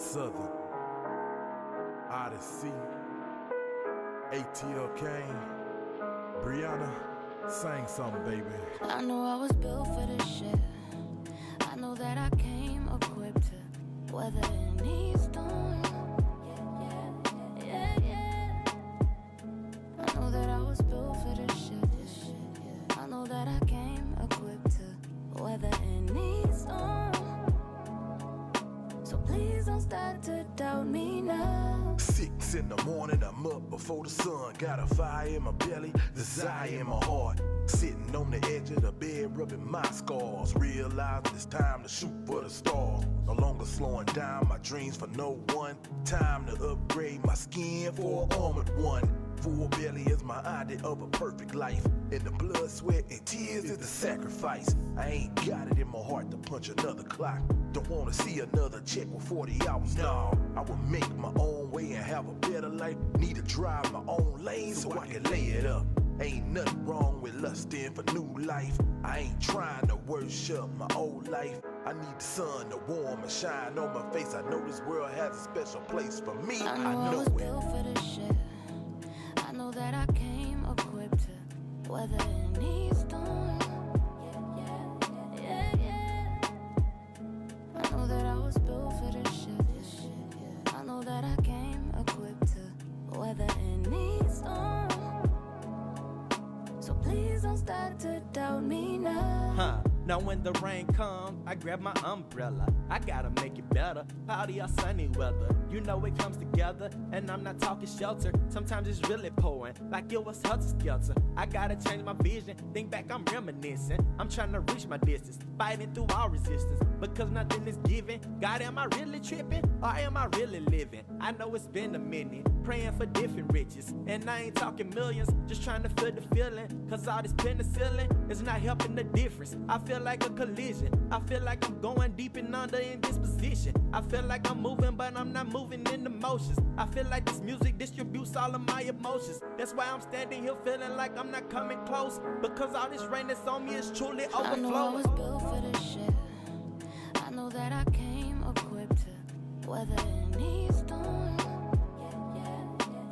Southern, Odyssey, ATL Kane, Brianna, sing something, baby. I know I was built for this shit. I know that I came equipped to weather any storm. Yeah. I know that I was built for this shit. I know that I came equipped to weather any storm. So please don't start to doubt me now. 6 in the morning, I'm up before the sun. Got a fire in my belly, desire in my heart. Sitting on the edge of the bed, rubbing my scars. Realizing it's time to shoot for the stars. No longer slowing down my dreams for no one. Time to upgrade my skin for an armored one. Full belly is my idea of a perfect life. And the blood, sweat, and tears is the sacrifice. I ain't got it in my heart to punch another clock. Don't wanna see another check with 40 hours. No, I will make my own way and have a better life. Need to drive my own lane so I can lay it up. Ain't nothing wrong with lusting for new life. I ain't trying to worship my old life. I need the sun to warm and shine on my face. I know this world has a special place for me. I know it. Built for this shit. I know that I came equipped to weather any storm. Yeah. I know that I was built for this shit. I know that I came equipped to weather any storm. So please don't start to doubt me now. Now when the rain comes, I grab my umbrella. I gotta make it better. Cloudy or sunny weather, you know it comes together. And I'm not talking shelter, sometimes it's really pouring like it was Hudson-Skelter. I gotta change my vision, think back, I'm reminiscing. I'm trying to reach my distance, fighting through all resistance. Because nothing is given. God, am I really tripping? Or am I really living? I know it's been a minute, praying for different riches. And I ain't talking millions, just trying to feel the feeling. Cause all this penicillin is not helping the difference. I feel like a collision. I feel like I'm going deep and under in this position. I feel like I'm moving, but I'm not moving in the motions. I feel like this music distributes all of my emotions. That's why I'm standing here feeling like I'm not coming close. Because all this rain that's on me is truly overflowing. I know I was built for this shit. I know that I came equipped to weather any storm.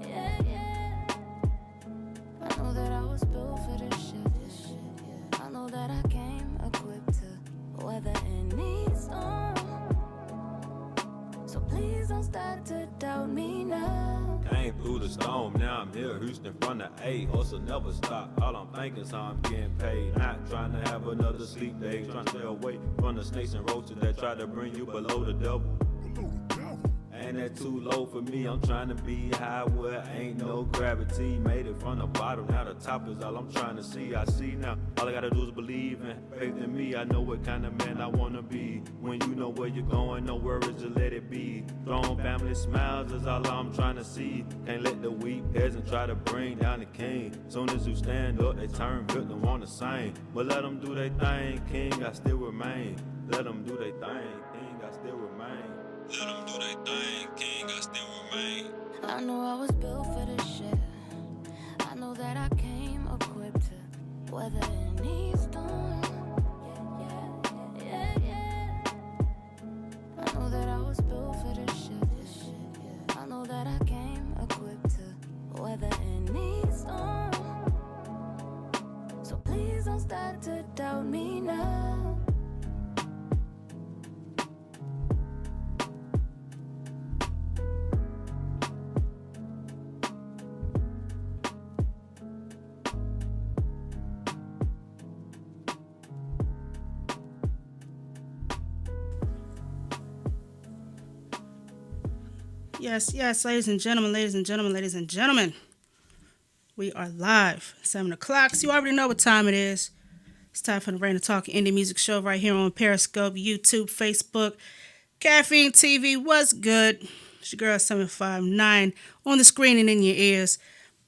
Yeah. I know that I was built for this shit. I know that I came equipped to weather any storm. So please don't start to doubt me now. Came through the storm, now I'm here, Houston from the A. Hustle never stop, all I'm thinking is how I'm getting paid. Not trying to have another sleep day, trying to stay away from the snakes and roaches that try to bring you below the devil. Ain't that too low for me? I'm trying to be high where ain't no gravity. Made it from the bottom, now the top is all I'm trying to see. I see now, all I gotta do is believe in faith in me. I know what kind of man I wanna be. When you know where you're going, no worries, just let it be. Strong family smiles is all I'm trying to see. Can't let the weak peasant try to bring down the king. Soon as you stand up, they turn victim on the same. But let them do their thing, king, I still remain. Let them do their thing, king, I still remain. Let them do their thing, king, I still remain. I know I was built for this shit. I know that I came equipped to weather any storm. Yeah. I know that I was built for this shit. I know that I came equipped to weather any storm. So please don't start to doubt me now. Yes, ladies and gentlemen. We are live, 7 o'clock. So you already know what time it is. It's time for the Rain to Talk Indie Music Show right here on Periscope, YouTube, Facebook, Caffeine TV. What's good? It's your girl 759 on the screen and in your ears.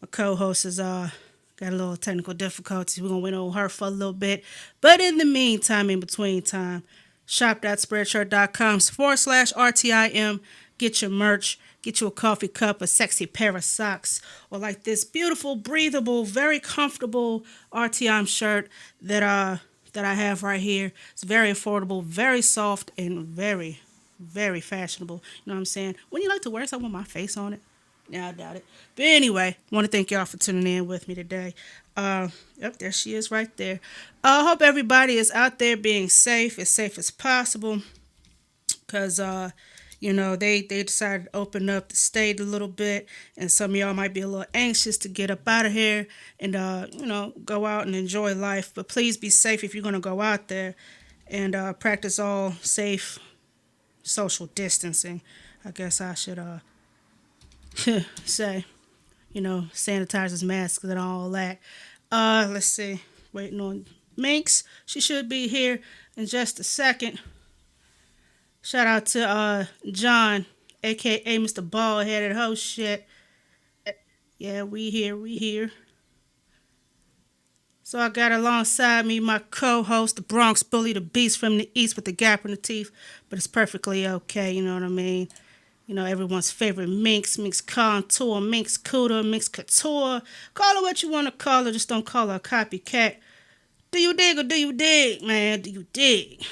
My co-host is got a little technical difficulties. We're going to wait on her for a little bit. But in the meantime, in between time, shop.spreadshirt.com/RTIM. Get your merch. Get you a coffee cup, a sexy pair of socks, or like this beautiful, breathable, very comfortable RTIM shirt that I have right here. It's very affordable, very soft, and very, very fashionable. You know what I'm saying? Wouldn't you like to wear something with my face on it? Yeah, I doubt it. But anyway, want to thank y'all for tuning in with me today. Yep, there she is right there. I hope everybody is out there being safe as possible. Cause they decided to open up the state a little bit, and some of y'all might be a little anxious to get up out of here and go out and enjoy life. But please be safe if you're gonna go out there, and practice all safe social distancing. I guess I should say, sanitizers, masks, and all that. Let's see. Waiting on Minx. She should be here in just a second. Shout out to John, aka Mr. Bald Headed Host Shit. Yeah, we here, we here. So I got alongside me my co-host, the Bronx Bully, the Beast from the East with the gap in the teeth, but it's perfectly okay. You know what I mean? Everyone's favorite Minx Contour, Minx Cooter, Minx Couture. Call her what you want to call her, just don't call her a copycat. Do you dig or do you dig, man? Do you dig?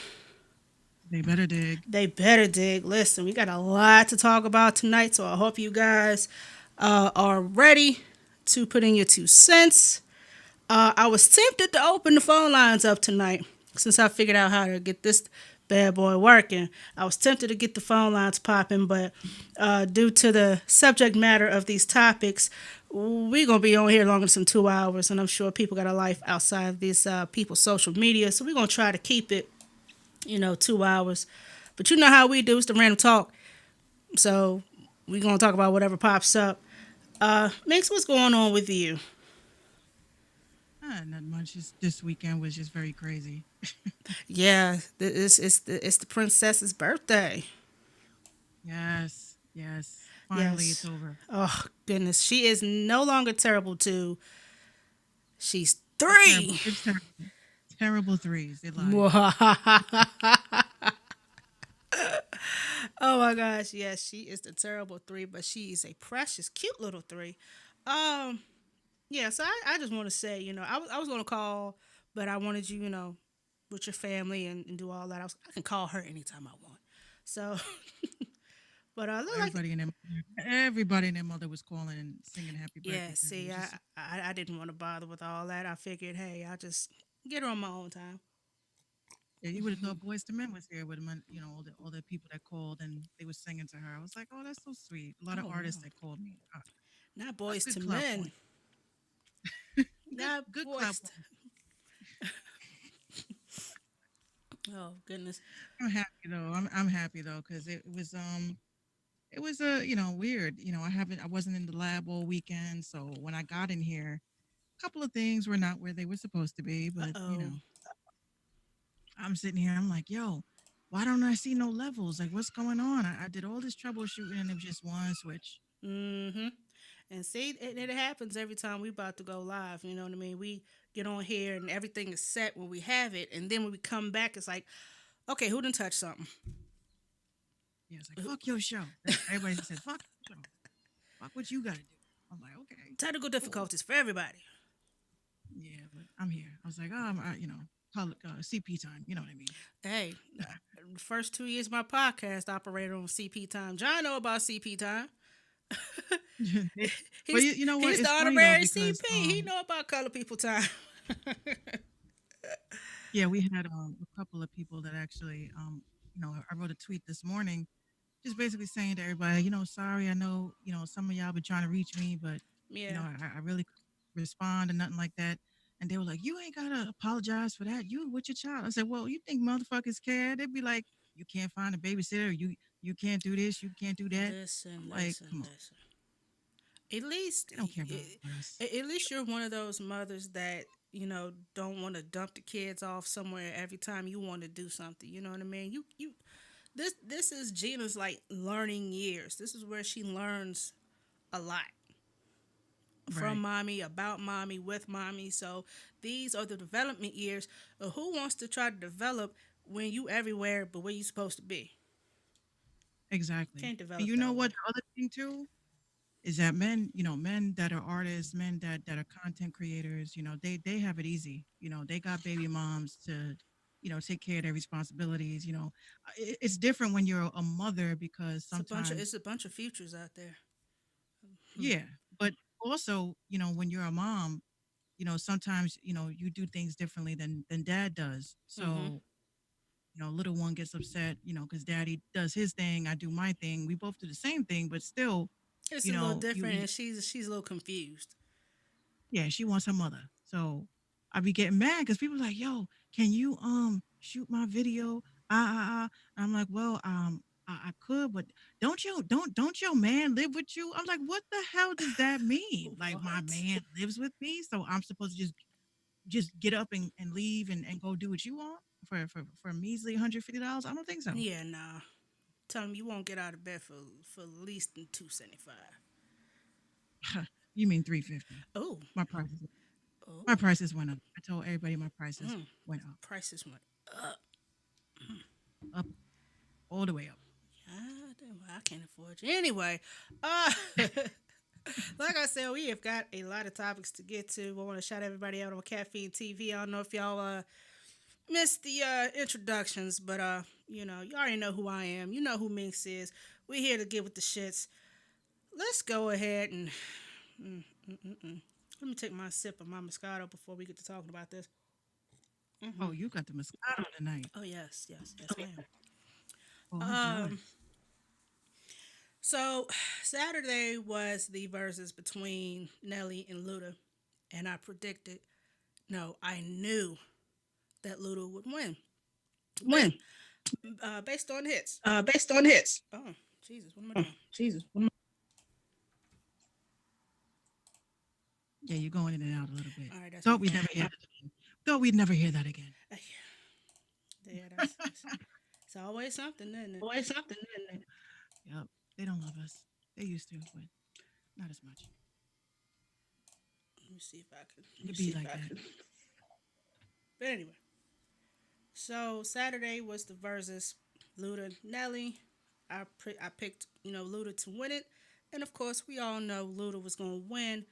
They better dig. They better dig. Listen, we got a lot to talk about tonight, so I hope you guys are ready to put in your 2 cents. I was tempted to open the phone lines up tonight since I figured out how to get this bad boy working. I was tempted to get the phone lines popping, but due to the subject matter of these topics, we're going to be on here longer than 2 hours, and I'm sure people got a life outside of these people's social media, so we're going to try to keep it 2 hours. But you know how we do, it's the random talk. So we're going to talk about whatever pops up. Mix, what's going on with you? Not much. This weekend was just very crazy. Yeah, it's the princess's birthday. Yes. Finally, Yes. it's over. Oh, goodness. She is no longer terrible two. She's Terrible. 3. It's terrible. Terrible threes. They lied. Oh my gosh, yes, she is the terrible 3, but she is a precious, cute little 3. Um, yeah, so I just want to say, I was gonna call, but I wanted you, with your family and do all that. I can call her anytime I want. So, but look like Everybody and their mother was calling and singing happy yeah. birthday to her. It See, was I, just I I didn't want to bother with all that. I figured, hey, I'll just get her on my own time. yeah, you would have thought Boys to Men was here with them, all the people that called and they were singing to her. I was like, oh, that's so sweet. A lot of Oh artists no, that called me. not That's boys good to clout men. point. Good, Not good clout boys. point. Oh goodness. I'm happy though. I'm happy though because it was weird. I wasn't in the lab all weekend, so when I got in here, a couple of things were not where they were supposed to be. Uh But oh. I'm sitting here. I'm like, yo, why don't I see no levels? Like, what's going on? I did all this troubleshooting and it was just one switch. Mm-hmm. And see, it happens every time we about to go live. You know what I mean? We get on here and everything is set when we have it, and then when we come back, it's like, okay, who didn't touch something? Yeah, it's like fuck your show. Everybody said fuck your show. Fuck what you got to do. I'm like, okay, Technical cool. difficulties for everybody. Yeah, but I'm here. I was like, CP time. You know what I mean? Hey, the first 2 years of my podcast operated on CP time. John know about CP time. But he's you know what? he's the It's funny though honorary because CP. He know about color people time. yeah, we had a couple of people that actually I wrote a tweet this morning, just basically saying to everybody, sorry, I know some of y'all been trying to reach me, but Yeah. I really couldn't respond and nothing like that. And they were like, you ain't gotta apologize for that. You with your child. I said, well, you think motherfuckers care? They'd be like, you can't find a babysitter. You can't do this. You can't do that. Listen, I'm like, listen, come on. listen. At least, They don't care about us. at least you're one of those mothers that don't want to dump the kids off somewhere every time you want to do something. You know what I mean? You this is Gina's like learning years. This is where she learns a lot from Right. mommy, about mommy, with mommy. So these are the development years of who wants to try to develop when you everywhere but where you supposed to be. Exactly. Can't And develop you know that what? way. The other thing too is that men that are artists, men that are content creators, they have it easy. They got baby moms to take care of their responsibilities. It's different when you're a mother because sometimes, It's a bunch of futures out there. Hmm. yeah, but also, when you're a mom, sometimes, you do things differently than dad does. Mm-hmm. So, little one gets upset, because daddy does his thing, I do my thing. We both do the same thing, but still, It's a little you different, and she's a little confused. yeah, she wants her mother. So I be getting mad because people like, yo, can you shoot my video? I'm like, well, I could, but don't your man live with you? I'm like, what the hell does that mean? Like my What? man lives with me, so I'm supposed to just get up and leave and go do what you want for a measly $150? I don't think so. Yeah, nah. Tell him you won't get out of bed for at least $275. You mean 350? Oh, My prices my oh, prices went up. I told everybody my prices mm. went up, Prices went up. up all the way up. Ah, damn, well, I can't afford you. Anyway, uh, like I said, we have got a lot of topics to get to. I want to shout everybody out on Caffeine TV. I don't know if y'all missed the introductions, but you already know who I am. You know who Minx is. We're here to get with the shits. Let's go ahead and mm, mm, mm, mm. Let me take my sip of my Moscato before we get to talking about this. Oh, you got the Moscato tonight. Oh yes, yes, yes, ma'am. Oh, I'm Um, jealous. so Saturday was the verses between Nelly and Luda, and I predicted, no, I knew that Luda would win. When? Based on hits. Based on hits. Oh, Jesus, what am I doing? Jesus. Yeah, you're going in and out a little bit. All right, that's Thought we'd never hear that again. Thought we'd never hear that again. yeah, that's it's always something, isn't it? Always something, isn't it? Yep. They don't love us. They used to, but not as much. Let me see if I can. It be like that. But anyway, so Saturday was the versus Luda Nelly. I picked Luda to win it, and of course we all know Luda was going to win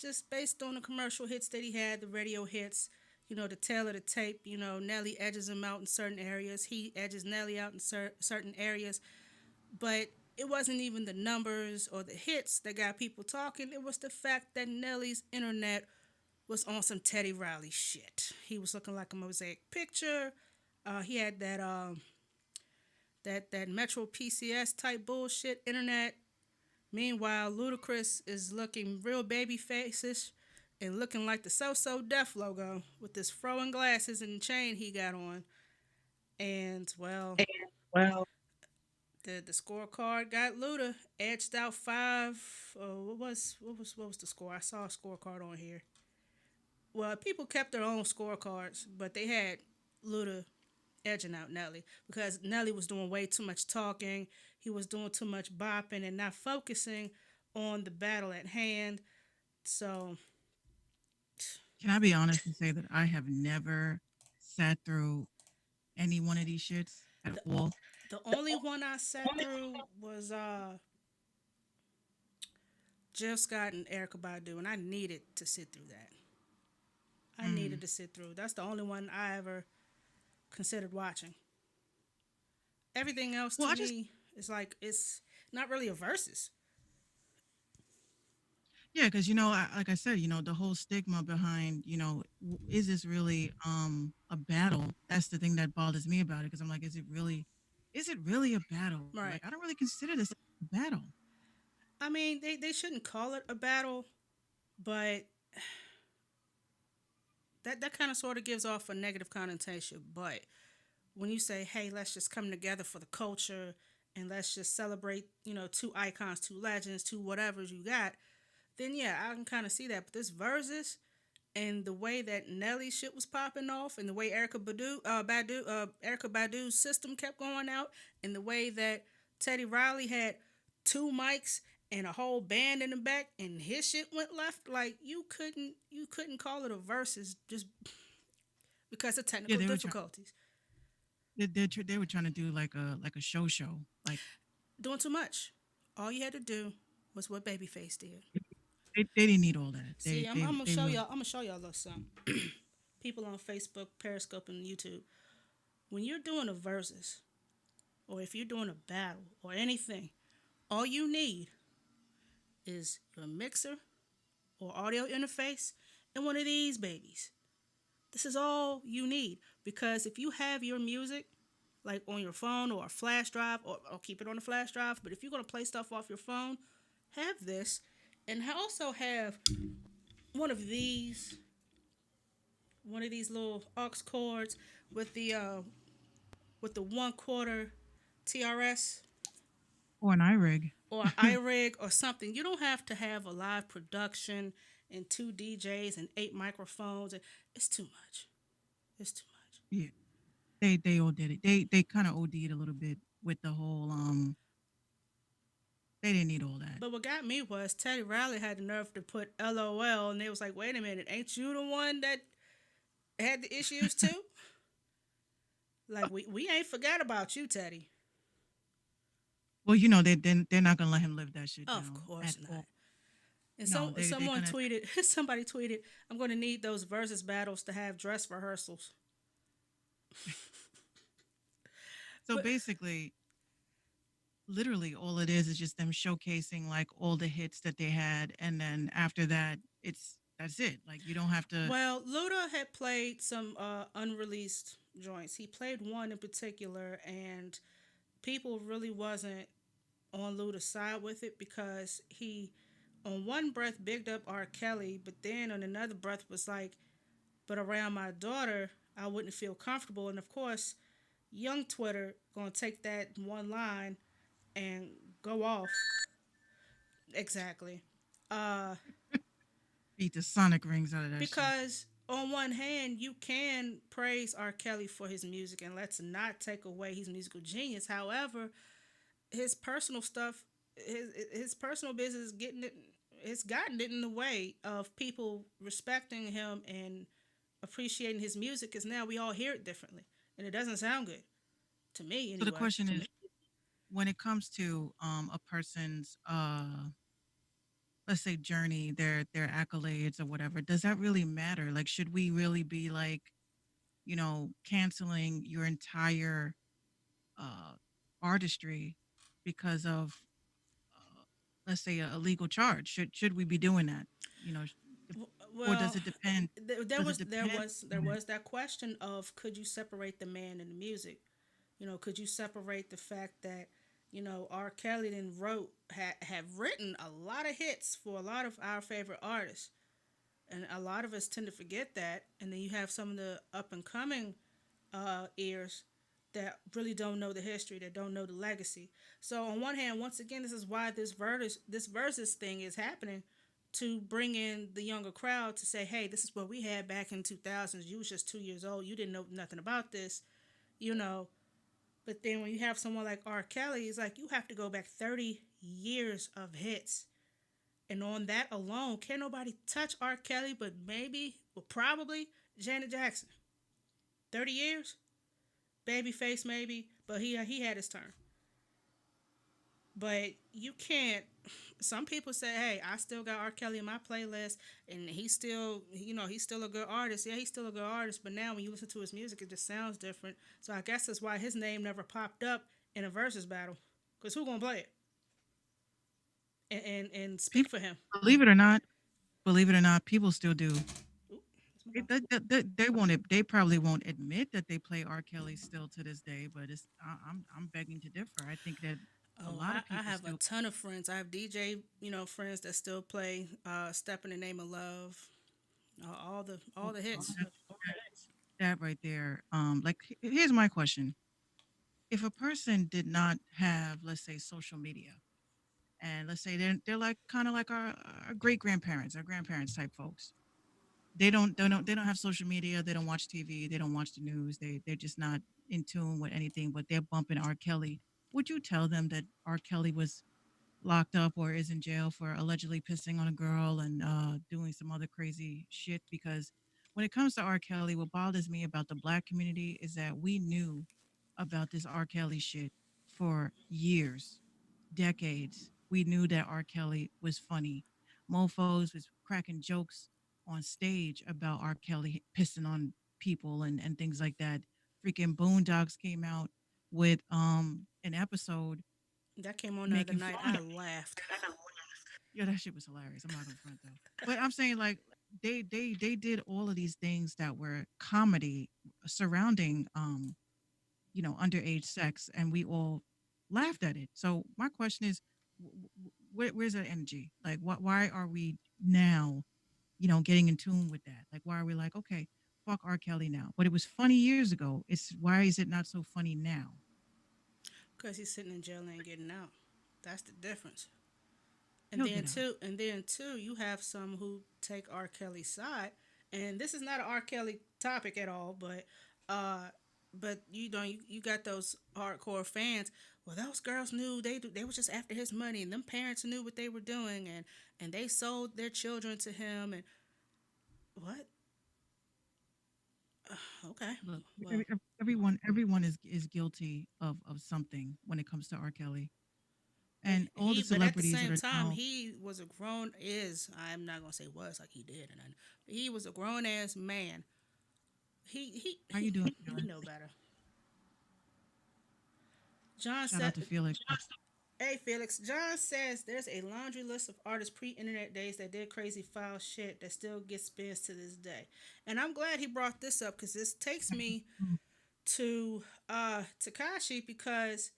just based on the commercial hits that he had, the radio hits. The tail of the tape. Nelly edges him out in certain areas. He edges Nelly out in certain areas. But it wasn't even the numbers or the hits that got people talking. It was the fact that Nelly's internet was on some Teddy Riley shit. He was looking like a mosaic picture. He had that Metro PCS type bullshit internet. Meanwhile, Ludacris is looking real baby faces and looking like the So Def logo with this fro and glasses and chain he got on. And well, Well, the scorecard got Luda edged out 5. What was the score? I saw a scorecard on here. Well, people kept their own scorecards, but they had Luda edging out Nelly because Nelly was doing way too much talking. He was doing too much bopping and not focusing on the battle at hand. So, can I be honest and say that I have never sat through any one of these shits at all? the only one I sat through was Jill Scott and Erica Badu, and I needed to sit through that. I needed to sit through. That's the only one I ever considered watching. Everything else to Well, I just me is like it's not really a versus. Yeah, because like I said, the whole stigma behind, is this really a battle? That's the thing that bothers me about it. Because I'm like, is it really a battle? Right. Like, I don't really consider this a battle. I mean, they shouldn't call it a battle, but that kind of sort of gives off a negative connotation. But when you say, hey, let's just come together for the culture and let's just celebrate, two icons, two legends, two whatevers you got, then yeah, I can kind of see that. But this versus and the way that Nelly shit was popping off, and the way Erica Badu's system kept going out, and the way that Teddy Riley had 2 mics and a whole band in the back, and his shit went left. Like you couldn't call it a versus just because of technical Yeah, difficulties. they were trying to do like a show, like Doing too much. All you had to do was what Babyface did. they didn't need all that. See, I'm gonna they show really- y'all. I'm gonna show y'all a little something. People on Facebook, Periscope, and YouTube. when you're doing a versus, or if you're doing a battle or anything, all you need is your mixer or audio interface and one of these babies. This is all you need, because if you have your music like on your phone or a flash drive, or keep it on a flash drive, but if you're going to play stuff off your phone, have this, and also have one of these one of these little aux cords with the 1/4 TRS Or an iRig. or iRig or something. You don't have to have a live production and two DJs and eight microphones. It's too much. It's too much. Yeah. They all did it. They kind of OD'd a little bit with the whole they didn't need all that. But what got me was Teddy Riley had the nerve to put LOL, and they was like, "Wait a minute, ain't you the one that had the issues too?" Like we ain't forgot about you, Teddy. Well, they're not gonna let him live that shit Of down course at not. all. And No, they someone gonna. tweeted, somebody tweeted, "I'm going to need those versus battles to have dress rehearsals." So But basically, literally, all it is just them showcasing like all the hits that they had, and then after that, that's it. Like you don't have to. well, Luda had played some unreleased joints. He played one in particular, and people really wasn't on Luda's side with it, because he, on one breath, bigged up R. Kelly, but then on another breath was like, "But around my daughter, I wouldn't feel comfortable." And of course, young Twitter gonna take that one line and go off. Exactly. Uh, Beat the sonic rings out of that shit. because on one hand, you can praise R. Kelly for his music, and let's not take away his musical genius. However, his personal stuff, his personal business, getting it, it's gotten it in the way of people respecting him and appreciating his music. Because now we all hear it differently, and it doesn't sound good to me So the anyway. question is, when it comes to a person's let's say journey, their accolades or whatever, does that really matter? Like, should we really be like, canceling your entire uh artistry because of let's say a legal charge? Should we be doing that? You know, or does Well, it depend? there Does it was there depend? was there was that question of, could you separate the man and the music? Could you separate the fact that R. Kelly then have written a lot of hits for a lot of our favorite artists, and a lot of us tend to forget that. And then you have some of the up and coming ears that really don't know the history, that don't know the legacy. So on one hand, once again, this is why this versus thing is happening, to bring in the younger crowd to say, "Hey, this is what we had back in 2000s. You was just 2 years old. You didn't know nothing about this, you know." But then when you have someone like R. Kelly, it's like you have to go back 30 years of hits. And on that alone, can't nobody touch R. Kelly but maybe, or probably, Janet Jackson. 30 years? Babyface maybe, but he had his turn. But you can't. Some people say, "Hey, I still got R. Kelly in my playlist, and he's still a good artist." Yeah, he's still a good artist, but now when you listen to his music, it just sounds different. So I guess that's why his name never popped up in a versus battle, because who gonna play it and speak People, for him? believe it or not, people still do. Ooh, that's my They, phone. they won't. They probably won't admit that they play R. Kelly still to this day. But I'm begging to differ. I think that a Oh, lot of I people have a still. ton of friends. I have DJ, friends that still play "Step in the Name of Love," all the hits. That, that right there. Like here's my question: if a person did not have, let's say, social media, and let's say they're like kind of like our great grandparents, our grandparents type folks. They don't have social media. They don't watch TV. They don't watch the news. They're just not in tune with anything. But they're bumping R. Kelly. Would you tell them that R. Kelly was locked up or is in jail for allegedly pissing on a girl and doing some other crazy shit? Because when it comes to R. Kelly, what bothers me about the black community is that we knew about this R. Kelly shit for years, decades. We knew that R. Kelly was funny. Mofos was cracking jokes on stage about R. Kelly pissing on people and things like that. freaking Boondocks came out with an episode That came on the other making night. fun I of. laughed. Yeah, that shit was hilarious. I'm not gonna front though. But I'm saying like they did all of these things that were comedy surrounding underage sex, and we all laughed at it. So my question is, where's that energy? Like, why are we now, getting in tune with that? Like, why are we like, okay, fuck R. Kelly now? But it was funny years ago. It's why is it not so funny now? Because he's sitting in jail and ain't getting out. That's the difference. And He'll then get out. two, and then two, you have some who take R. Kelly's side, and this is not an R. Kelly topic at all, uh, but you got those hardcore fans. Well, those girls knew they were just after his money, and them parents knew what they were doing, and they sold their children to him, and what? Okay, Look, well, everyone is guilty of something when it comes to R. Kelly, but and all the but at the celebrities that same are time, now. he was a grown is. I'm not gonna say was like he did, and he was a grown ass man. How you doing, He Felix? know better. John Shout said, out to Felix. "Hey Felix." John says there's a laundry list of artists pre-internet days that did crazy foul shit that still gets spins to this day. And I'm glad he brought this up because this takes me to Takashi because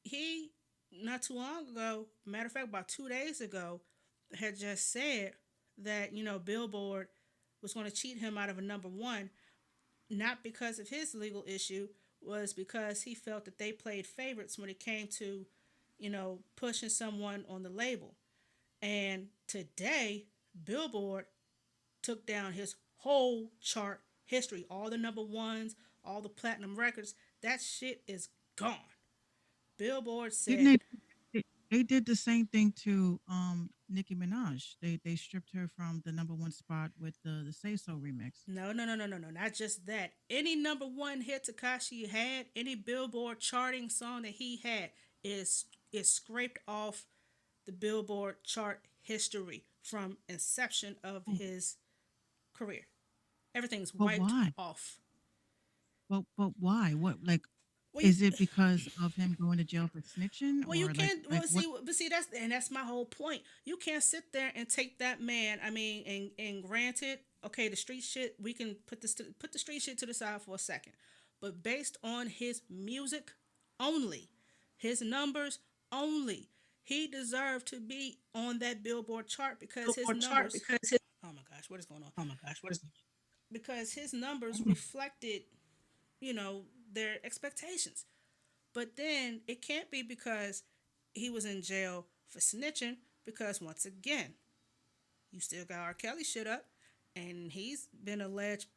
he not too long ago, matter of fact, about 2 days ago, had just said that Billboard was going to cheat him out of a number one, not because of his legal issue, was because he felt that they played favorites when it came to, pushing someone on the label. And today, Billboard took down his whole chart history, all the number ones, all the platinum records. That shit is gone. Billboard Didn't said, they did the same thing to Nicki Minaj. They stripped her from the number one spot with the Say So remix. no, no, no, no, no, no, not just that. Any number one hit Takashi had, any Billboard charting song that he had is scraped off the Billboard chart history from inception of his career. Everything's But wiped why? off. But why? What like Well, you, is it because of him going to jail for snitching well, you or like can't. like Well, what? see, that's my whole point. You can't sit there and take that man. I mean, and granted, okay, the street shit. We can put the street shit to the side for a second, but based on his music only, his numbers only, he deserved to be on that Billboard chart because his numbers. Oh my gosh, what is going on? Because his numbers reflected, their expectations. But then it can't be because he was in jail for snitching, because once again, you still got R. Kelly shit up, and he's been alleged,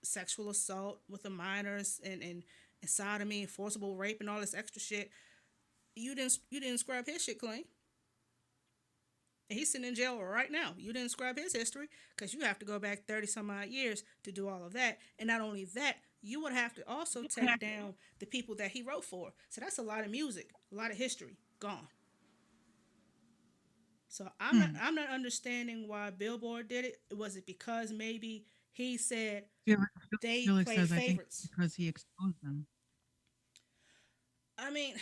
sexual assault with the minors and sodomy and forcible rape and all this extra shit. You didn't scrub his shit clean. And he's sitting in jail right now. You didn't scrub his history because you have to go back 30 some odd years to do all of that. And not only that, you would have to also take down the people that he wrote for. So that's a lot of music, a lot of history gone. So I'm not understanding why Billboard did it. Was it because maybe he said Felix, they Felix played says I think favorites? because he exposed them. I mean,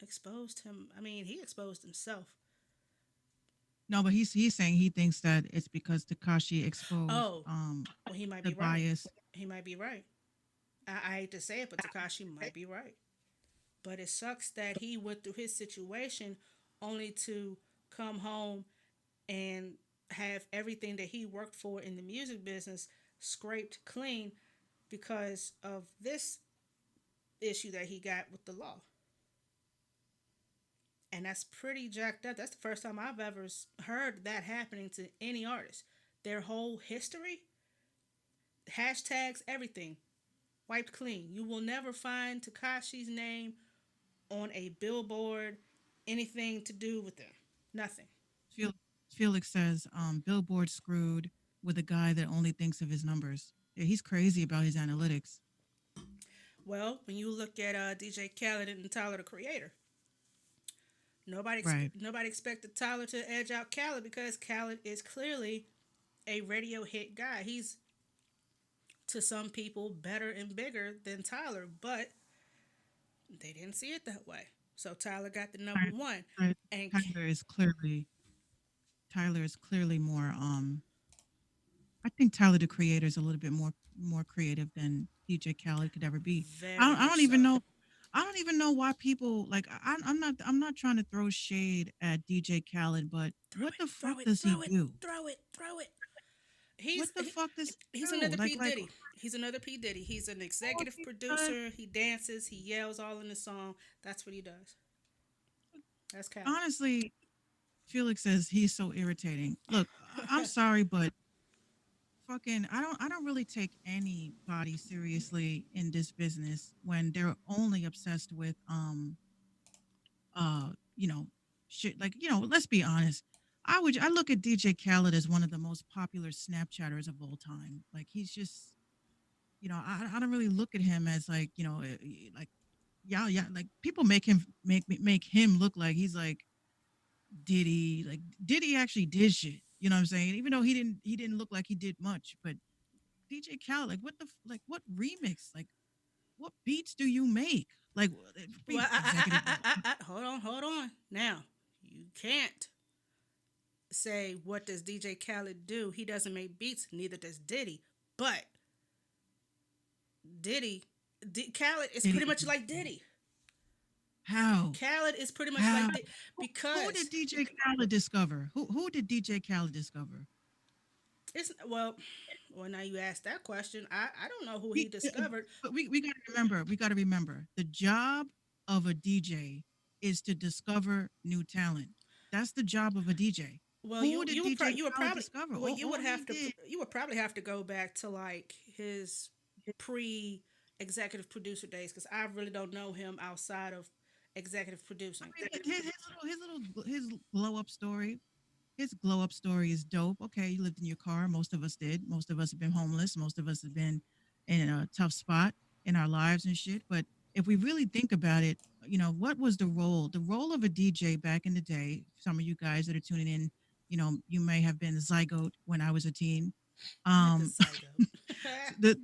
exposed him. I mean, he exposed himself. No, but he's saying he thinks that it's because Takashi exposed Oh, well, he might the be right. bias. He might be right. I hate to say it, but Takashi might be right. But it sucks that he went through his situation only to come home and have everything that he worked for in the music business scraped clean because of this issue that he got with the law. And that's pretty jacked up. That's the first time I've ever heard that happening to any artist. Their whole history, hashtags, everything wiped clean. You will never find Takashi's name on a billboard, anything to do with them. Nothing. Fel- Felix says Billboard screwed with a guy that only thinks of his numbers. Yeah, he's crazy about his analytics. Well, when you look at DJ Khaled and Tyler the Creator, Right. nobody expected Tyler to edge out Khaled because Khaled is clearly a radio hit guy. He's to some people better and bigger than Tyler, but they didn't see it that way. So Tyler got the number one, Tyler and Tyler is clearly more I think Tyler the Creator is a little bit more creative than DJ Khaled could ever be. very I much don't so. even know. I don't even know why people like. I'm not trying to throw shade at DJ Khaled, but Throw what it, the throw fuck it, does he throw it, do? throw it, throw it. What He's the fuck does he he's do? another P Like Diddy. He's another P Diddy. He's an all executive he does, producer. He dances. He yells all in the song. That's what he does. That's Khaled. honestly, Felix says he's so irritating. Look, I'm sorry, but fucking I don't really take anybody seriously in this business when they're only obsessed with you know, shit like, let's be honest. I look at DJ Khaled as one of the most popular Snapchatters of all time. Like he's just, I don't really look at him as like, like yeah, like people make him look like he's like Diddy, like Diddy actually did shit. You know what I'm saying? Even though he didn't look like he did much, but DJ Khaled, like like what remix, like what beats do you make? Like Well, executive. hold on. Now, you can't say what does DJ Khaled do? He doesn't make beats. Neither does Diddy. But Diddy, Khaled is Diddy, pretty much like Diddy. how? Khaled is pretty much How? like Diddy Who because did DJ Khaled discover? Who did DJ Khaled discover? it's well now you ask that question. I don't know who he We, discovered. but we got to remember. We got to remember the job of a DJ is to discover new talent. That's the job of a DJ. Well, Who did DJ you would Khaled probably discover? well you All would he have to did. you would probably have to go back to like his pre executive producer days because I really don't know him outside of executive producing. His glow up story. His glow up story is dope. Okay, you lived in your car. Most of us did. Most of us have been homeless. Most of us have been in a tough spot in our lives and shit. But if we really think about it, what was the role? The role of a DJ back in the day, some of you guys that are tuning in, you may have been a zygote when I was a teen. Not the Um, Zygo. the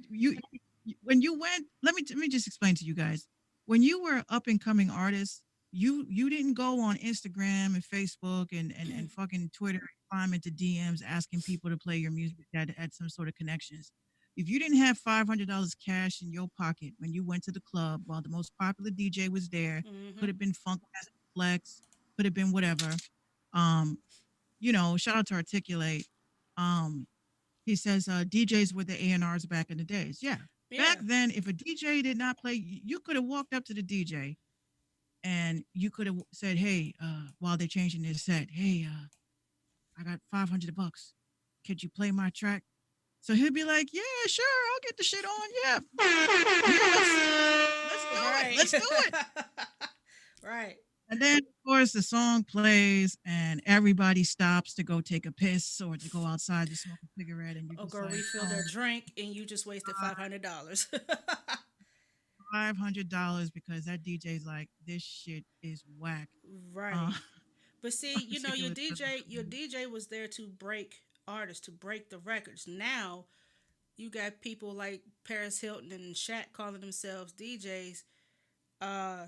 when you went, let me just explain to you guys. When you were up and coming artists, you didn't go on Instagram and Facebook and fucking Twitter and climb into DMs asking people to play your music that had some sort of connections. If you didn't have $500 cash in your pocket when you went to the club while the most popular DJ was there, Hmm. could have been Funk Flex, could have been whatever. Um, shout out to Articulate. Um, he says DJs were the A&Rs back in the days. Yeah. Back Yeah. then, if a DJ did not play, you could have walked up to the DJ and you could have said, "Hey, while they're changing their set, hey, I got $500. Could you play my track?" So he'd be like, "Yeah, sure, I'll get the shit on. Yeah, yeah, let's do it. Right. Let's do it." Right. And then, of course, the song plays and everybody stops to go take a piss or to go outside to smoke a cigarette. And you're Or just go like, refill their drink and you just wasted $500. $500 because that DJ's like, this shit is whack. Right. But see, Particular- your DJ was there to break artists, to break the records. Now you got people like Paris Hilton and Shaq calling themselves DJs. Uh,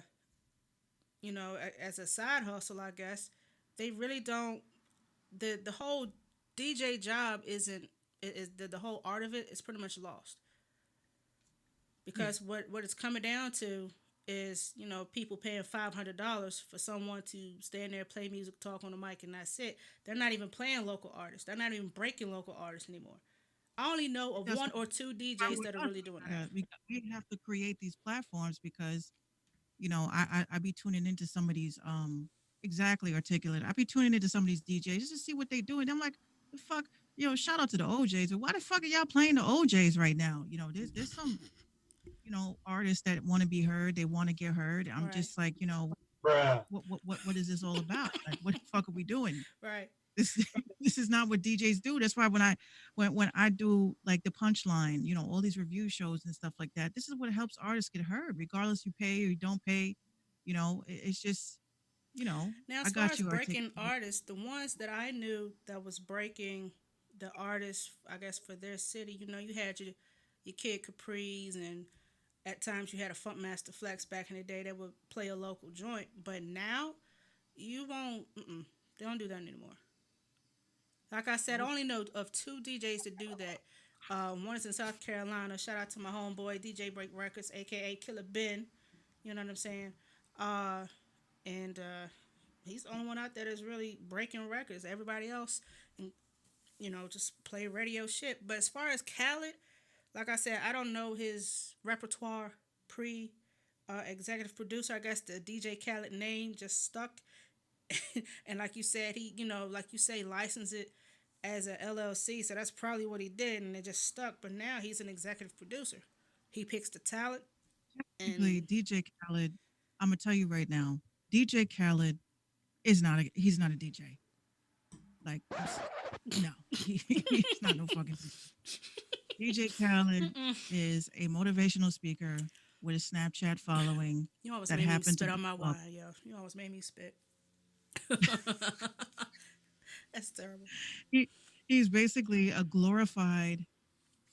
as a side hustle, I guess they really don't. The whole DJ job isn't is the whole art of it is pretty much lost because what it's coming down to is people paying $500 for someone to stand there, play music, talk on the mic, and that's it. They're not even playing local artists. They're not even breaking local artists anymore. I only know of That's one or two DJs that are really doing that. we have to create these platforms because I be tuning into some of these exactly Articulate. I be tuning into some of these DJs just to see what they doing. I'm like, the fuck, shout out to the OJs, but why the fuck are y'all playing the OJs right now? There's some artists that want to be heard, they want to get heard. I'm Right. just like, what is this all about? Like, what the fuck are we doing? Right. This this is not what DJs do. That's why when I do like the punchline, all these review shows and stuff like that, this is what helps artists get heard, regardless you pay or you don't pay. It's just, Now, I as far got as you. breaking artists, the ones that I knew that was breaking the artists, I guess for their city, you had your Kid Capri's, and at times you had a Funkmaster Flex back in the day that would play a local joint. But now you won't. They don't do that anymore. Like I said, I Nope. only know of two DJs that do that. One is in South Carolina. Shout out to my homeboy DJ Break Records, aka Killer Ben. You know what I'm saying? Uh, and he's the only one out there that's really breaking records. Everybody else, just play radio shit. But as far as Khaled, like I said, I don't know his repertoire pre executive producer. I guess the DJ Khaled name just stuck. And like you said, he, like you say, licensed it as a LLC. So that's probably what he did, and it just stuck. But now he's an executive producer. He picks the talent, Technically, and DJ Khaled, I'm gonna tell you right now, DJ Khaled is not a he's not a DJ. Like no, he's not no fucking DJ Khaled is a motivational speaker with a Snapchat following you almost that made me happened to spit on my blow up. wine, yo. You almost made me spit. That's terrible. He, he's basically a glorified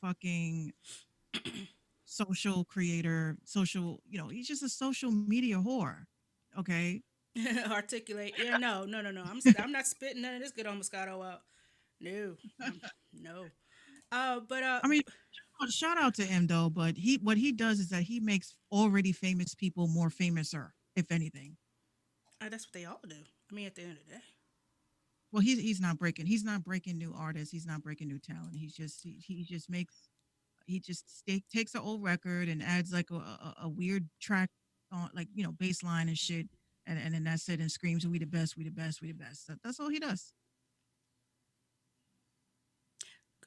fucking social creator, social, he's just a social media whore. Okay. Articulate. Yeah, no. I'm not spitting none of this good on Moscato out. No, no. But I mean, shout out to him though, but what he does is that he makes already famous people more famouser, if anything. that's what they all do. I mean, at the end of the day. Well, he's not breaking new artists, he's not breaking new talent. He just makes takes an old record and adds like a weird track on, like, bass line and shit, and then that's it, and screams, we the best, we the best, we the best. That's all he does.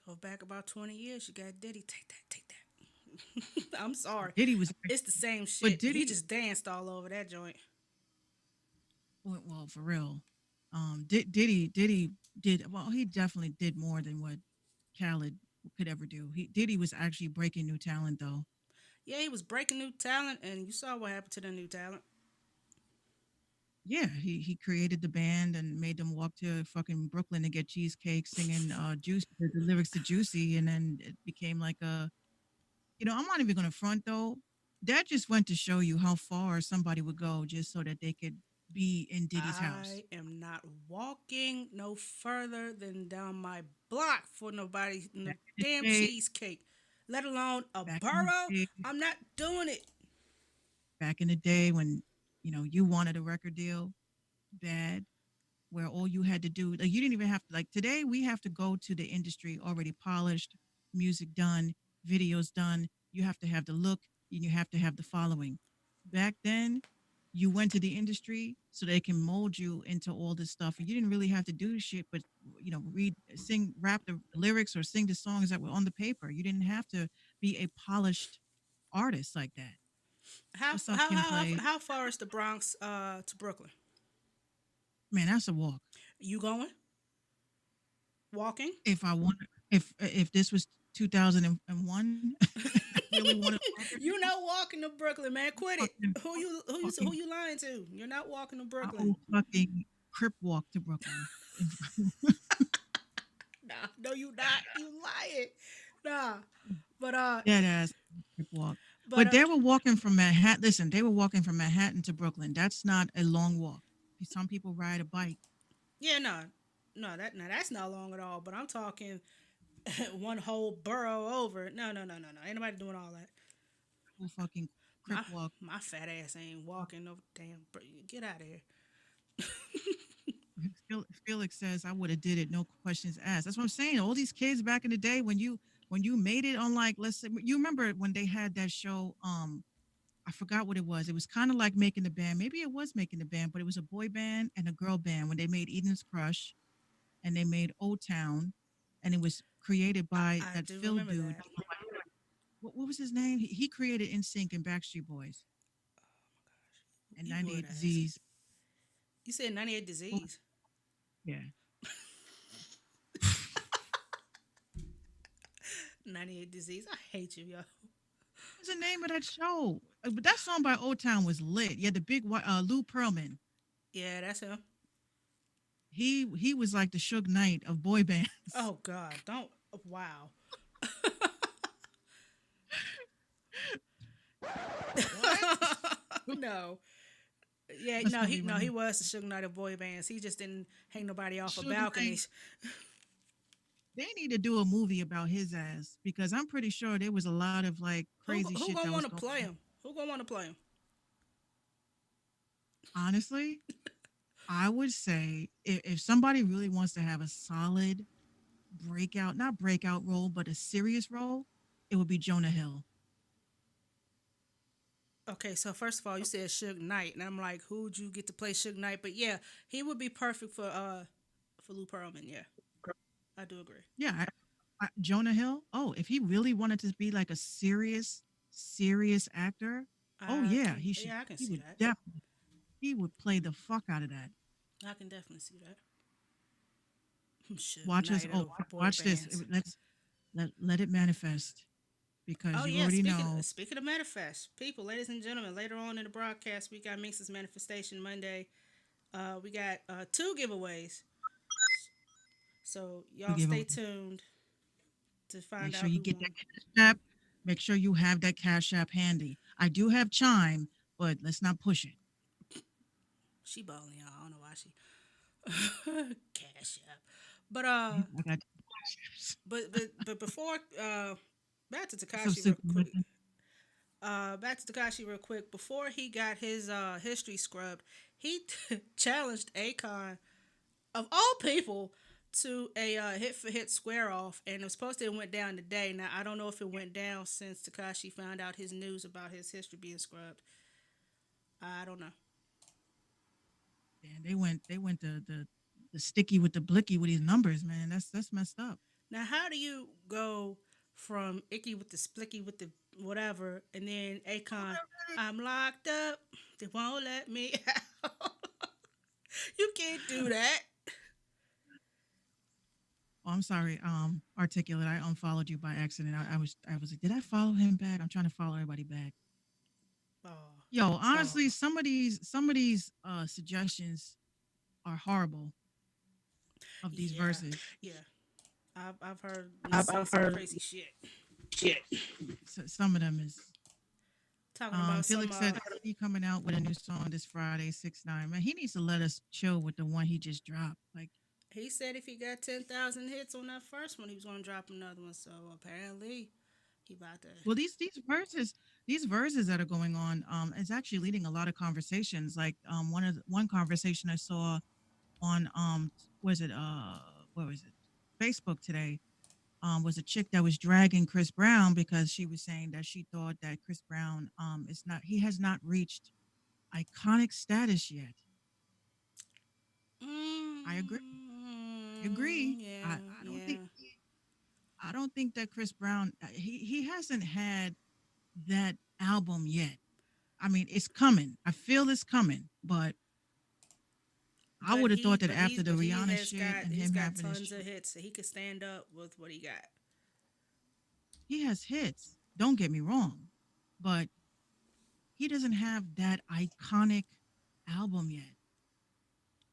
Go back about 20 years. You got Diddy. Take that. I'm sorry. Diddy was It's the same But shit. Diddy- He just danced all over that joint. well, for real. Diddy did well. He definitely did more than what Khaled could ever do. Diddy was actually breaking new talent though. Yeah, he was breaking new talent, and you saw what happened to the new talent. Yeah, he created the band and made them walk to fucking Brooklyn to get cheesecake, singing "Juicy," the lyrics to "Juicy," and then it became like a. I'm not even gonna front though. That just went to show you how far somebody would go just so that they could be in Diddy's house. I am not walking no further than down my block for nobody no Back in the damn day- cheesecake, let alone a Back in the borough. day- I'm not doing it. Back in the day when you wanted a record deal bad, where all you had to do, like, you didn't even have to, like, today we have to go to the industry already polished, music done, videos done. You have to have the look and you have to have the following. Back then, you went to the industry so they can mold you into all this stuff, and you didn't really have to do shit but read, sing, rap the lyrics or sing the songs that were on the paper. You didn't have to be a polished artist like that. How What's up, how Kim how, Play? how far is the Bronx to Brooklyn? Man, that's a walk. You going? Walking? If I want, if this was 2001, really wanted You not walking to Brooklyn, man. Quit it. Fucking- Who fucking- you lying to? You're not walking to I Brooklyn. will fucking crip walk to Brooklyn. Nah, no, you not. You lying. Nah. But Dead ass crip walk. but, But they were walking from Manhattan. Listen, they were walking from Manhattan to Brooklyn. That's not a long walk. Some people ride a bike. yeah, no, that's not long at all. But I'm talking one whole borough over. No. Ain't nobody doing all that. Whole fucking crip walk. My fat ass ain't walking no damn. Get out of here. Felix says I would have did it, no questions asked. That's what I'm saying. All these kids back in the day, when you made it on, like, let's say, you remember when they had that show, I forgot what it was. It was kind of like Making the Band. Maybe it was Making the Band, but it was a boy band and a girl band when they made Eden's Crush and they made Old Town, and it was created by I that do Phil remember dude. that. What was his name? He created NSYNC and Backstreet Boys and You 98 would ask. Disease. You said 98 disease. Yeah. 98 disease. I hate you, yo. What's the name of that show? But that song by Old Town was lit. Yeah, the big Lou Pearlman. Yeah, that's him. He was like the Suge Knight of boy bands. Oh God, don't. Wow. What? No. Yeah, That's no, funny, he man. was the Suge Knight of boy bands. He just didn't hang nobody off of Suge Knight, balconies. they need to do a movie about his ass because I'm pretty sure there was a lot of like crazy Who shit gonna that want was to going play on. him? Who gonna want to play him? Honestly, I would say if somebody really wants to have a solid breakout, not breakout role, but a serious role, it would be Jonah Hill. Okay, so first of all, you said Suge Knight, and I'm like, who'd you get to play Suge Knight? But yeah, he would be perfect for Lou Pearlman. Yeah, I do agree. Yeah, Jonah Hill. Oh, if he really wanted to be like a serious actor, oh yeah, he should. Yeah, I can He see would that. definitely. He would play the fuck out of that. I can definitely see that. Suge Watch us. Knight Oh, of boy watch this. bands. Let it manifest because Oh you yeah, already know. speaking of manifest, people, ladies and gentlemen, later on in the broadcast, we got Minx's manifestation Monday. We got two giveaways, so To y'all give stay away. tuned to Make find sure out you who get that won. cash app. Make sure you have that cash app handy. I do have Chime, but let's not push it. She balling, y'all. I don't know why she cash up, but I got but before back to some Takashi real super. quick. Back to Takashi real quick. Before he got his history scrubbed, he challenged Akon of all people to a hit for hit square off, and it was supposed to have went down today. Now I don't know if it went down since Takashi found out his news about his history being scrubbed. I don't know. And they went the sticky with the blicky with these numbers, man. That's messed up. Now how do you go from icky with the splicky with the whatever, and then Akon, I'm locked up. They won't let me out. You can't do that. Oh, I'm sorry, articulate. I unfollowed you by accident. I was like, did I follow him back? I'm trying to follow everybody back. Oh, Yo, oh, honestly, some of these suggestions are horrible of these yeah, verses. yeah. I've heard me say some crazy shit. So, some of them is Talking about some Felix said he coming out with a new song this Friday, 6 9. Man, he needs to let us chill with the one he just dropped. Like, he said if he got 10,000 hits on that first one, he was gonna drop another one. So apparently he about to. well, these verses that are going on, is actually leading a lot of conversations. Like, one conversation I saw on was it what was it, Facebook today, was a chick that was dragging Chris Brown because she was saying that she thought that Chris Brown is not he has not reached iconic status yet. I agree. I agree. I, Yeah, I don't think yeah. I don't think that Chris Brown, he hasn't had that album yet. I mean, it's coming. I feel it's coming, but I would have thought that after the But he Rihanna has shit got and he's him got having his, tons of hits, so he could stand up with what he got. he has hits. Don't get me wrong, but he doesn't have that iconic album yet.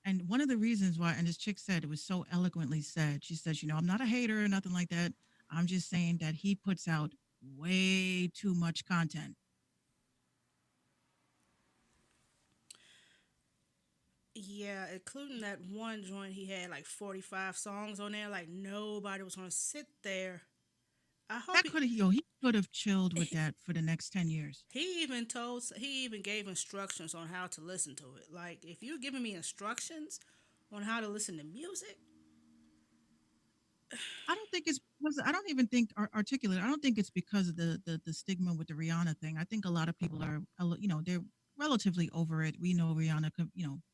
And one of the reasons why, and this chick said, it was so eloquently said, she says, I'm not a hater or nothing like that. I'm just saying that he puts out way too much content. Yeah, including that one joint he had like 45 songs on there. Like nobody was gonna sit there. I hope That could have, he could have chilled with that for the next 10 years. he even gave instructions on how to listen to it. Like if you're giving me instructions on how to listen to music, I don't think it's because I don't even think articulate. I don't think it's because of the stigma with the Rihanna thing. I think a lot of people are, they're relatively over it. We know Rihanna,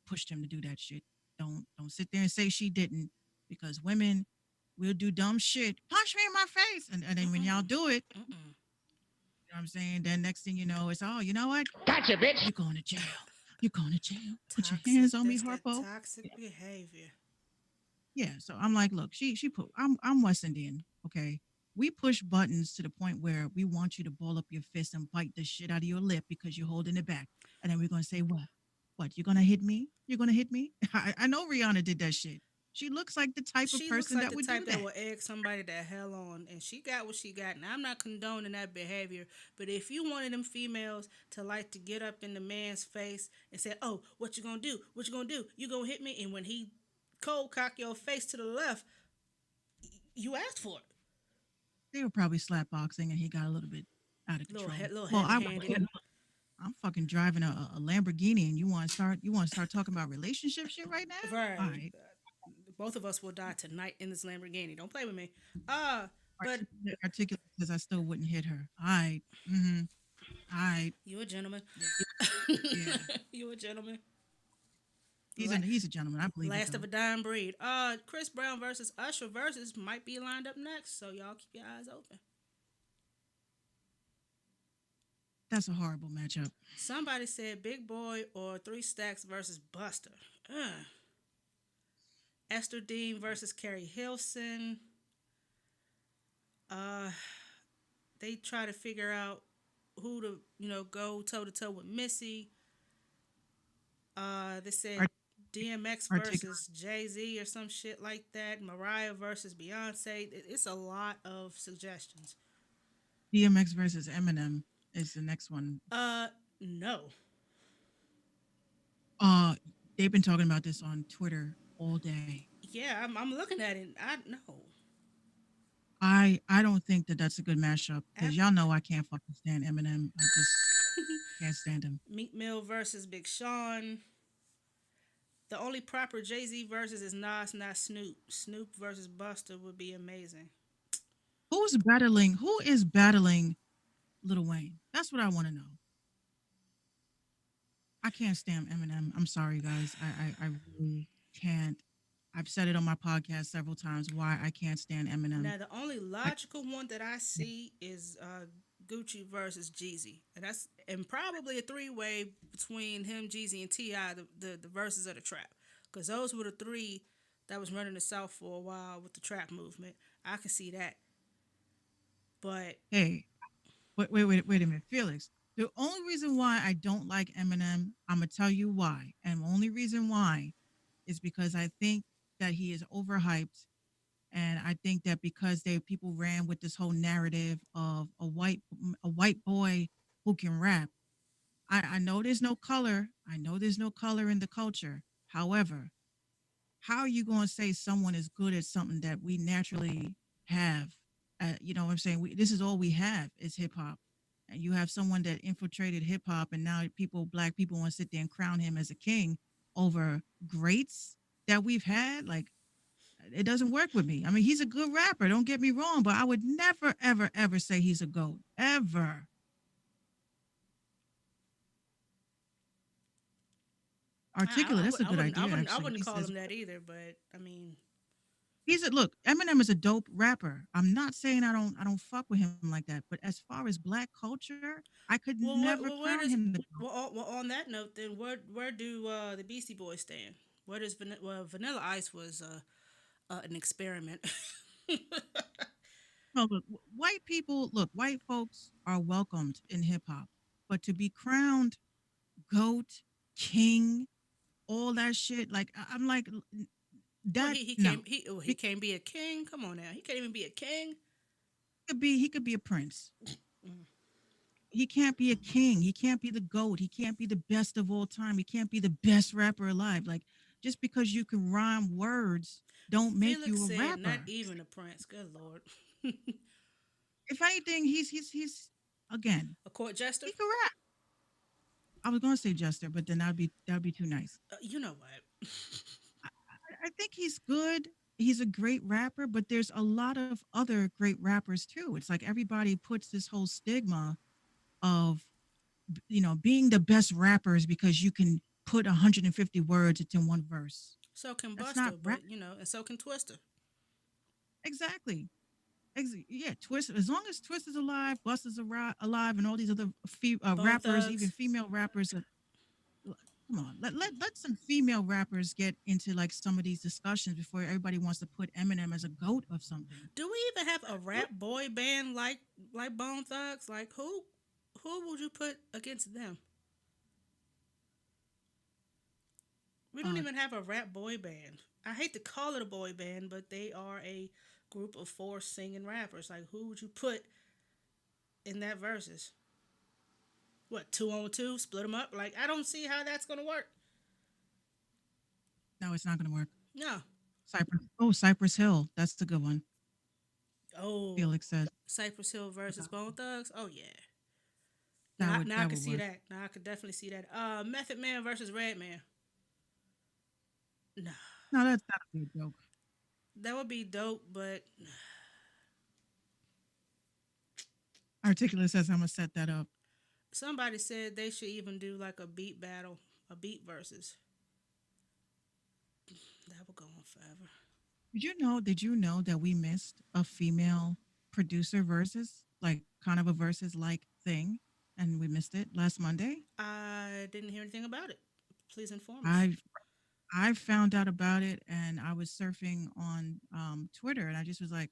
pushed him to do that shit. Don't sit there and say she didn't, because women will do dumb shit. Punch me in my face, and then when y'all mm-mm, do it, mm-mm. you know what I'm saying? Then next thing you know, it's, oh, you know what? Gotcha, bitch. You're going to jail. You're going to jail. Put your Toxic. hands on me, That's that Harpo. toxic behavior. Yeah, so I'm like, look, she put I'm West Indian, okay? We push buttons to the point where we want you to ball up your fist and bite the shit out of your lip because you're holding it back. And then we're gonna say, what? What, you're gonna hit me? You're gonna hit me? I know Rihanna did that shit. She looks like the type of She looks person like that the would type do that that. will egg somebody the hell on, and she got what she got. And I'm not condoning that behavior, but if you wanted them females to like to get up in the man's face and say, "Oh, what you gonna do? What you gonna do? You gonna hit me?" And when he cold cock your face to the left, you asked for it. They were probably slap boxing, and he got a little bit out of Little control. little Well, heavy I handed. I'm fucking driving a Lamborghini, and you want to start talking about relationship shit right now? All Right. right. Both of us will die tonight in this Lamborghini. Don't play with me. Uh, but Articulate because I still wouldn't hit her. All right. Mm-hmm. All right. you a gentleman. Yeah. You a gentleman. He's a gentleman. I believe it Last though. of a dying breed. Chris Brown versus Usher versus might be lined up next, so y'all keep your eyes open. That's a horrible matchup. Somebody said Big Boy or Three Stacks versus Buster. Ugh. Esther Dean versus Carrie Hilson. Uh, they try to figure out who to go toe to toe with Missy. They said Art- DMX Articulate. versus Jay Z or some shit like that. Mariah versus Beyonce. It's a lot of suggestions. DMX versus Eminem is the next one. No. Uh, they've been talking about this on Twitter all day. Yeah, I'm looking at it. I know. I don't think that that's a good mashup because y'all know I can't fucking stand Eminem. I just can't stand him. Meek Mill versus Big Sean. The only proper Jay Z versus is Nas, not Snoop. Snoop versus Buster would be amazing. Who is battling Lil Wayne? That's what I want to know. I can't stand Eminem. I'm sorry, guys. I really can't. I've said it on my podcast several times why I can't stand Eminem. Now, the only logical one that I see is Gucci versus Jeezy, and probably a three-way between him, Jeezy, and Ti. The verses of the trap, because those were the three that was running the South for a while with the trap movement. I can see that, but Hey, wait a minute, Felix. The only reason why I don't like Eminem, I'm gonna tell you why, and the only reason why is because I think that he is overhyped, and I think that because people ran with this whole narrative of a white boy who can rap. I know there's no color. I know there's no color in the culture. However, how are you going to say someone is good at something that we naturally have? You know what I'm saying? This is all we have is hip hop. And you have someone that infiltrated hip hop, and now black people want to sit there and crown him as a king over greats that we've had. Like, it doesn't work with me. I mean, he's a good rapper. Don't get me wrong, but I would never, ever, ever say he's a GOAT. Ever. Articulate. That's a good idea. I Actually, wouldn't He call says- him that either. But I mean, Look. Eminem is a dope rapper. I'm not saying I don't fuck with him like that. But as far as black culture, I could never where crown does him. well, on that note, then where do the Beastie Boys stand? Where does Vanilla Ice was an experiment. No, look, white people. Look, white folks are welcomed in hip hop, but to be crowned goat, king, all that shit, like I'm like Well, that. he No, can't he can't be a king. Come on now, he can't even be a king. he could be a prince. He can't be a king. He can't be the GOAT. He can't be the best of all time. He can't be the best rapper alive. Like, just because you can rhyme words don't make Felix you a said rapper. not even a prince. Good lord. If anything, he's again, A court jester. he can rap. I was gonna say Jester, but then that'd be too nice. You know what? I think he's good. He's a great rapper, but there's a lot of other great rappers too. It's like everybody puts this whole stigma of being the best rappers because you can put 150 words into one verse. So can That's Buster, not but rap. and so can Twister. Exactly. Yeah, Twist. As long as Twist is alive, Busta's alive, and all these other Bone rappers, Thugs. even female rappers. Come on, let some female rappers get into like some of these discussions before everybody wants to put Eminem as a goat of something. Do we even have a rap boy band like Bone Thugs? Like who would you put against them? We don't Uh, even have a rap boy band. I hate to call it a boy band, but they are a group of four singing rappers. Like, who would you put in that verses? What, two on two? Split them up? Like, I don't see how that's gonna work. No, it's not going to work. No. Cypress Hill. That's a good one. Oh, Felix says Cypress Hill versus Bone Thugs. Oh yeah. that Now I that can would see work. that. Now I could definitely see that. Method Man versus Redman. No, No, that's not a good joke. that would be dope, but Articulate says I'm gonna set that up. somebody said they should even do like a beat battle, a beat versus. That would go on forever. Did you know that we missed a female producer versus like kind of a versus like thing, and we missed it last Monday? I didn't hear anything about it. Please inform us. I I found out about it, and I was surfing on Twitter, and I just was like,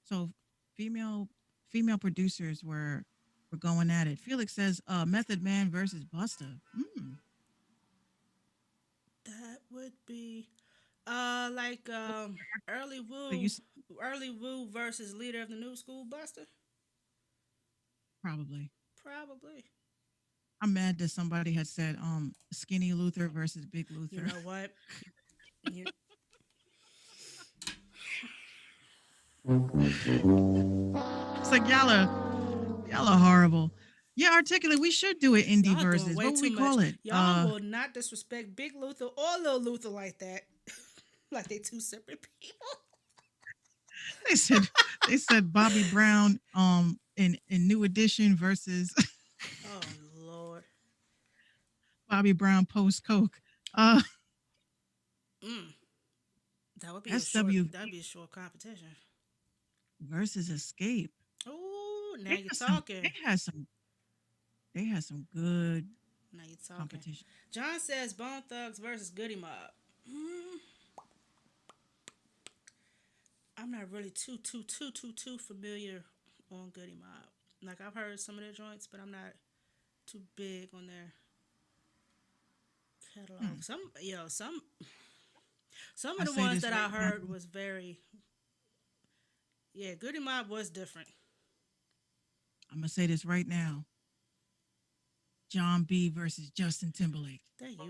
so female female producers were going at it. Felix says, Method Man versus Busta. That would be like early So you Woo, early Woo versus leader of the new school Buster. probably. Probably. I'm mad that somebody had said Skinny Luther versus Big You Luther. know what? You, It's like y'all are horrible. Yeah, articulate. We should do it indie y'all doing versus. way What would too we call much. it? Y'all will not disrespect Big Luther or Little Luther like that. Like they two separate people. They said they said Bobby Brown in New Edition versus Oh Lord. Bobby Brown post Coke. Uh Mm. That would be SW that'd be a short competition. versus Escape. Oh, now They you're had some talking. they had some good Now you're talking. competition. John says Bone Thugs versus Goody Mob. Mm, I'm not really too familiar on Goody Mob. Like I've heard some of their joints, but I'm not too big on their catalog. Some I of the say ones this that right I now. heard was very yeah. Goody Mob was different. I'm gonna say this right now. John B versus Justin Timberlake. There you go.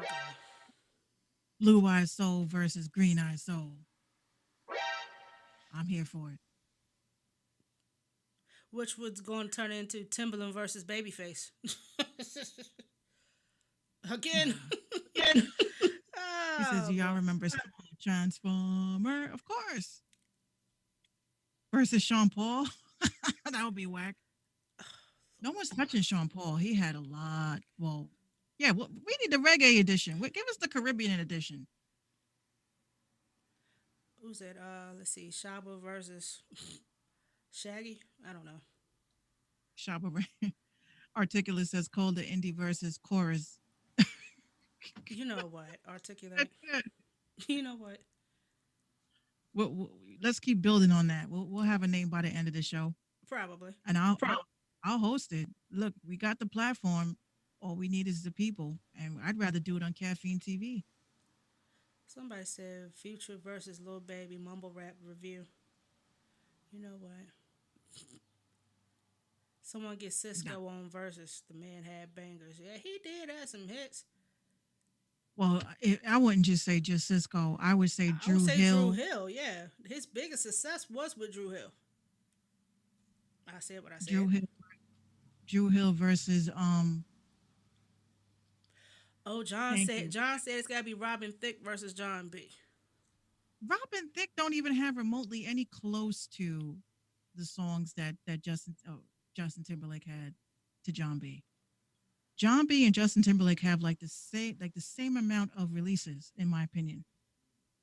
Blue Eyed Soul versus Green Eyed Soul. I'm here for it. Which was going to turn into Timberland versus Babyface. Again. Again. He says, Oh, "Do y'all boy. remember Transformer?" Of course. Versus Sean Paul. That would be whack. No one's touching Sean Paul. He had a lot. Well, yeah, well, we need the reggae edition. Give us the Caribbean edition. Who's that? Let's see. Shaba versus Shaggy? I don't know. Shabba Articulate says, "Call the indie versus chorus." You know what? Articulate. You know what? Well, let's keep building on that. We'll have a name by the end of the show, Probably. and I'll host it. Look, we got the platform. All we need is the people, and I'd rather do it on Caffeine TV. Somebody said Future versus Lil Baby mumble rap review. You know what? Someone get Cisco on versus the man had bangers. Yeah, he did have some hits. Well, I wouldn't just say just Cisco. I would say I Drew would say Hill. Drew Hill, yeah. His biggest success was with Drew Hill. I said what I said. Drew Hill versus Oh, John Thank said you. it's gotta be Robin Thicke versus John B. Robin Thicke don't even have remotely any close to the songs that Justin Timberlake had to John B. John B and Justin Timberlake have like the same amount of releases in my opinion.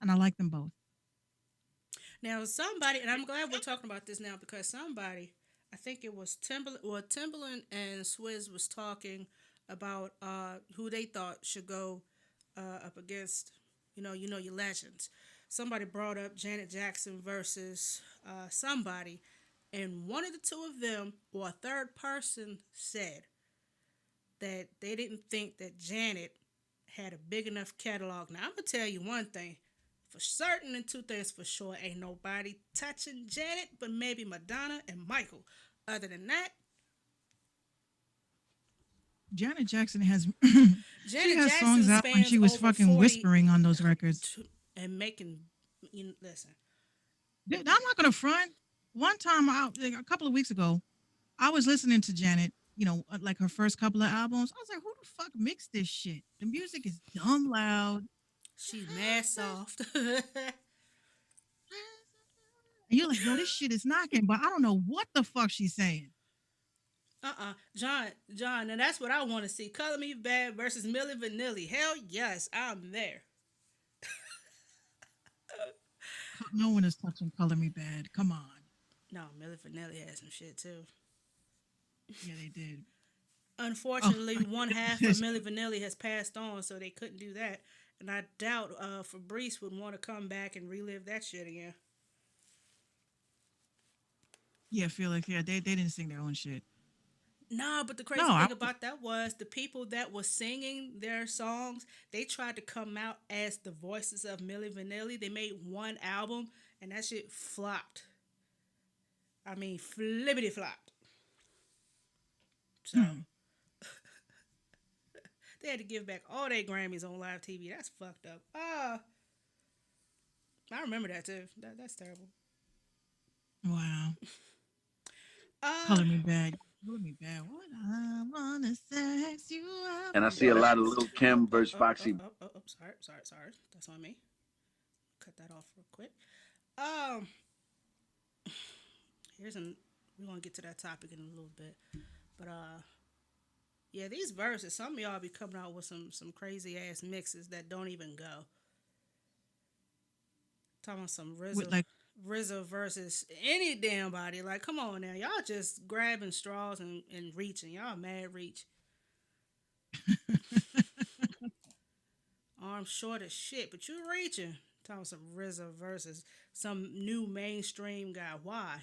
And I like them both. Now somebody, and I'm glad we're talking about this now because somebody, I think it was Timberland and Swizz was talking about who they thought should go up against, your legends. Somebody brought up Janet Jackson versus somebody, and one of the two of them, or a third person, said that they didn't think that Janet had a big enough catalog. Now I'm gonna tell you one thing: for certain and two things for sure. Ain't nobody touching Janet but maybe Madonna and Michael. Other than that, Janet Jackson has she Janet has songs Jackson out when spans she was over fucking 40 whispering on those records. and making, listen. I'm not gonna front. One time, like a couple of weeks ago, I was listening to Janet. Like her first couple of albums. I was like, "Who the fuck mixed this shit? The music is dumb loud." She's mad soft. And you're like, "Yo, this shit is knocking," but I don't know what the fuck she's saying. John, and that's what I want to see. Color Me Bad versus Milli Vanilli. Hell yes, I'm there. No one is touching "Color Me Bad." Come on. No, Milli Vanilli had some shit too. Yeah, they did. Unfortunately, one half of Milli Vanilli has passed on, so they couldn't do that. And I doubt Fabrice would want to come back and relive that shit again. Yeah, Felix. Yeah, they didn't sing their own shit. Nah, but the crazy thing about that was the people that were singing their songs, they tried to come out as the voices of Milli Vanilli. They made one album, and that shit flopped. I mean, flippity flopped. So, they had to give back all their Grammys on live TV. That's fucked up. I remember that too. That's terrible. Wow. Color Me Bad. Color Me Bad. What I wanna sex you up. And I see a lot of Lil Kim versus Foxy. Sorry. That's on me. Cut that off real quick. We're gonna get to that topic in a little bit. But yeah, these verses, some of y'all be coming out with some crazy ass mixes that don't even go. Talking about some RZA versus any damn body. Like, come on now. Y'all just grabbing straws and reaching. Y'all mad reach. Arms short as shit, but you reaching. Talking about some RZA versus some new mainstream guy. Why?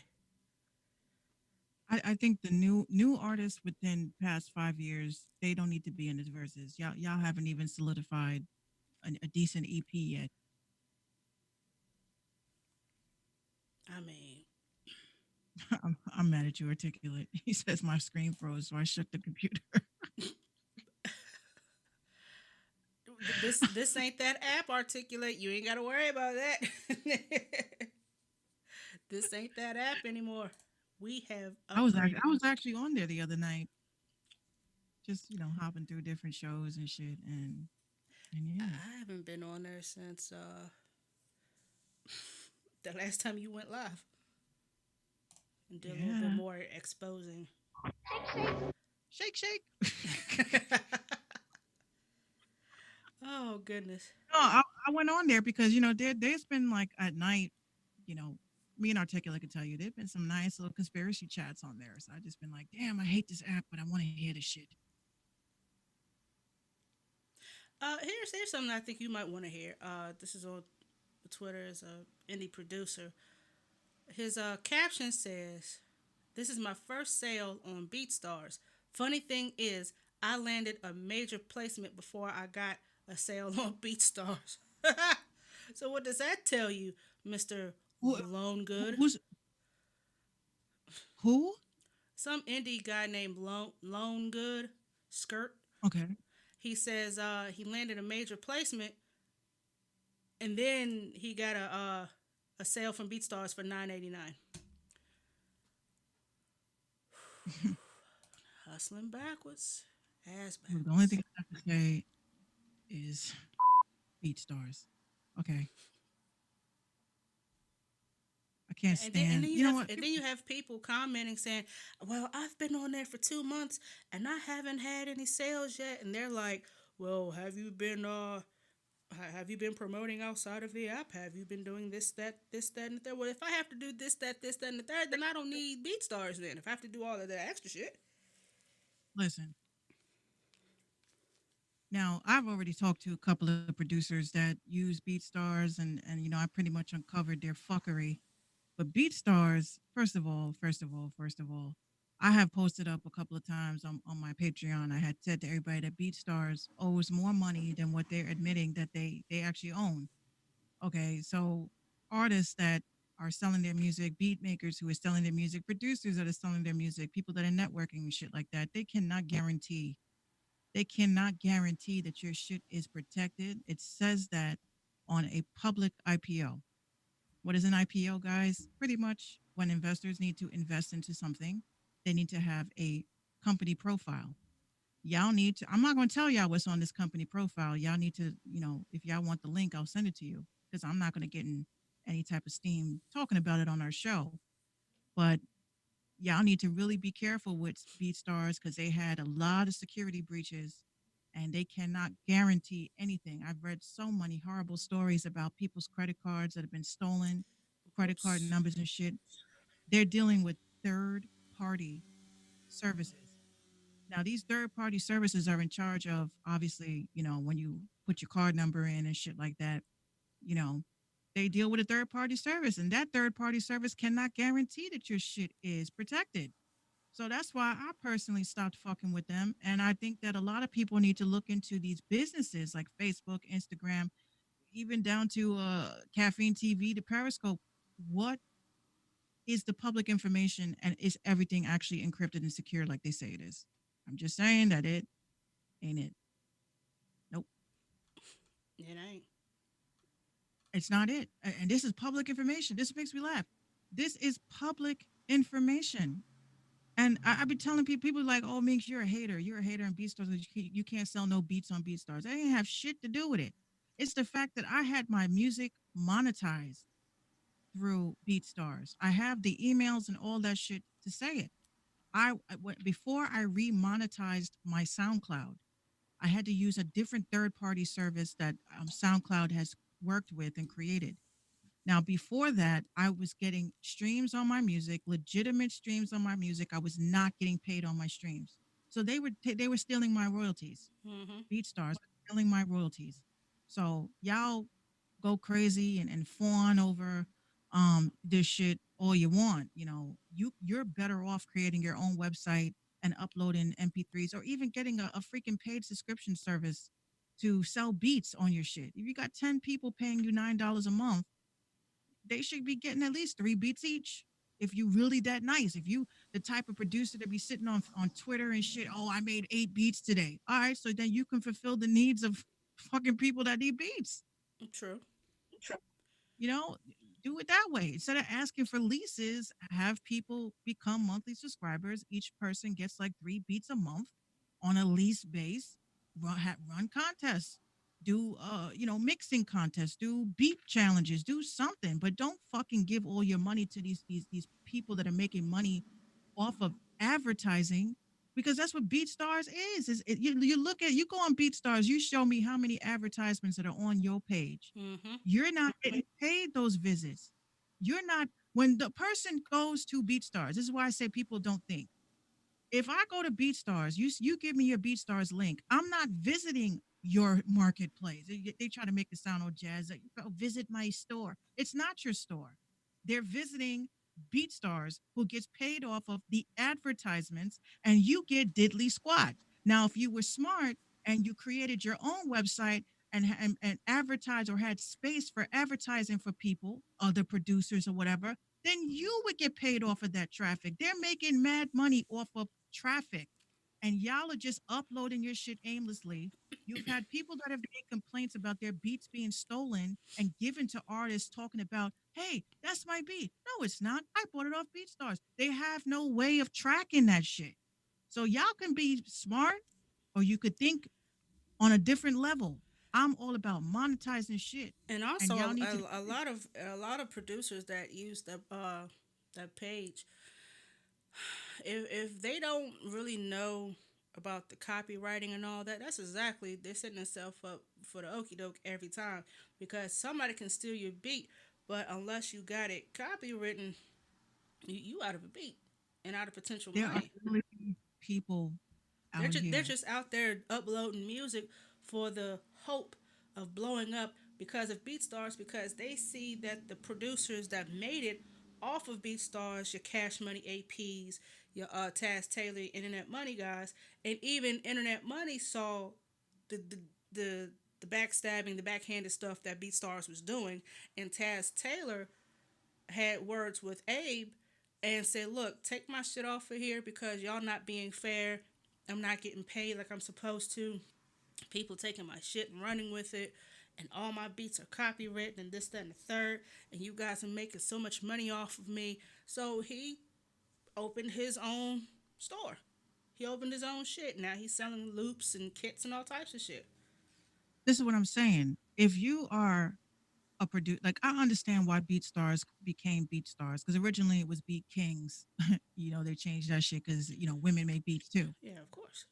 I think the new artists within past 5 years, they don't need to be in the verses. Y'all haven't even solidified a decent EP yet. I mean, I'm mad at you, Articulate. He says my screen froze, so I shook the computer. This ain't that app, Articulate. You ain't got to worry about that. This ain't that app anymore. We have. I was actually on there the other night, just hopping through different shows and shit, and yeah. I haven't been on there since the last time you went live and did a little bit more exposing. Shake. Oh goodness. No, I went on there because there's been like at night, me and Articulate can tell you there've been some nice little conspiracy chats on there. So I just been like, damn, I hate this app, but I want to hear this shit. Here's something I think you might want to hear. This is on Twitter as a indie producer. His caption says, "This is my first sale on BeatStars. Funny thing is, I landed a major placement before I got a sale on BeatStars." So what does that tell you, Mr. Lone Good? Who? Some indie guy named Lone Good Skirt. Okay. He says he landed a major placement, and then he got a sale from BeatStars for $9.89. Hustling backwards, ass backwards. The only thing I have to say is BeatStars. Okay. I can't stand. And then what? And then you have people commenting saying, "Well, I've been on there for 2 months and I haven't had any sales yet." And they're like, "Well, have you been promoting outside of the app? Have you been doing this, that, and the third?" Well, if I have to do this, that, and the third, then I don't need BeatStars. Then if I have to do all of that extra shit. Listen. Now, I've already talked to a couple of producers that use BeatStars, and I pretty much uncovered their fuckery. But BeatStars, first of all, I have posted up a couple of times on my Patreon. I had said to everybody that BeatStars owes more money than what they're admitting that they actually own. Okay, so artists that are selling their music, beat makers who are selling their music, producers that are selling their music, people that are networking and shit like that, they cannot guarantee that your shit is protected. It says that on a public IPO. What is an IPO, guys? Pretty much when investors need to invest into something, they need to have a company profile. Y'all need to, I'm not going to tell y'all what's on this company profile. Y'all need to, if y'all want the link, I'll send it to you because I'm not going to get in any type of steam talking about it on our show. But y'all need to really be careful with BeatStars because they had a lot of security breaches and they cannot guarantee anything. I've read so many horrible stories about people's credit cards that have been stolen, credit card Oops. numbers and shit. They're dealing with third party services. Now, these third party services are in charge of obviously, when you put your card number in and shit like that, you know, they deal with a third party service, and that third party service cannot guarantee that your shit is protected. So that's why I personally stopped fucking with them. And I think that a lot of people need to look into these businesses like Facebook, Instagram, even down to Caffeine TV, the Periscope. What is the public information and is everything actually encrypted and secure like they say it is? I'm just saying that it ain't it. Nope. It ain't. It's not it. And this is public information. This makes me laugh. This is public information. And I be telling people like, oh, Minx, you're a hater. You're a hater on BeatStars. You can't sell no beats on BeatStars. They ain't have shit to do with it. It's the fact that I had my music monetized through BeatStars. I have the emails and all that shit to say it. Before I remonetized my SoundCloud, I had to use a different third party service that SoundCloud has worked with and created. Now, before that, I was getting streams on my music, legitimate streams on my music. I was not getting paid on my streams, so they were stealing my royalties. Mm-hmm. BeatStars stealing my royalties. So y'all go crazy and fawn over this shit all you want. You're better off creating your own website and uploading MP3s or even getting a freaking paid subscription service to sell beats on your shit. If you got 10 people paying you $9 a month, they should be getting at least 3 beats each. If you really that nice, if you the type of producer to be sitting on Twitter and shit, oh, I made 8 beats today. All right, so then you can fulfill the needs of fucking people that need beats. True. You know, do it that way instead of asking for leases. Have people become monthly subscribers. Each person gets like 3 beats a month on a lease base. Run contests, do mixing contests, do beat challenges, do something, but don't fucking give all your money to these people that are making money off of advertising because that's what BeatStars you go on BeatStars, you show me how many advertisements that are on your page. Mm-hmm. You're not getting paid those visits. You're not when the person goes to BeatStars. This is why I say people don't think. If I go to BeatStars, you give me your BeatStars link. I'm not visiting your marketplace. They try to make it sound all jazz. Like, "Go visit my store." It's not your store. They're visiting BeatStars, who gets paid off of the advertisements, and you get diddly squat. Now, if you were smart and you created your own website and advertised or had space for advertising for people, other producers or whatever, then you would get paid off of that traffic. They're making mad money off of traffic, and y'all are just uploading your shit aimlessly. You've had people that have made complaints about their beats being stolen and given to artists talking about, hey, that's my beat. No, it's not. I bought it off BeatStars. They have no way of tracking that shit. So y'all can be smart or you could think on a different level. I'm all about monetizing shit. And And also, y'all need to a lot of producers that use that page, if they don't really know about the copywriting and all that, that's exactly they're setting themselves up for the okey doke every time because somebody can steal your beat, but unless you got it copywritten, you out of a beat and out of potential there are money. really people They're out just they're here. just out there uploading music for the hope of blowing up because of BeatStars because they see that the producers that made it off of BeatStars, your Cash Money APs, your Taz Taylor, Internet Money guys, and even Internet Money saw the the the backstabbing, the backhanded stuff that BeatStars was doing. And Taz Taylor had words with Abe and said, look, take my shit off of here because y'all not being fair. I'm not getting paid like I'm supposed to. People taking my shit and running with it. And all my beats are copywritten and this, that, and the third. And you guys are making so much money off of me. So he opened his own store. He opened his own shit. Now he's selling loops and kits and all types of shit. This is what I'm saying. If you are a producer, like I understand why BeatStars became BeatStars because originally it was Beat Kings. They changed that shit because women make beats too. Yeah, of course.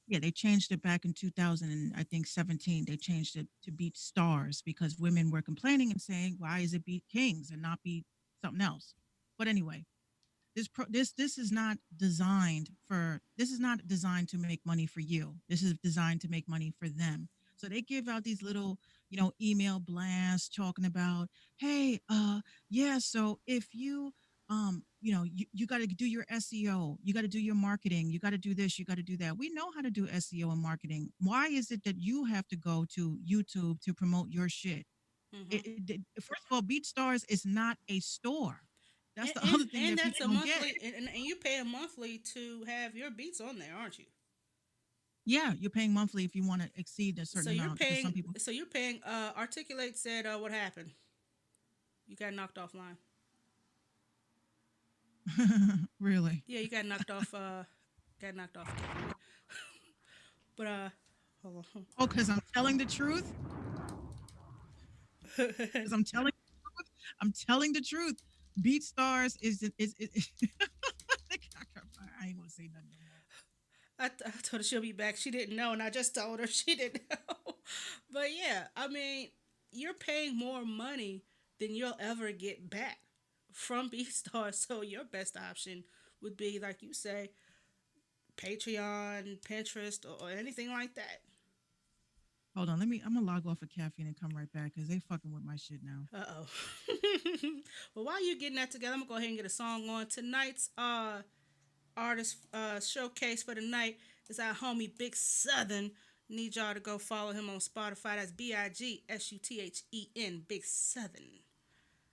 Yeah, they changed it back in 2000 and I think 17. They changed it to Beat Stars because women were complaining and saying, "Why is it Beat Kings and not Beat something else?" But anyway, this is not designed to make money for you. This is designed to make money for them. So they give out these little, email blasts talking about, "Hey, yeah, so if you you got to do your SEO, you got to do your marketing, you got to do this, you got to do that. We know how to do SEO and marketing. Why is it that you have to go to YouTube to promote your shit?" First of all, BeatStars is not a store. That's the other thing and that that's people a don't monthly, get. and you pay a monthly to have your beats on there, aren't you? Yeah, you're paying monthly if you want to exceed a certain So you're amount. because paying. Some people, So you're paying. Articulate said, "What happened? You got knocked offline." really. Yeah, you got knocked off. Got knocked off. But hold on. Oh, because I'm telling the truth. Because I'm telling the truth. BeatStars is I ain't gonna say nothing no more. I told her she'll be back. She didn't know, and I just told her she didn't know. But yeah, I mean, you're paying more money than you'll ever get back from BeatStars. So your best option would be, like you say, Patreon, Pinterest, or anything like that. Hold on, I'm gonna log off of caffeine and come right back because they fucking with my shit now. Uh-oh. Well, while you're getting that together, I'm gonna go ahead and get a song on. Tonight's artist showcase for the night is our homie Big Southern. Need y'all to go follow him on Spotify. That's BIGSUTHEN, Big Southern.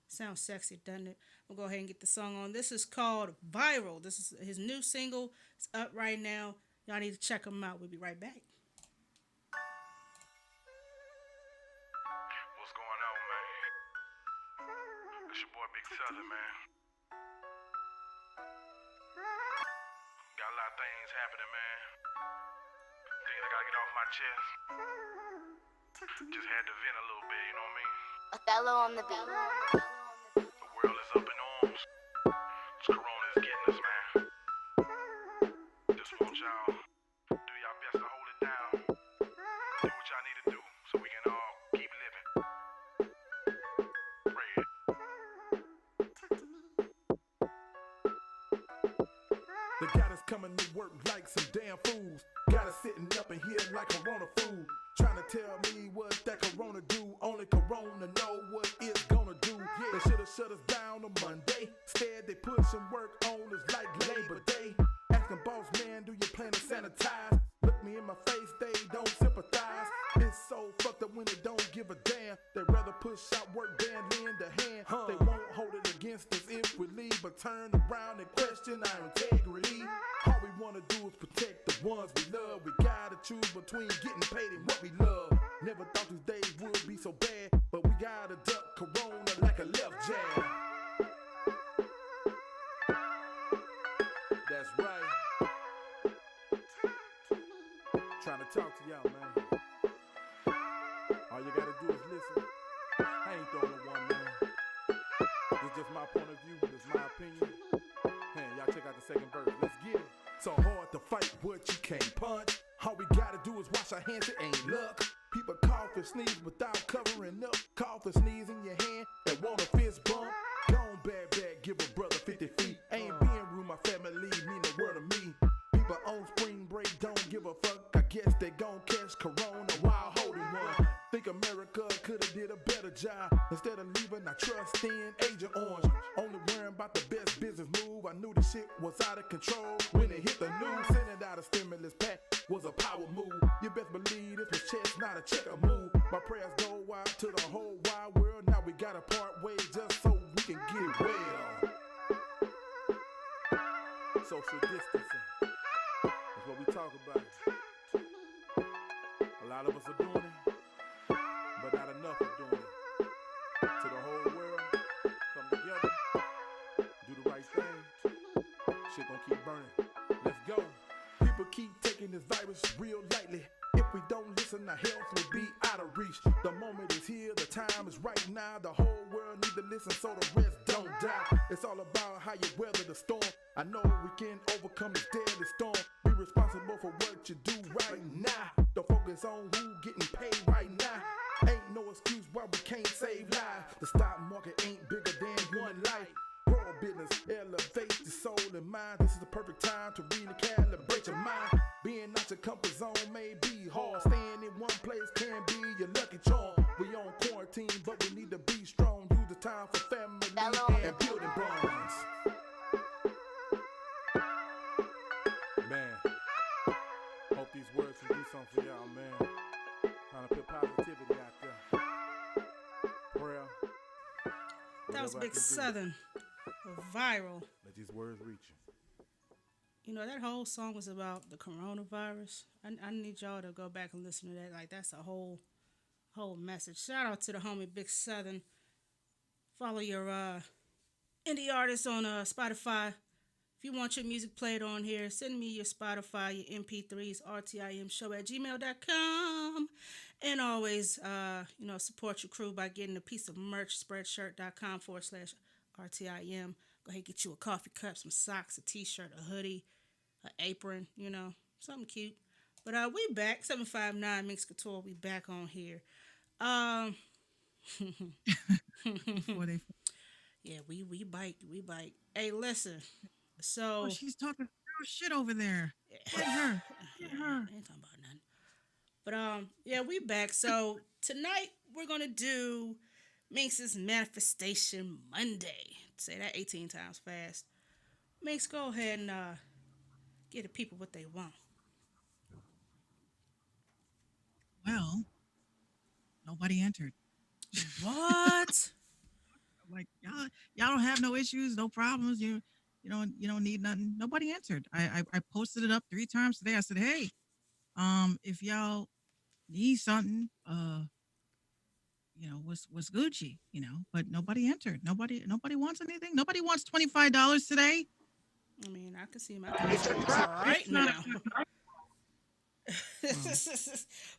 Sounds sexy, doesn't it? We'll go ahead and get the song on. This is called Viral. This is his new single. It's up right now. Y'all need to check him out. We'll be right back. What's going on, man? It's your boy Big Southern, man. Got a lot of things happening, man. Things I gotta get off my chest. Just had to vent a little bit, you know what I mean? Othello on the beat. The world is up in arms. This corona is getting us, man. Just want y'all do y'all best to hold it down. Do what y'all need to do so we can all keep living. Pray it. They got us coming to work like some damn fools. Got us sitting up in here like Corona food. Trying to tell me what that Corona do. Only Corona know what it's gonna do. They should've shut us down on Monday. Instead they put some work on us like Labor Day. Asking boss man, do you plan to sanitize? Look me in my face, they don't sympathize. It's so fucked up when they don't give a damn. They rather push out work than lend a hand. They won't hold it against us if we leave, but turn around and question our integrity. All we wanna do is protect the ones we love. We gotta choose between getting paid and what we love. Never thought these days would be so bad, but we gotta duck Corona like a left jab. That's right. Trying to talk to y'all, man. All you gotta do is listen. I ain't the only one, man. It's just my point of view. It's my opinion. Man, y'all check out the second verse. Let's get it. So hard to fight what you can't punch. All we gotta do is wash our hands. It ain't luck. People cough and sneeze without covering up. Cough and sneeze in your hand. They want a fist bump. Gone bad, give a brother 50 feet. Ain't being rude, my family mean the word to me. People on spring break don't give a fuck. I guess they gon' catch Corona while holding one. Think America could've did a better job. Instead of leaving, I trust in Agent Orange. Only worrying about the best business move. I knew the shit was out of control when it hit the news. Sending out a stimulus pack was a power move. You best believe this was chess, not a gotta check a move. My prayers go out to the whole wide world. Now we gotta part ways just so we can get well. Social distancing is what we talk about. A lot of us are doing it, but not enough are doing it. To the whole world, come together, do the right thing. Shit gonna keep burning. Let's go. People keep taking this virus real lightly. If we don't listen, our health will be out of reach. The moment is here, the time is right now. The whole world need to listen so the rest don't die. It's all about how you weather the storm. I know we can overcome this deadly storm. Be responsible for what you do right now. Don't focus on who getting paid right now. Ain't no excuse why we can't save lives. The stock market ain't bigger than one life. Grow a business, elevate your soul and mind. This is the perfect time to really calibrate your mind. Being out your comfort zone may be hard. Staying in one place can be your lucky charm. We on quarantine, but we need to be strong. Use the time for family and building bonds. Man, hope these words can do something for y'all, man. Trying to put positivity out there. Prayer. That was Whatever I Big can do, Southern. Viral. let these words reach you. You know, that whole song was about the coronavirus. I need y'all to go back and listen to that. Like, that's a whole message. Shout out to the homie Big Southern. Follow your indie artists on Spotify. If you want your music played on here, send me your Spotify, your MP3s, rtimshow@gmail.com. And always, support your crew by getting a piece of merch, spreadshirt.com/RTIM. Go ahead and get you a coffee cup, some socks, a t-shirt, a hoodie, an apron, something cute. But we back, 759 Mix Couture, we back on here. Before they, Yeah, we bite. Hey, listen. So oh, she's talking real shit over there. Get her. Get her. I ain't talking about nothing. But yeah, we back. So tonight we're gonna do Minx's Manifestation Monday. Say that 18 times fast. Minx, go ahead and give the people what they want. Well, nobody entered. What? Like y'all don't have no issues, no problems. You don't need nothing. Nobody answered. I posted it up 3 times today. I said, hey, if y'all need something, what's Gucci, but nobody entered. Nobody wants anything. Nobody wants $25 today. I mean, I can see my contract right now.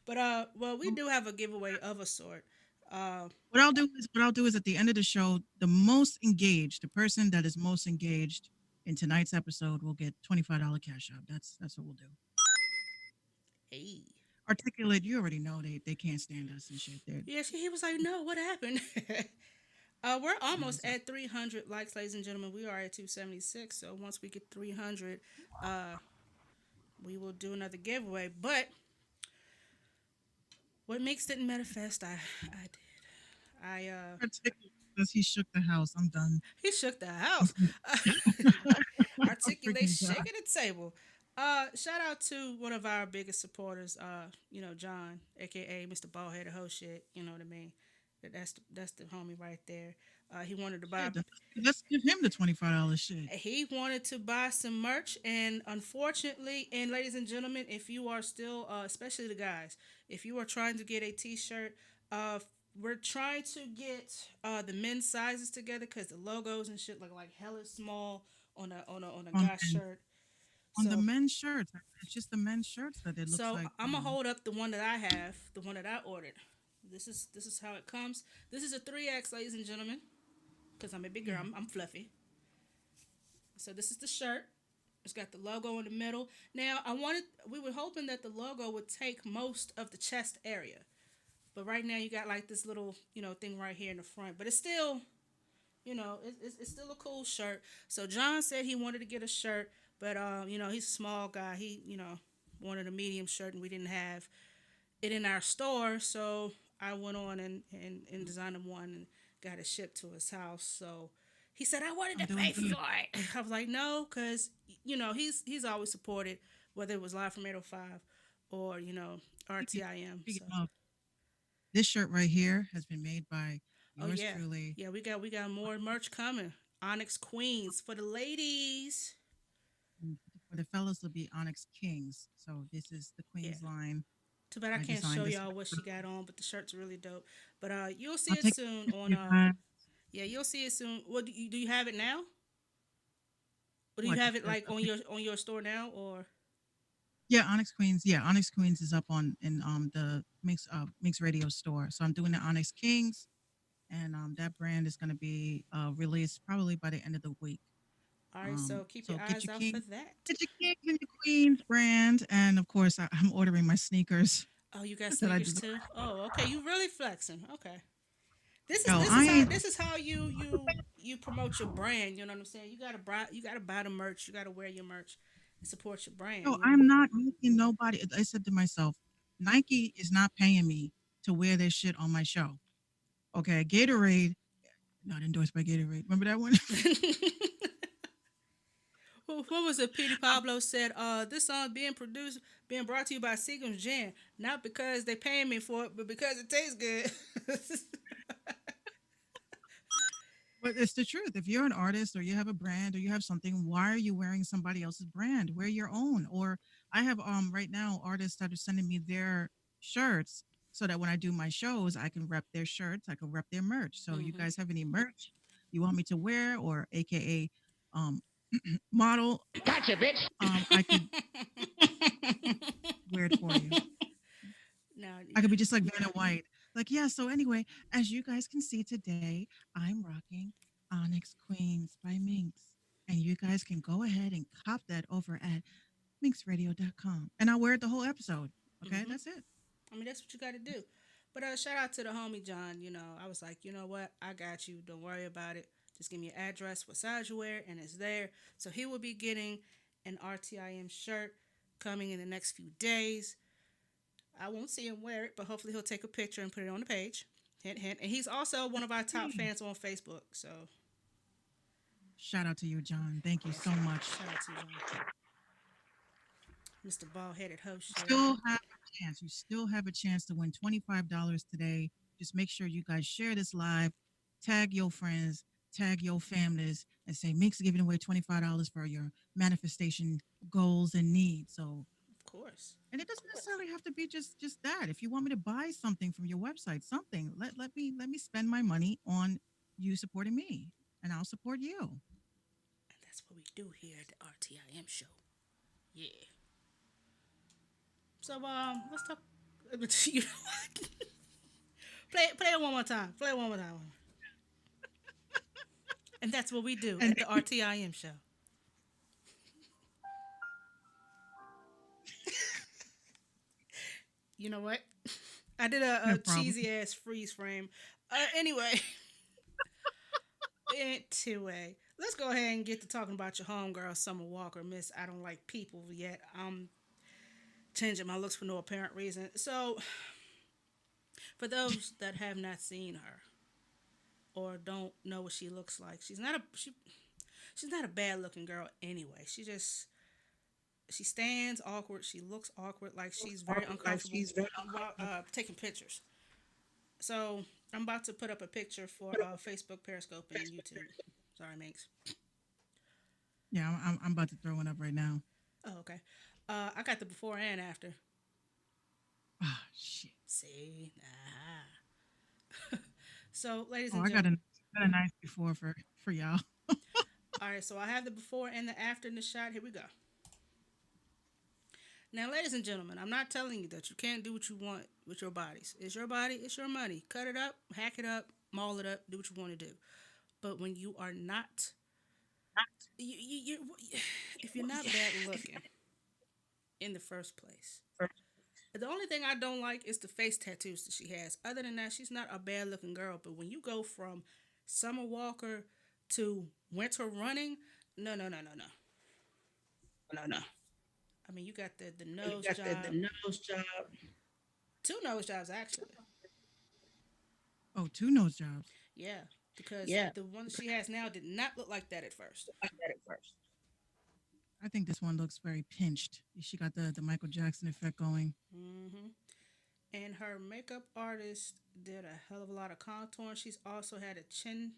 But well, we do have a giveaway of a sort. What I'll do is at the end of the show, the person that is most engaged in tonight's episode will get $25 cash out. That's what we'll do. Hey. Articulate, you already know they can't stand us and shit. Yeah, he was like, no, what happened? We're almost at 300 likes, ladies and gentlemen. We are at 276. So once we get 300, we will do another giveaway. But what Mix didn't manifest, I did. Articulate says he shook the house. I'm done. He shook the house. Articulate shaking the table. Shout out to one of our biggest supporters, John, aka Mr. Ballhead Ho Shit. You know what I mean? That's the homie right there. He wanted to buy. Let's give him the $25 shit. He wanted to buy some merch, and unfortunately, and ladies and gentlemen, if you are still, especially the guys, if you are trying to get a T-shirt, we're trying to get the men's sizes together because the logos and shit look like hella small on a guy's shirt. On the men's shirts, it's just the men's shirts that it looks like. So I'm gonna hold up the one that I have, the one that I ordered. This is how it comes. This is a 3X, ladies and gentlemen, because I'm a big girl. I'm fluffy. So this is the shirt. It's got the logo in the middle. Now we were hoping that the logo would take most of the chest area, but right now you got like this little thing right here in the front. But it's still, it's still a cool shirt. So John said he wanted to get a shirt. But, he's a small guy. He, wanted a medium shirt, and we didn't have it in our store. So I went on and designed him one and got it shipped to his house. So he said, I wanted to pay for it. I was like, no, because, he's always supported, whether it was Live from 805 or, RTIM. This shirt right here has been made by Oh yours yeah, truly. yeah. We got more merch coming. Onyx Queens for the ladies. And for the fellas, will be Onyx Kings. So this is the Yeah. Queen's line. Too bad I I can't designed show this. y'all what she got on, but the shirt's really dope. But you'll see I'll it take soon it on from you guys. yeah, you'll see it soon. What do you have it now? Or do you What? have it like on your store now or Yeah, Onyx Queens. Yeah, Onyx Queens is up on in the Mix Radio store. So I'm doing the Onyx Kings, and that brand is going to be released probably by the end of the week. all right, so keep So your eyes out for that. get your kings and your queens brand, and of course I'm ordering my sneakers Oh, you got that I sneakers design. too? Oh, okay. You really flexing. Okay. This is Yo, this I is how ain't. this is how you promote your brand. You know what I'm saying? You gotta buy the merch. You gotta wear your merch and support your brand. Yo, You know. I'm not making nobody. I said to myself, Nike is not paying me to wear their shit on my show. Okay, Gatorade, not endorsed by Gatorade. Remember that one? What was it? Petey Pablo said, this song being brought to you by Seagram's Gin, not because they paying me for it, but because it tastes good. But it's the truth. If you're an artist or you have a brand or you have something, why are you wearing somebody else's brand? Wear your own. Or I have right now artists that are sending me their shirts so that when I do my shows, I can rep their shirts, I can rep their merch. So you Hmm. guys have any merch you want me to wear or AKA um model, I could wear it for you. Now, I could be just like Vanna White. Like, yeah, so anyway, as you guys can see today, I'm rocking Onyx Queens by Minx. And you guys can go ahead and cop that over at minxradio.com. And I'll wear it the whole episode. Okay, hmm that's it. I mean, that's what you got to do. But shout out to the homie John. You know, I was like, you know what? I got you. Don't worry about it. Just give me your address, what size you wear, and it's there. So he will be getting an RTIM shirt coming in the next few days. I won't see him wear it, but hopefully he'll take a picture and put it on the page. Hint, hint. And he's also one of our top Hey, fans on Facebook. So shout out to you, John. Thank you so much. shout out to you, John. Mr. Bald Headed Host Show. Still have a chance. You still have a chance to win $25 today. Just make sure you guys share this live, tag your friends, tag your families, and say Mink's giving away $25 for your manifestation goals and needs. So, Of course. and it doesn't necessarily have to be just that. If you want me to buy something from your website, something, let me spend my money on you supporting me, and I'll support you. And that's what we do here at the RTIM show. Yeah. So let's talk. You know what? Play it one more time. Play it one more time. And that's what we do And at the RTIM show. You know what? I did no a problem. cheesy ass freeze frame. Anyway, anyway, let's go ahead and get to talking about your homegirl, Summer Walker. Miss, I don't like people yet. I'm changing my looks for no apparent reason. So, for those that have not seen her or don't know what she looks like, she's not a bad looking girl anyway. She stands awkward. She looks awkward, like she's very uncomfortable while taking pictures. So I'm about to put up a picture for Facebook, Periscope, and YouTube. Sorry, Minx. Yeah, I'm about to throw one up right now. Oh, okay. I got the before and after. Ah, shit. See, so, ladies Oh, and I got gentlemen, got a nice before for y'all. all right. So I have the before and the after in the shot. Here we go. Now, ladies and gentlemen, I'm not telling you that you can't do what you want with your bodies. It's your body, it's your money. Cut it up, hack it up, maul it up, do what you want to do. But when you are not, if you're not bad looking in the first place, the only thing I don't like is the face tattoos that she has. Other than that, she's not a bad looking girl. But when you go from Summer Walker to Winter Running, no, no, no, no, no, no, no. I mean, you got the nose job, two nose jobs actually. Oh, two nose jobs. Yeah, because the one she has now did not look like that at first. I think this one looks very pinched. She got the Michael Jackson effect going. Hmm. And her makeup artist did a hell of a lot of contouring. She's also had a chin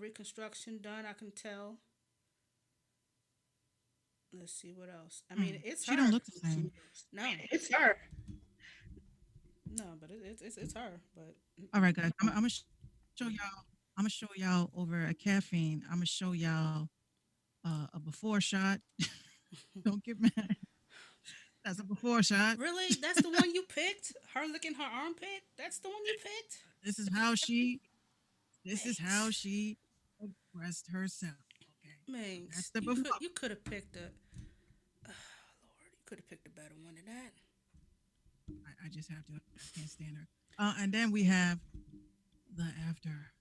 reconstruction done. I can tell. Let's see what else. I mean, it's She don't her. look the same. No, It's her. no, but it's her. But All right, guys. I'm gonna show y'all. I'm gonna show y'all over a caffeine. I'm gonna show y'all a before shot. Don't get mad. That's a before shot. really, that's the one you picked. Her licking her armpit. That's the one you picked. This is how she. This is how Wait. she expressed herself. Okay, Man, that's the before. you could have picked a Lord, you could have picked a better one than that. I just have to. I can't stand her. And then we have the after.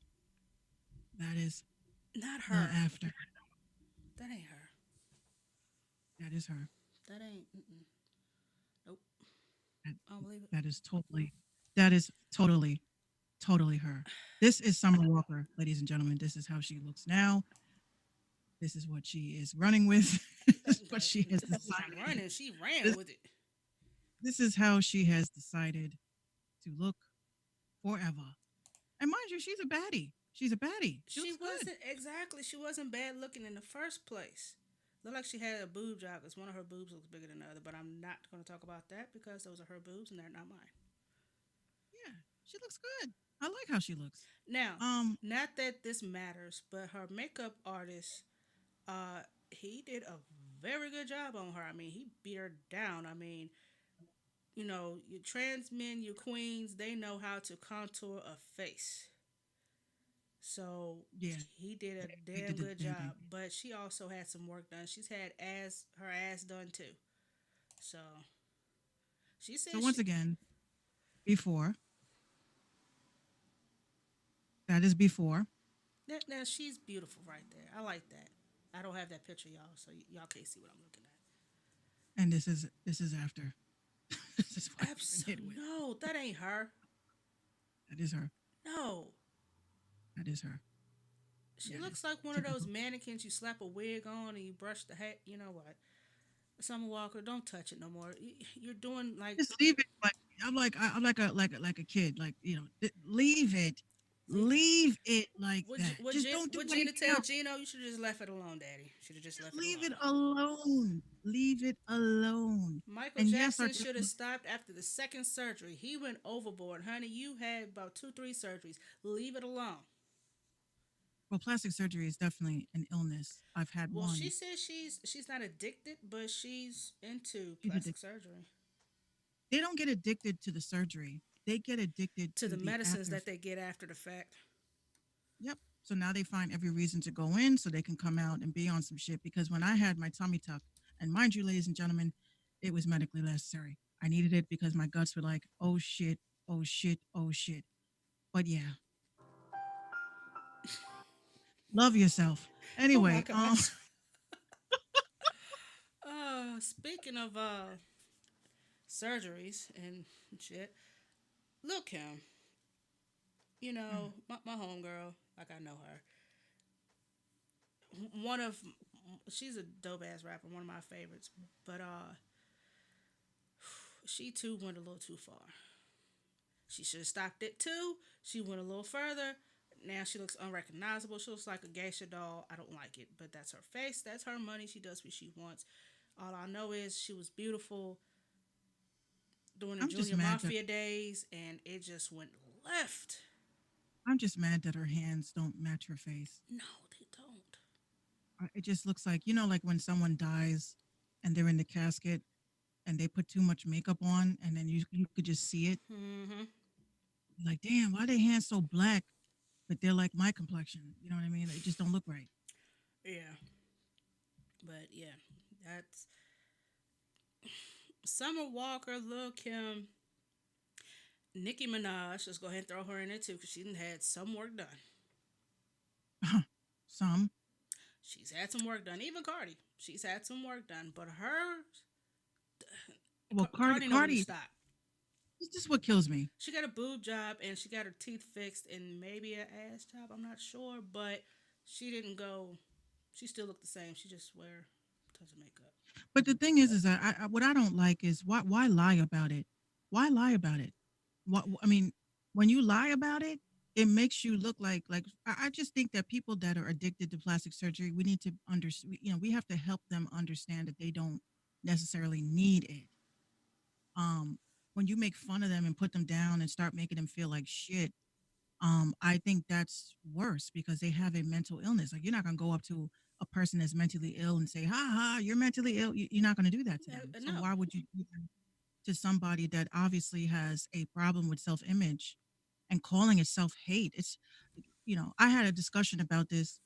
That is Not the her. after. That ain't her. That is her. That ain't. Mm-mm. Nope. That, I don't believe it. that is totally. That is totally her. This is Summer Walker, ladies and gentlemen. This is how she looks now. This is what she is running with. This is what she has She decided. running. She ran This, with it. this is how she has decided to look forever. And mind you, she's a baddie. She's a baddie. She She looks good. wasn't exactly. She wasn't bad looking in the first place. Looked like she had a boob job because one of her boobs looks bigger than the other. But I'm not going to talk about that because those are her boobs and they're not mine. Yeah, she looks good. I like how she looks. Now, Um, not that this matters, but her makeup artist, he did a very good job on her. I mean, he beat her down. I mean, you know, your trans men, your queens, they know how to contour a face. So yeah, he did a they damn did the good damn thing. job. But she also had some work done. She's had her ass done too. So she said So once she, again, before that is before, now she's beautiful right there. I like that. I don't have that picture, y'all, so y'all can't see what I'm looking at. and this is after. This is what I've been hit Absolutely. with. No, that ain't her. That is her. No. That is her. She That looks is like one of those typical. mannequins you slap a wig on and you brush the hat. You know what? Summer Walker, don't touch it no more. You're doing like Just leave it. Like I'm like a kid. Like leave it, leave it like that. Just don't do Would Gina anything tell else. Gino you should have just left it alone, Daddy? Should have just Just left it leave alone. it alone. Leave it alone. Michael And yes, Jackson should have stopped after the second surgery. He went overboard, honey. You had about 2, 3 surgeries. Leave it alone. well, plastic surgery is definitely an illness. I've had Well, she one. says she's not addicted, but she's into She's plastic addicted. surgery. They don't get addicted to the surgery. They get addicted To to the the medicines after. that they get after the fact. Yep. So now they find every reason to go in so they can come out and be on some shit. Because when I had my tummy tuck, and mind you, ladies and gentlemen, it was medically necessary. I needed it because my guts were like, oh shit, oh shit, oh shit. But yeah, love yourself. Oh my Anyway, gosh. Speaking of surgeries and shit, Lil Kim, you know, my homegirl, like I know her. One of she's a dope ass rapper, one of my favorites. But she too went a little too far. She should have stopped it too. She went a little further. Now she looks unrecognizable. She looks like a geisha doll. I don't like it, but that's her face. That's her money. She does what she wants. All I know is she was beautiful during the I'm just Junior mad that Mafia days, and it just went left. I'm just mad that her hands don't match her face. No, they don't. It just looks like like when someone dies and they're in the casket and they put too much makeup on, and then you could just see it. Mm-hmm. Like, damn, why are their hands so black? But they're like my complexion. You know what I mean? They just don't look right. Yeah, but yeah, that's Summer Walker, Lil Kim, Nicki Minaj. Let's go ahead and throw her in there too, because she done had some work done. Some. She's had some work done. Even Cardi, she's had some work done. But her, Well, Cardi know when to Cardi, stop. this is what kills me. She got a boob job and she got her teeth fixed and maybe an ass job. I'm not sure, but she didn't go. She still looked the same. She just wear tons of makeup. But the thing is that what I don't like is why lie about it? Why lie about it? What I mean, when you lie about it, it makes you look like I just think that people that are addicted to plastic surgery, we need to we have to help them understand that they don't necessarily need it. When you make fun of them and put them down and start making them feel like shit, I think that's worse because they have a mental illness. Like you're not gonna go up to a person that's mentally ill and say, "Ha ha, you're mentally ill." You're not gonna do that to them. So No. why would you do that to somebody that obviously has a problem with self-image and calling it self-hate? I had a discussion about this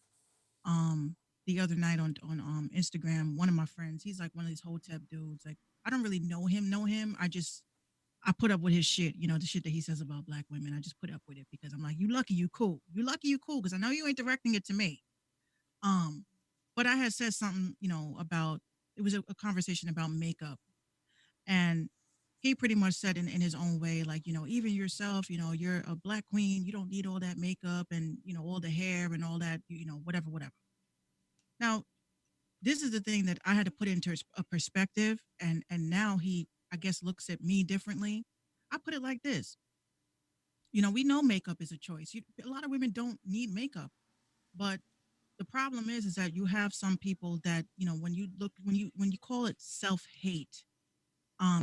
um the other night on Instagram. One of my friends, he's like one of these hotep dudes. Like I don't really know him. I put up with his shit, the shit that he says about black women. I just put up with it because I'm like, you lucky you cool. You lucky you cool because I know you ain't directing it to me. Um, but I had said something, about it was a conversation about makeup. And he pretty much said in his own way, like, even yourself, you're a black queen, you don't need all that makeup and, all the hair and all that, whatever, whatever. Now, this is the thing that I had to put into a perspective, and now he, I guess, looks at me differently. I put it like this: we know makeup is a choice. A lot of women don't need makeup, but the problem is that you have some people that when you call it self hate,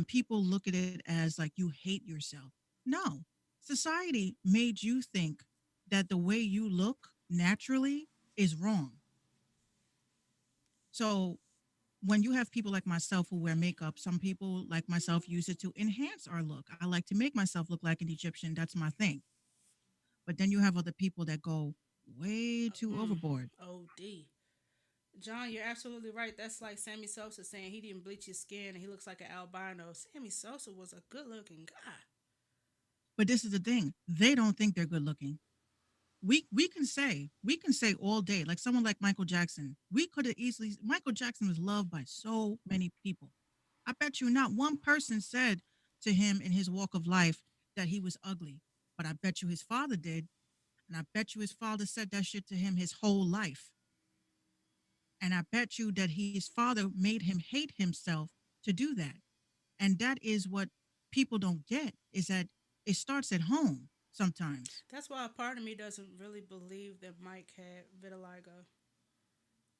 people look at it as like you hate yourself. No, society made you think that the way you look naturally is wrong. So when you have people like myself who wear makeup, some people like myself use it to enhance our look. I like to make myself look like an Egyptian. That's my thing. But then you have other people that go way too overboard. OD. John, you're absolutely right. That's like Sammy Sosa saying he didn't bleach his skin and he looks like an albino. Sammy Sosa was a good looking guy. But this is the thing. They don't think they're good looking. We can say all day, like someone like Michael Jackson. We could have easily Michael Jackson was loved by so many people. I bet you not one person said to him in his walk of life that he was ugly. But I bet you his father did. And I bet you his father said that shit to him his whole life. And I bet you that his father made him hate himself to do that. And that is what people don't get is that it starts at home sometimes. That's why a part of me doesn't really believe that Mike had vitiligo.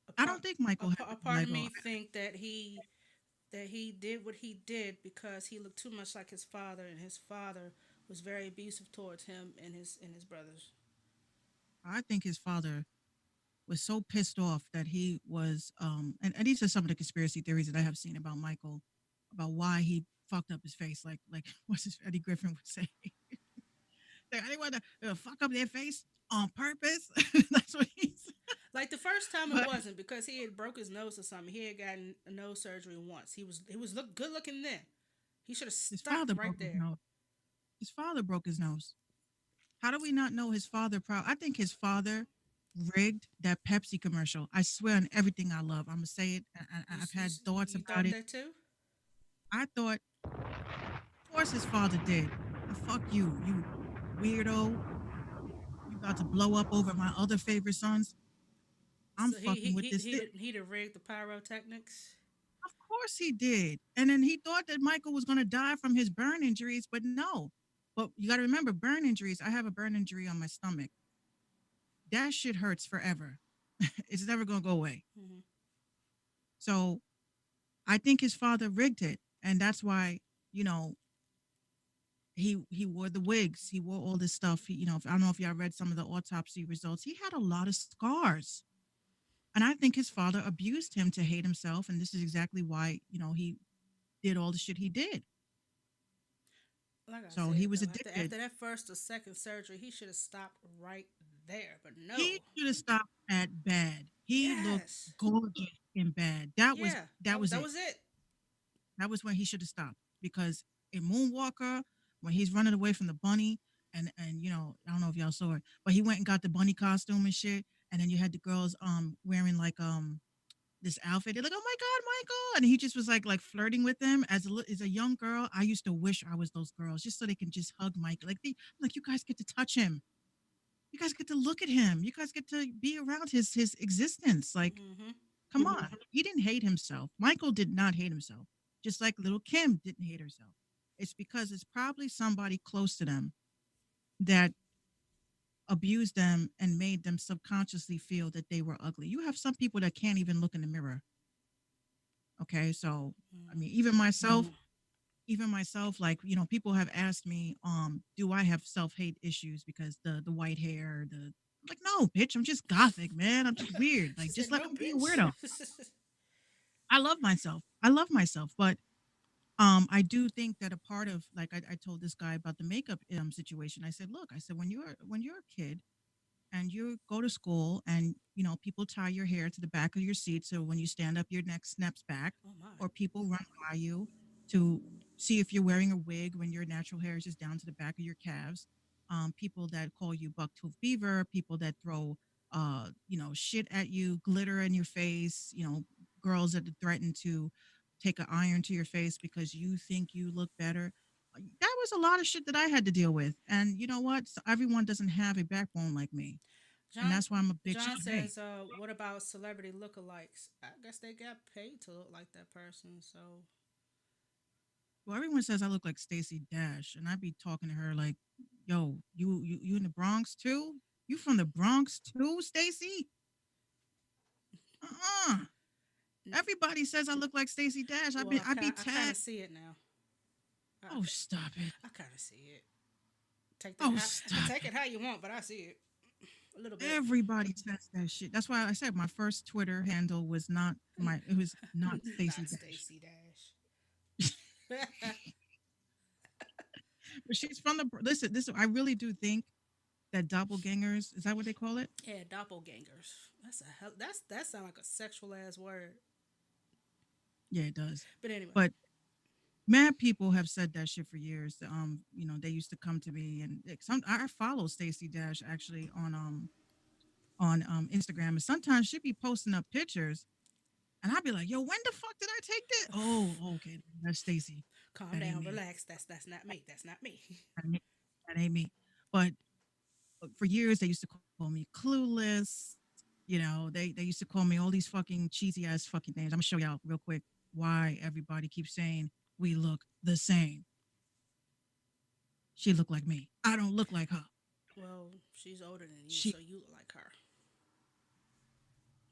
A I part, don't think Michael had a part of Lego. me think that he did what he did because he looked too much like his father, and his father was very abusive towards him and his brothers. I think his father was so pissed off that he was and these are some of the conspiracy theories that I have seen about Michael, about why he fucked up his face, like what's his Eddie Griffin would say. They want to fuck up their face on purpose. That's what he's. Like the first time it But wasn't because he had broke his nose or something. He had gotten a nose surgery once. He was good looking then. He should have his stopped father right broke his there. nose. His father broke his nose. How do we not know his father? I think his father rigged that Pepsi commercial. I swear on everything I love. I'm gonna say it. You I've had thoughts you about thought it. that too? I thought, of course, his father did. And fuck you, you weirdo. You about to blow up over my other favorite sons. I'm So he fucking he with he this. he did he did rig the pyrotechnics. Of course he did. And then he thought that Michael was gonna die from his burn injuries, but no. But you got to remember, burn injuries. I have a burn injury on my stomach. That shit hurts forever. It's never gonna go away. Hmm. So I think his father rigged it, and that's why you know he wore the wigs, he wore all this stuff. I don't know if y'all read some of the autopsy results. He had a lot of scars, and I think his father abused him to hate himself, and this is exactly why he did all the shit he did. Like I So said he was though, after addicted. that first or second surgery, he should have stopped right there. But He no. should have stopped at bad. He looked Yes. gorgeous in bad. That was Yeah. that was That it. was it. That was when he should have stopped because in Moonwalker, when he's running away from the bunny, and I don't know if y'all saw it, but he went and got the bunny costume and shit, and then you had the girls wearing like this outfit. They're like, oh my god, Michael, and he just was like flirting with them as a young girl. I used to wish I was those girls just so they can just hug Michael. Like you guys get to touch him. You guys get to look at him. You guys get to be around his existence. Like, Hmm. come on. He didn't hate himself. Michael did not hate himself. Just like little Kim didn't hate herself. It's because it's probably somebody close to them that abused them and made them subconsciously feel that they were ugly. You have some people that can't even look in the mirror. Okay, so I mean, even myself, like people have asked me, do I have self hate issues because the white hair, the I'm like, no, bitch, I'm just gothic, man. I'm just weird. She Like, said, just let "No, me be a bitch." weirdo. I love myself. I love myself, but I do think that a part of like I told this guy about the makeup situation. I said, look, I said when you're a kid and you go to school and people tie your hair to the back of your seat so when you stand up your neck snaps back, Oh my. or people run by you to see if you're wearing a wig when your natural hair is just down to the back of your calves. People that call you bucktooth beaver, people that throw shit at you, glitter in your face, girls that threaten to take an iron to your face because you think you look better. That was a lot of shit that I had to deal with. And you know what? Everyone doesn't have a backbone like me, and John that's why I'm a bitch John today. says, "What about celebrity lookalikes? I guess they got paid to look like that person." So Well, everyone says I look like Stacey Dash, and I be talking to her like, "Yo, you in the Bronx too? You from the Bronx too, Stacey? Uh-uh. Everybody says I look like Stacey Dash. well, I be I kind of tagged. see it now. Oh, stop it. I kind of see it. Take that Oh, how stop take it. it how you want, but I see it a little bit. Everybody says that shit. That's why I said my first Twitter handle was not my. It was not Stacey Not Dash. Stacey Dash. But she's from the. Listen, this. I really do think that doppelgangers, is that what they call it? Yeah, doppelgangers. That's a hell. That sound like a sexual ass word. Yeah, it does. But anyway, But mad people have said that shit for years. They used to come to me and I follow Stacey Dash actually on Instagram, and sometimes she'd be posting up pictures and I'd be like, yo, when the fuck did I take that? Oh, okay. That's Stacey. calm That ain't down, me. relax. That's not me. That's not me. That ain't, that ain't me. But for years they used to call me clueless. They used to call me all these fucking cheesy ass fucking names. I'm gonna show y'all real quick why everybody keeps saying we look the same. She looked like me. I don't look like her. Well, she's older than you, She so you look like her.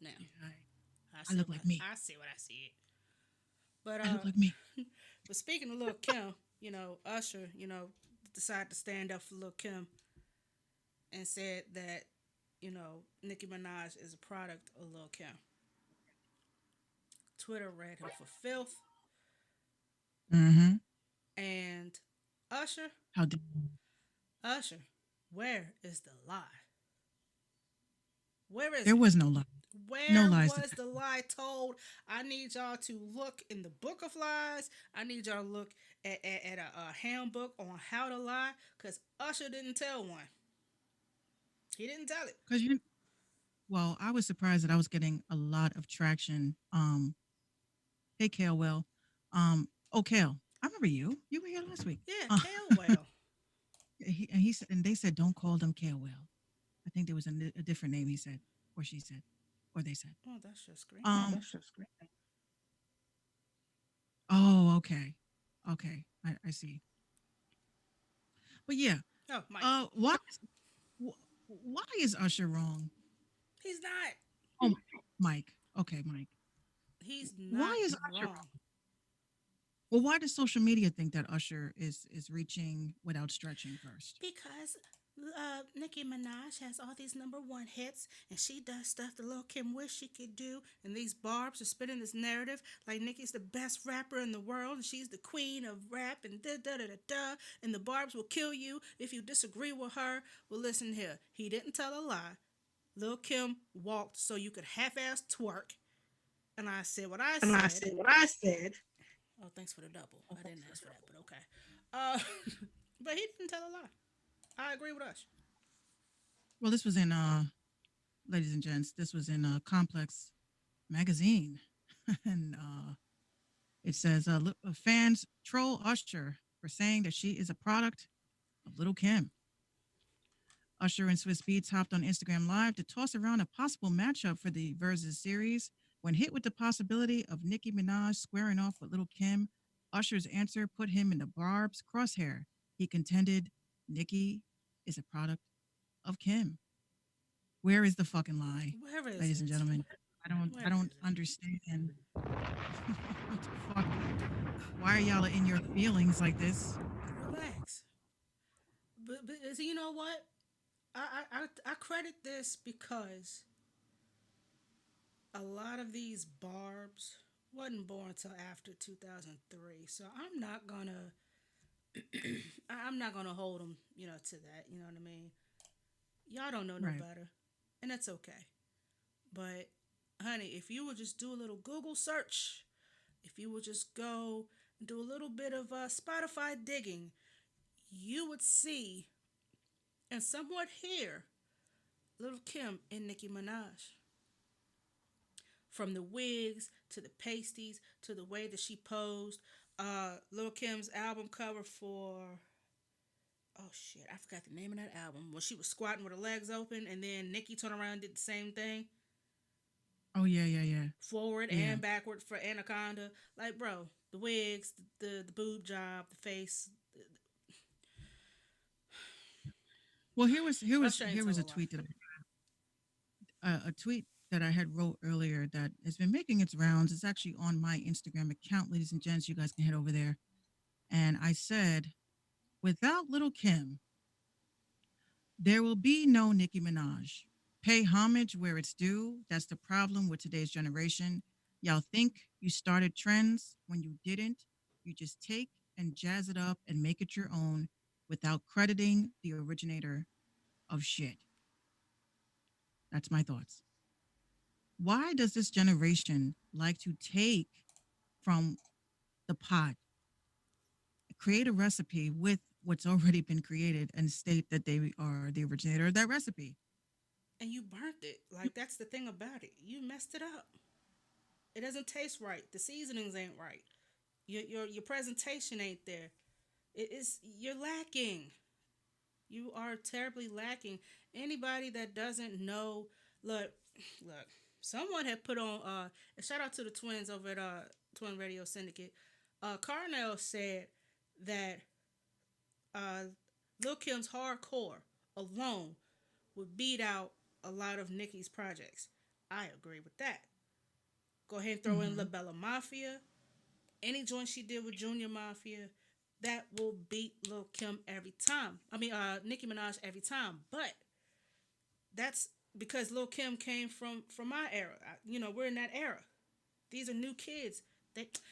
Now, I I see look what like me. I see what I see it. But I look like me. but speaking of Lil Kim, Usher, decided to stand up for Lil Kim and said that, Nicki Minaj is a product of Lil Kim. Twitter read him for filth, Mm-hmm. and Usher, How did Usher, where is the lie? Where is there it? was no lie. No Where lies. was the lie told? I need y'all to look in the book of lies. I need y'all to look at a handbook on how to lie, because Usher didn't tell one. He didn't tell it. Because well, I was surprised that I was getting a lot of traction. Hey Kale, well, oh Kale, I remember you. You were here last week. Yeah, Uh, Kale well. he said, and they said, don't call them Kale well. I think there was a different name he said, or she said, or they said. Oh, that's your screen. That's just great. Oh, okay, okay, I see. But yeah, Oh, Mike. why is Usher wrong? He's not. Oh, Mike. Okay, Mike. He's not Why is Usher wrong. wrong? Well, why does social media think that Usher is reaching without stretching first? Because Nicki Minaj has all these number one hits, and she does stuff that Lil Kim wish she could do. And these barbs are spinning this narrative like Nicki's the best rapper in the world, and she's the queen of rap, and da da da da da. And the barbs will kill you if you disagree with her. Well, listen here. He didn't tell a lie. Lil Kim walked so you could half-ass twerk, and I said what I said. Oh, thanks for the double. I didn't ask for that, but okay. Uh, but he didn't tell a lie. I agree with us. Well, this was in ladies and gents, this was in Complex magazine, and it says fans troll Usher for saying that she is a product of Little Kim. Usher and Swiss Beats hopped on Instagram Live to toss around a possible matchup for the Versus series. When hit with the possibility of Nicki Minaj squaring off with Little Kim, Usher's answer put him in the Barb's crosshair. He contended Nicki is a product of Kim. Where is the fucking lie, Where is ladies and it? gentlemen? I Where is don't it? understand. What the fuck? Why are y'all in your feelings like this? Relax. But you know what? I credit this because a lot of these barbs wasn't born till after 2003. So I'm not gonna hold them, to that. You know what I mean? Y'all don't know no Right. better, and that's okay. But honey, if you would just do a little Google search, if you would just go and do a little bit of Spotify digging, you would see and somewhat hear Little Kim and Nicki Minaj. From the wigs to the pasties to the way that she posed. Lil Kim's album cover for, oh shit, I forgot the name of that album. When she was squatting with her legs open, and then Nicki turned around and did the same thing, Oh yeah, yeah, yeah, forward yeah. and backward for Anaconda. Like, bro, the wigs, the boob job, the face. Well, here was Usher ain't here was told a a lie. tweet that a tweet that I had wrote earlier that has been making its rounds. It's actually on my Instagram account, ladies and gents. You guys can head over there. And I said, without Little Kim, there will be no Nicki Minaj. Pay homage where it's due. That's the problem with today's generation. Y'all think you started trends when you didn't. You just take and jazz it up and make it your own without crediting the originator of shit. That's my thoughts. Why does this generation like to take from the pot, create a recipe with what's already been created, and state that they are the originator of that recipe? And you burnt it. Like, that's the thing about it. You messed it up. It doesn't taste right. The seasonings ain't right. Your presentation ain't there. It is You're lacking. You are terribly lacking. Anybody that doesn't know, look, look. Someone had put on. And shout out to the twins over at Twin Radio Syndicate. Carnell said that uh, Lil Kim's hardcore alone would beat out a lot of Nicki's projects. I agree with that. Go ahead and throw in La Hmm. Bella Mafia. Any joint she did with Junior Mafia, that will beat Lil Kim every time. I mean, Nicki Minaj every time. But that's because Lil Kim came from my era. We're in that era. These are new kids.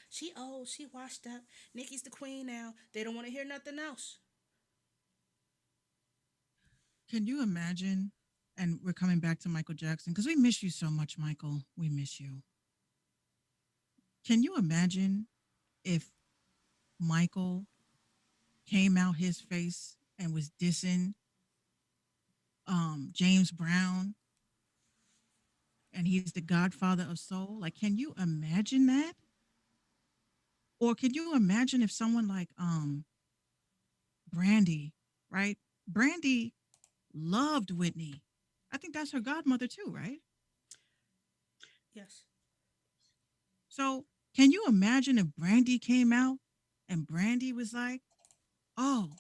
She old, she washed up. Nicki's the queen now. They don't want to hear nothing else. Can you imagine? And we're coming back to Michael Jackson because we miss you so much, Michael. We miss you. Can you imagine if Michael came out his face and was dissing James Brown and he's the godfather of soul? Like, can you imagine that? Or can you imagine if someone like Brandy, right? Brandy loved Whitney. I think that's her godmother too, right? Yes. So can you imagine if Brandy came out and Brandy was like, "Oh,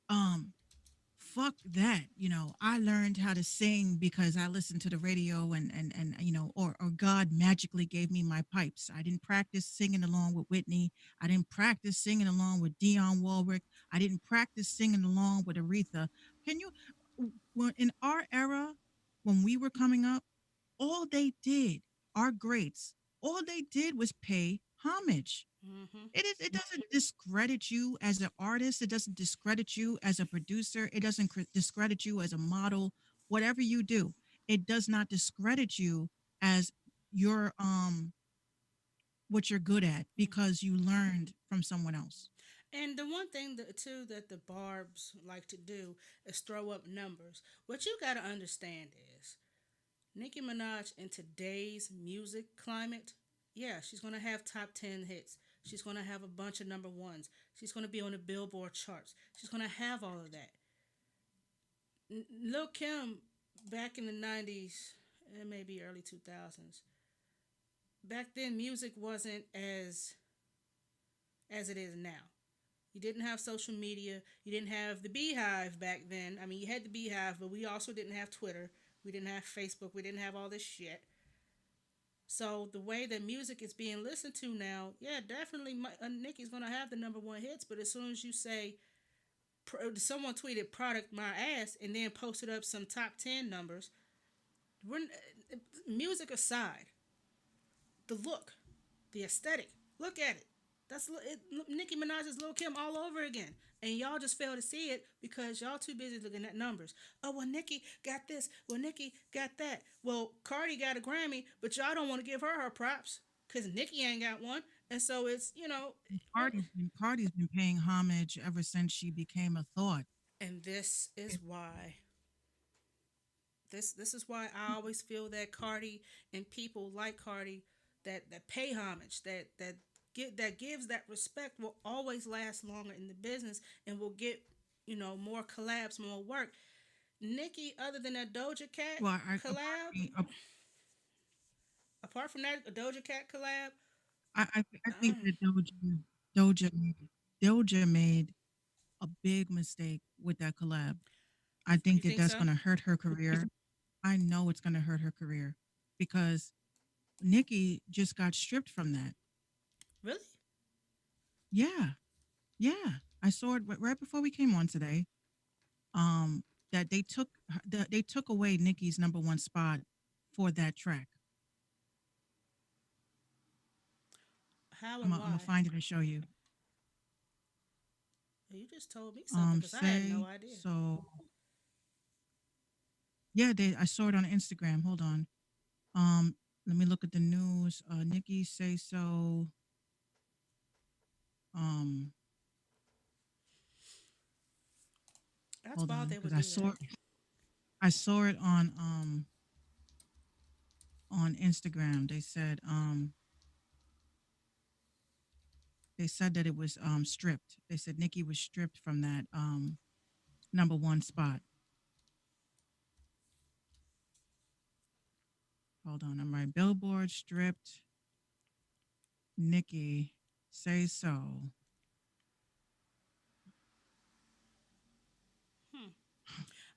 um, fuck that. I learned how to sing because I listened to the radio and or God magically gave me my pipes. I didn't practice singing along with Whitney. I didn't practice singing along with Dionne Warwick. I didn't practice singing along with Aretha." Can you Well, in our era, when we were coming up, all they did, our greats, all they did was pay homage. Mm-hmm. It doesn't discredit you as an artist. It doesn't discredit you as a producer. It doesn't discredit you as a model. Whatever you do, it does not discredit you as your what you're good at because you learned from someone else. And the one thing that too that the Barb's like to do is throw up numbers. What you got to understand is Nicki Minaj in today's music climate, yeah, she's gonna have top 10 hits. She's gonna have a bunch of number ones. She's gonna be on the Billboard charts. She's gonna have all of that. Lil Kim back in the 90s, and maybe early 2000s. Back then, music wasn't as as it is now. You didn't have social media. You didn't have the Beehive back then. I mean, you had the Beehive, but we also didn't have Twitter. We didn't have Facebook. We didn't have all this shit. So the way that music is being listened to now, yeah, definitely, Nicki's gonna have the number one hits. But as soon as you say, someone tweeted "product my ass" and then posted up some top 10 numbers, we're, music aside, the look, the aesthetic, look at it. That's Nicki Minaj's Lil Kim all over again. And y'all just fail to see it because y'all too busy looking at numbers. Oh, well, Nicki got this. Well, Nicki got that. Well, Cardi got a Grammy, but y'all don't want to give her props because Nicki ain't got one. And so it's, Cardi's been paying homage ever since she became a thought. and this is why I always feel that Cardi and people like Cardi that pay homage, that gives that respect will always last longer in the business and will get more collabs, more work. Nicki, other than that Doja Cat Well, collab, apart from that a Doja Cat collab, I think that Doja Doja made a big mistake with that collab. I you think that think that's so? going to hurt her career. I know it's going to hurt her career because Nicki just got stripped from that. Really? Yeah, yeah. I saw it right before we came on today. That they took away Nicki's number one spot for that track. How and I'm why? gonna find it and show you. You just told me something because I had no Say idea. so. Yeah, I saw it on Instagram. Hold on. Let me look at the news. Nicki say so. Um, That's hold wild on, they because would do that. I saw it on Instagram. They said that it was stripped. They said Nicki was stripped from that number one spot. Hold on, I'm right. Billboard stripped Nicki say so.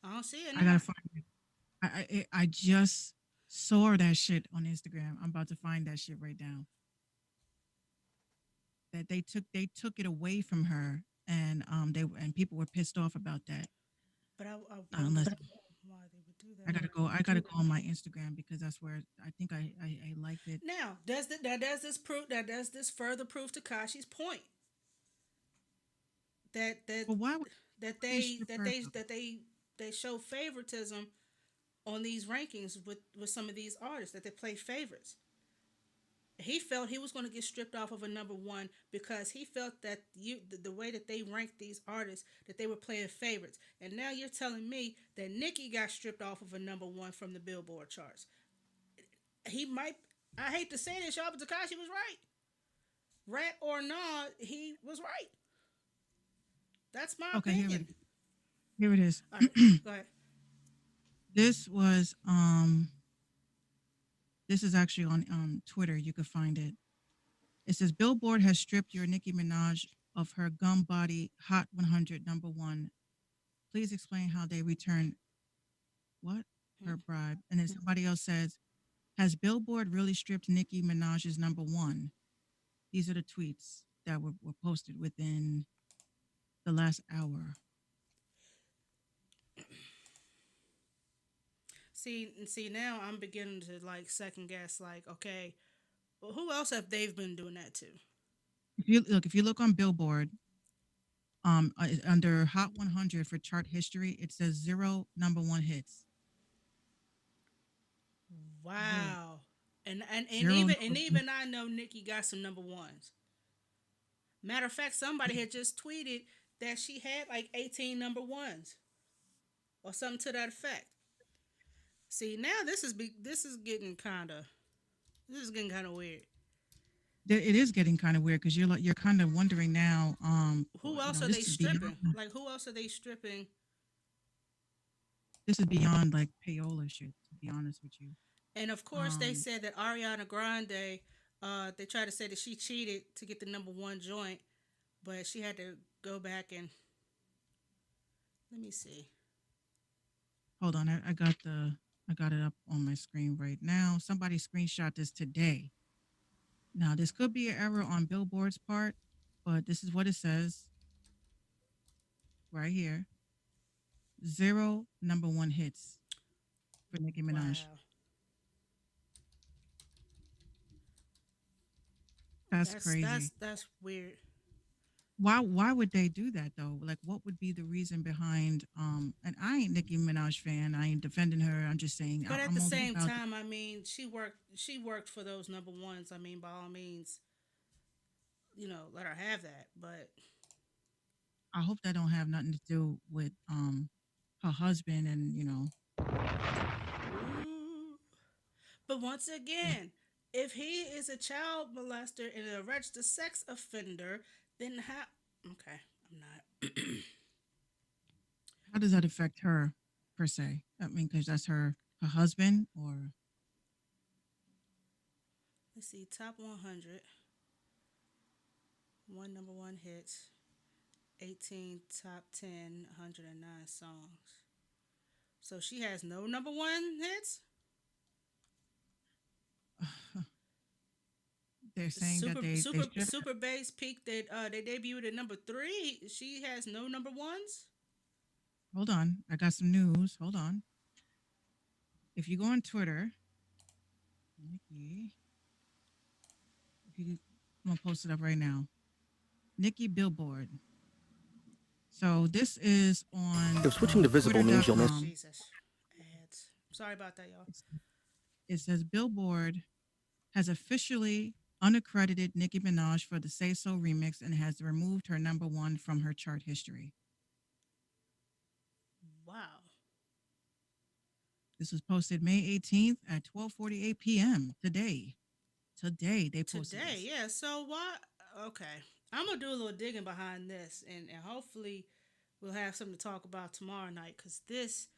I don't see it I now. gotta find it. I just saw that shit on Instagram. I'm about to find that shit right now. That they took it away from her, and people were pissed off about that. But I Unless wonder why they would do I that. gotta go on my Instagram because that's where I think I liked it. Now, does this further prove Takashi's point that that But why would that they they strip that her they though? that they show favoritism on these rankings with some of these artists that they play favorites. He felt he was going to get stripped off of a number one because he felt that the way that they ranked these artists that they were playing favorites. And now you're telling me that Nicki got stripped off of a number one from the Billboard charts. He might. I hate to say this, y'all, but Takashi was right. Rat or not, he was right. That's my Okay, opinion. here it is. All right, go ahead. This was this is actually on Twitter. You could find it. It says Billboard has stripped your Nicki Minaj of her Gum Body Hot 100 number one. Please explain how they return what her bribe. And then somebody else says, has Billboard really stripped Nicki Minaj's number one? These are the tweets that were posted within the last hour. See, now I'm beginning to like second guess. Like, okay, well, who else have they been doing that to? If you look on Billboard, under Hot 100 for chart history, it says 0 number one hits. Wow. And Zero even I know Nicki got some number ones. Matter of fact, somebody had just tweeted that she had like 18 number ones or something to that effect. See, now this is getting kind of weird. It is getting kind of weird because you're kind of wondering now. Who else are this they is stripping? Like, who else are they stripping? This is beyond like payola shit. To be honest with you. And of course, they said that Ariana Grande, they tried to say that she cheated to get the number one joint. but she had to go back and let me see. Hold on, I got it up on my screen right now. Somebody screenshot this today. Now this could be an error on Billboard's part, but this is what it says right here. 0 number one hits for Nicki Minaj. Wow, That's crazy. that's weird. Why would they do that though? Like what would be the reason behind and I ain't Nicki Minaj fan. I ain't defending her. I'm just saying But at I'm the only same about time, I mean, she worked for those number ones. I mean, by all means, let her have that. But I hope that don't have nothing to do with her husband and Ooh. But once again, if he is a child molester and a registered sex offender, then how? Okay, I'm not. how does that affect her per se? I mean, because that's her husband or Let's see, top 100, one number one hits, 18 top 10, 109 songs. So she has no number one hits. they're saying that they should. Super bass peaked that they debuted at number 3. She has no number ones. Hold on, I got some news. Hold on. If you go on Twitter, Nikki, I'm gonna post it up right now. Nikki Billboard. So this is on. If switching to visible means you'll miss. Twitter.com. Jesus, ads. Sorry about that, y'all. It says Billboard has officially unaccredited Nicki Minaj for the Say So remix and has removed her number one from her chart history. Wow. This was posted May 18th at 12:48 p.m. today. Today they posted Today, this. yeah. So what? Okay, I'm gonna do a little digging behind this, and hopefully we'll have something to talk about tomorrow night, because this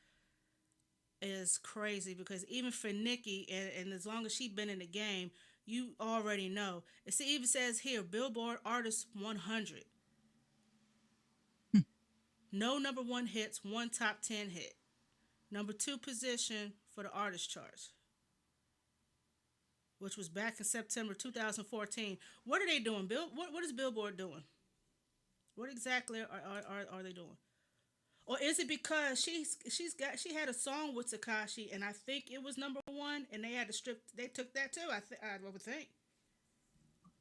is crazy. Because even for Nicki, and as long as she's been in the game, you already know. It even says here, Billboard Artist 100. No number one hits, one top 10 hit. Number 2 position for the artist charts, which was back in September 2014. What are they doing, Bill? What is Billboard doing? What exactly are they doing? Or is it because she had a song with Takashi, and I think it was number 1, and they had to strip. They took that too. I would think.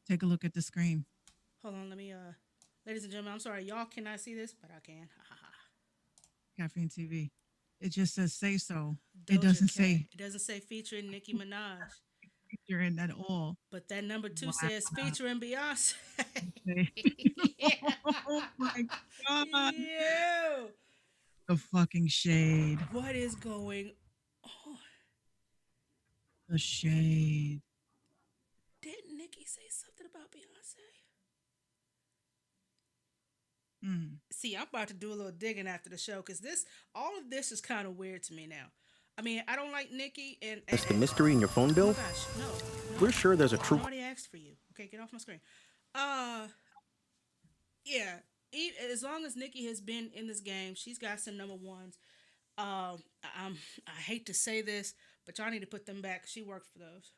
Take a look at the screen. Hold on, let me. Ladies and gentlemen, I'm sorry, y'all cannot see this, but I can. Caffeine TV. It just says Say So. Doja It doesn't Cat. say It doesn't say featuring Nicki Minaj. you're in at all. But that number 2 Wow. says featuring Beyonce. Oh my God. Ew. The fucking shade. What is going on? The shade. Didn't Nicki say something about Beyonce? See, I'm about to do a little digging after the show, because all of this is kind of weird to me now. I mean, I don't like Nicki, and It's the mystery in your phone oh bill. my gosh, no. We're sure there's a true. I already asked for you. Okay, get off my screen. Yeah. As long as Nicki has been in this game, she's got some number ones. I hate to say this, but y'all need to put them back. She worked for those.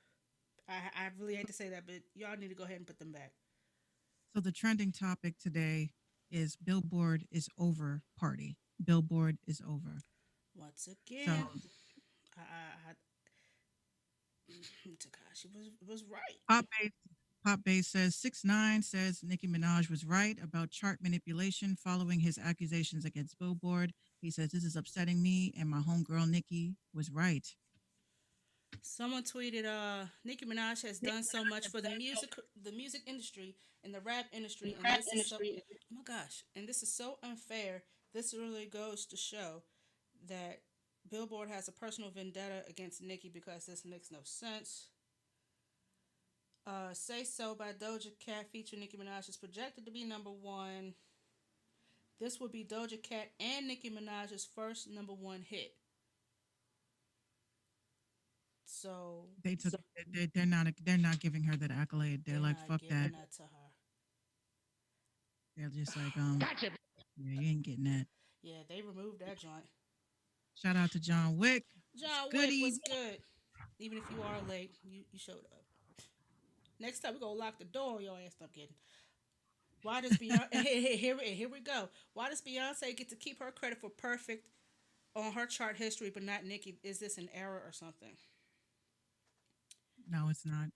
I really hate to say that, but y'all need to go ahead and put them back. So the trending topic today is Billboard is over party. Billboard is over. Once again, So Takashi was right. Pop Base says 6ix9ine says Nicki Minaj was right about chart manipulation following his accusations against Billboard. He says this is upsetting me, and my homegirl Nicki was right. Someone tweeted, Nicki Minaj has done so much for the music industry and the rap industry, and this is so, oh my gosh, and this is so unfair. This really goes to show that Billboard has a personal vendetta against Nicki, because this makes no sense. Say So by Doja Cat featuring Nicki Minaj is projected to be number 1. This would be Doja Cat and Nicki Minaj's first number 1 hit. So They're not giving her that accolade. They're like, not fuck giving that. to her. They're just like, yeah, you ain't getting that. Yeah, they removed that joint. Shout out to John Wick. What's John Wick goody? was good. Even if you are late, you showed up. Next time we gonna lock the door on your ass. I'm kidding. Why does Beyonce? Here we go. Why does Beyonce get to keep her credit for perfect on her chart history, but not Nicki? Is this an error or something? No, it's not.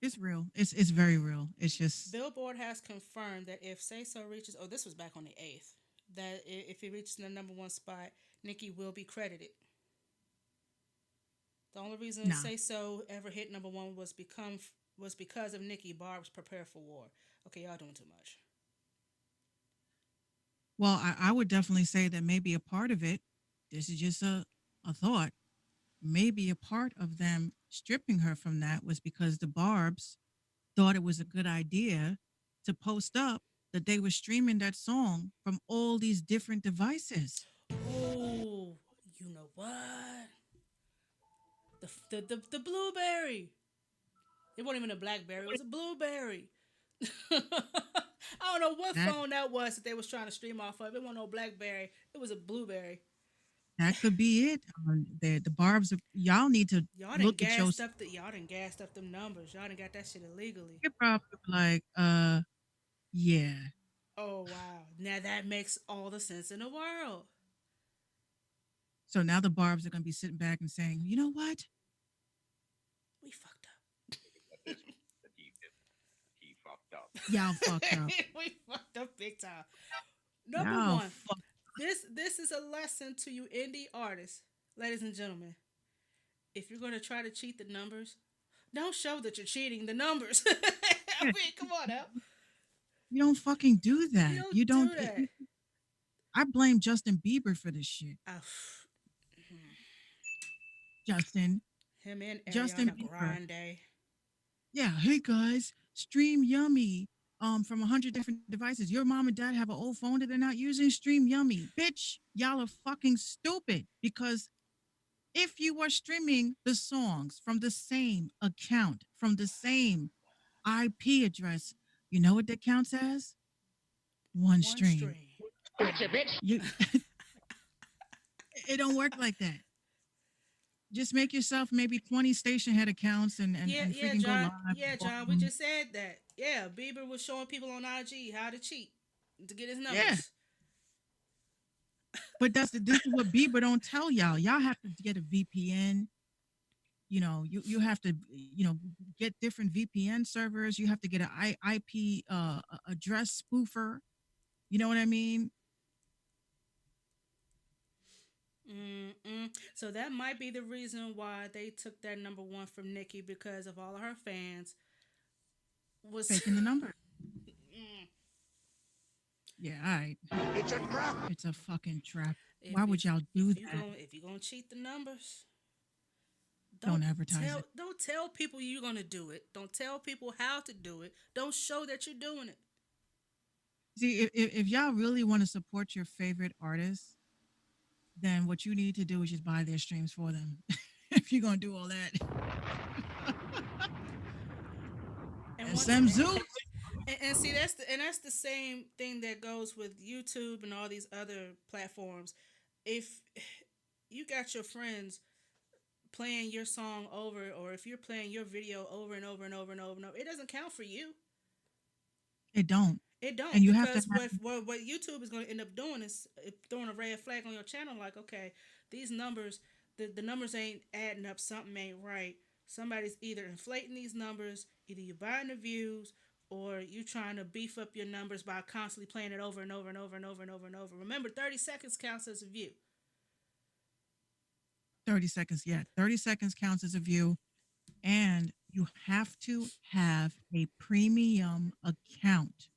It's real. It's very real. It's just Billboard has confirmed that if Say So reaches, oh, this was back on the 8th, that if it reaches the number one spot, Nicki will be credited. The only reason nah. Say So ever hit number one was because of Nicki Barb's Prepare for War. Okay, y'all doing too much. Well, I would definitely say that maybe a part of it, this is just a thought, maybe a part of them stripping her from that was because the Barbs thought it was a good idea to post up that they were streaming that song from all these different devices. Oh, you know what? The blueberry. It wasn't even a blackberry. It was a blueberry. I don't know what That phone that was that they was trying to stream off of. It wasn't no blackberry. It was a blueberry. that could be it. The Barbs, y'all need to Y'all done look at your. gassed up y'all done gassed up them numbers. Y'all done got that shit illegally. You're probably like, yeah. Oh wow. Now that makes all the sense in the world. So now the Barbs are gonna be sitting back and saying, you know what? We fucked He fucked up. Y'all fucked up. up. We fucked up big time. Number Y'all one. fucked. This is a lesson to you indie artists, ladies and gentlemen. If you're gonna try to cheat the numbers, don't show that you're cheating the numbers. I mean, come on now. You don't fucking do that. You don't do that. I blame Justin Bieber for this shit. Justin. Him and Justin Ariana Bieber. Grande. Yeah, hey guys, stream Yummy from 100 different devices. Your mom and dad have an old phone that they're not using. Stream Yummy. Bitch, y'all are fucking stupid because if you are streaming the songs from the same account, from the same IP address, you know what that counts as? One stream. Gotcha, bitch. You, it don't work like that. Just make yourself maybe 20 station head accounts and freaking John. go live. Yeah, John. We just said that. Yeah, Bieber was showing people on IG how to cheat to get his numbers. Yeah. But this is what Bieber don't tell y'all. Y'all have to get a VPN. You know, you have to, get different VPN servers. You have to get an IP address spoofer. You know what I mean? So that might be the reason why they took that number one from Nicki, because of all of her fans was Taking the number. Yeah, all right. It's a trap. It's a fucking trap. Why would y'all do that? If you're gonna cheat the numbers, Don't advertise it. Don't tell people you're gonna do it. Don't tell people how to do it. Don't show that you're doing it. See, if y'all really want to support your favorite artists, then what you need to do is just buy their streams for them. If you're gonna do all that. And SM Zoo. And see, that's the same thing that goes with YouTube and all these other platforms. If you got your friends playing your song over, or if you're playing your video over and over and over and over and over, it doesn't count for you. It don't. It don't. And you because have to what YouTube is going to end up doing is throwing a red flag on your channel, like, okay, these numbers, the numbers ain't adding up. Something ain't right. Somebody's either inflating these numbers, either you buying the views, or you trying to beef up your numbers by constantly playing it over and over and over and over and over and over. Remember, 30 seconds counts as a view. 30 seconds, yeah. 30 seconds counts as a view. And you have to have a premium account.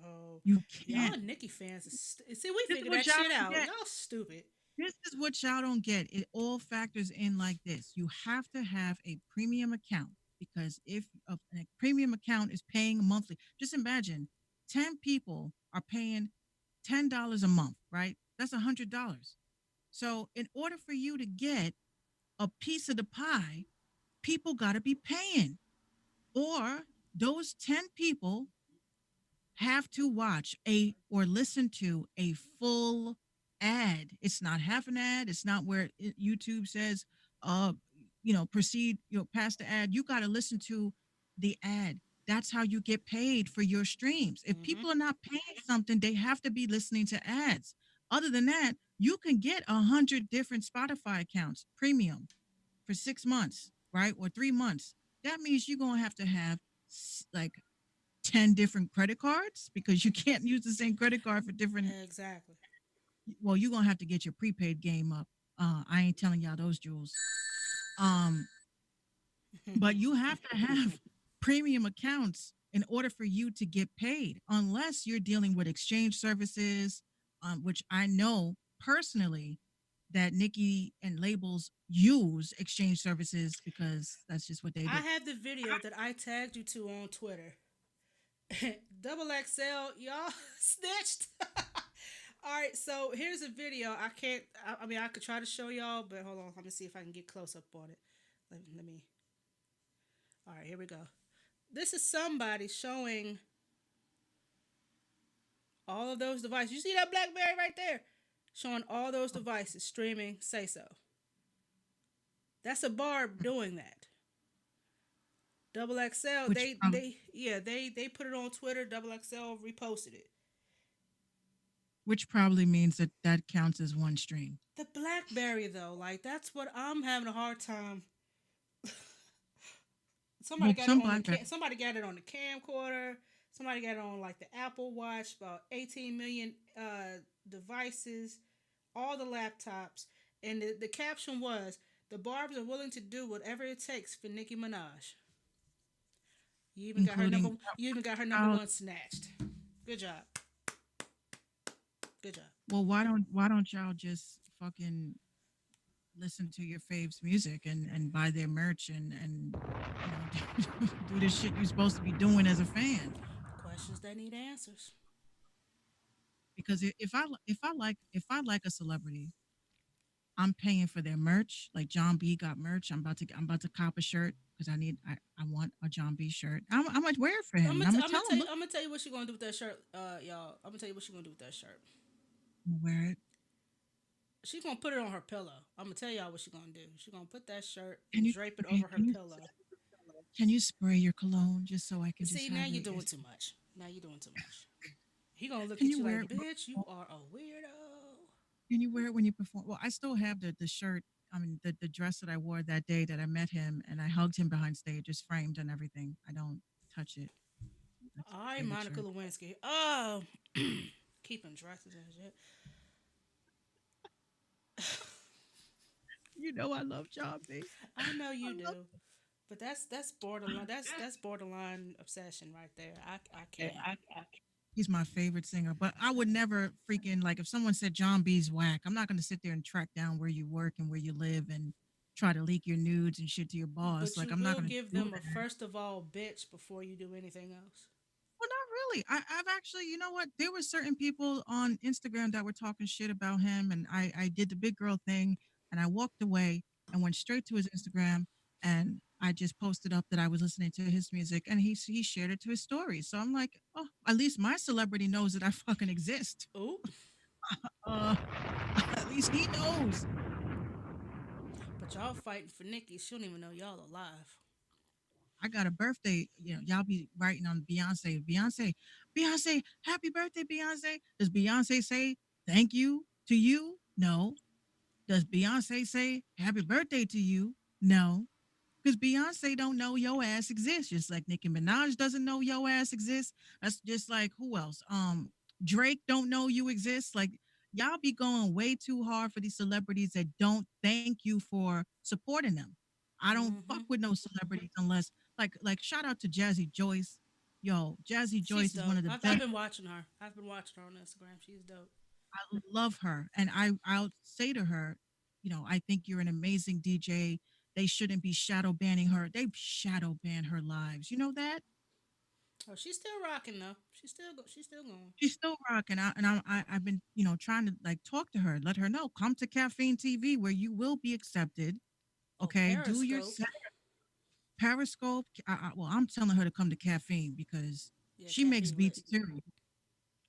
Oh, you can't. Y'all Nicki fans, see, we figured that shit out. Y'all stupid. This is what y'all don't get. It all factors in like this. You have to have a premium account, because if a premium account is paying monthly, just imagine 10 people are paying $10 a month, right? That's $100. So in order for you to get a piece of the pie, people got to be paying. Or those 10 people have to watch a or listen to a full ad. It's not half an ad. It's not where YouTube says, uh, proceed, past the ad. You got to listen to the ad. That's how you get paid for your streams. If Mm-hmm. people are not paying something, they have to be listening to ads. Other than that, you can get 100 different Spotify accounts premium for 6 months, right? Or 3 months. That means you're going to have like 10 different credit cards because you can't use the same credit card for different. Exactly. Well, you're going to have to get your prepaid game up. I ain't telling y'all those jewels. Um, but you have to have premium accounts in order for you to get paid, unless you're dealing with exchange services, which I know personally that Nikki and labels use exchange services because that's just what they I do. have the video that I tagged you to on Twitter. Double XL, y'all snitched. All right, so here's a video. I can't. I mean, I could try to show y'all, but hold on. Let me see if I can get close up on it. Let me. All right, here we go. This is somebody showing all of those devices. You see that BlackBerry right there? Showing all those devices streaming Say So. That's a barb doing that. Double XL, Which they put it on Twitter. Double XL reposted it. which probably means that that counts as one stream. The BlackBerry though, like that's what I'm having a hard time. Somebody Well, got it some on the BlackBerry. somebody got it on the camcorder. Somebody got it on like the Apple Watch. About 18 million devices, all the laptops, and the caption was, "The Barbs are willing to do whatever it takes for Nicki Minaj." You even got her Including number. You even got her number one snatched. Good job. Good job. Well, why don't y'all just fucking listen to your faves music and buy their merch and do the shit you're supposed to be doing as a fan? Questions that need answers. Because if I like a celebrity, I'm paying for their merch. Like John B got merch. I'm about to cop a shirt because I want a John B shirt. I'm gonna wear it for him. I'm gonna tell him, look, I'm gonna tell you what she's gonna do with that shirt, y'all. I'm gonna tell you what she's gonna do with that shirt. I'm gonna wear it. She's gonna put it on her pillow. I'm gonna tell y'all what she's gonna do. She's gonna put that shirt Can and you drape it can over her you, pillow. can you spray your cologne just so I can just See, have now you're it? doing too much. Now you're doing too much. He gonna look Can at you you wear like, it? bitch, you are a weirdo. Can you wear it when you perform? Well, I still have the shirt. I mean, the dress that I wore that day that I met him and I hugged him behind stage. It's framed and everything. I don't touch it. That's All my right, favorite Monica shirt. Lewinsky. Oh, keeping dresses and shit. You know I love John B. I know you I love do, but that's borderline. That's borderline obsession right there. I can't. He's my favorite singer, but I would never freaking like if someone said John B's whack. I'm not going to sit there and track down where you work and where you live and try to leak your nudes and shit to your boss. But Like you I'm not will going to give do them a that. first of all bitch before you do anything else. Well, not really. I've actually, you know what? There were certain people on Instagram that were talking shit about him, and I did the big girl thing, and I walked away and went straight to his Instagram, and I just posted up that I was listening to his music, and he shared it to his story. So I'm like, oh, at least my celebrity knows that I fucking exist. Ooh, Uh, at least he knows. but y'all fighting for Nikki. She don't even know y'all alive. I got a birthday. Y'all be writing on Beyonce. Beyonce, happy birthday, Beyonce. Does Beyonce say thank you to you? No. Does Beyonce say happy birthday to you? No. Because Beyonce don't know your ass exists, just like Nicki Minaj doesn't know your ass exists. That's just like who else? Drake don't know you exist. Like y'all be going way too hard for these celebrities that don't thank you for supporting them. I don't fuck Mm-hmm. with no celebrities unless like shout out to Jazzy Joyce. Yo, Jazzy She's Joyce is one dope. of the I've best. been watching her. I've been watching her on Instagram. She's dope. I love her. And I'll say to her, I think you're an amazing DJ. They shouldn't be shadow banning her. They shadow ban her lives. You know that? Oh, she's still rocking though. She's still going. She's still rocking out. And I've been, trying to like talk to her, let her know, come to Caffeine TV where you will be accepted. Oh, Okay. Do your Periscope. set. Periscope. Well, I'm telling her to come to Caffeine because Yeah, She makes caffeine beats lit. too.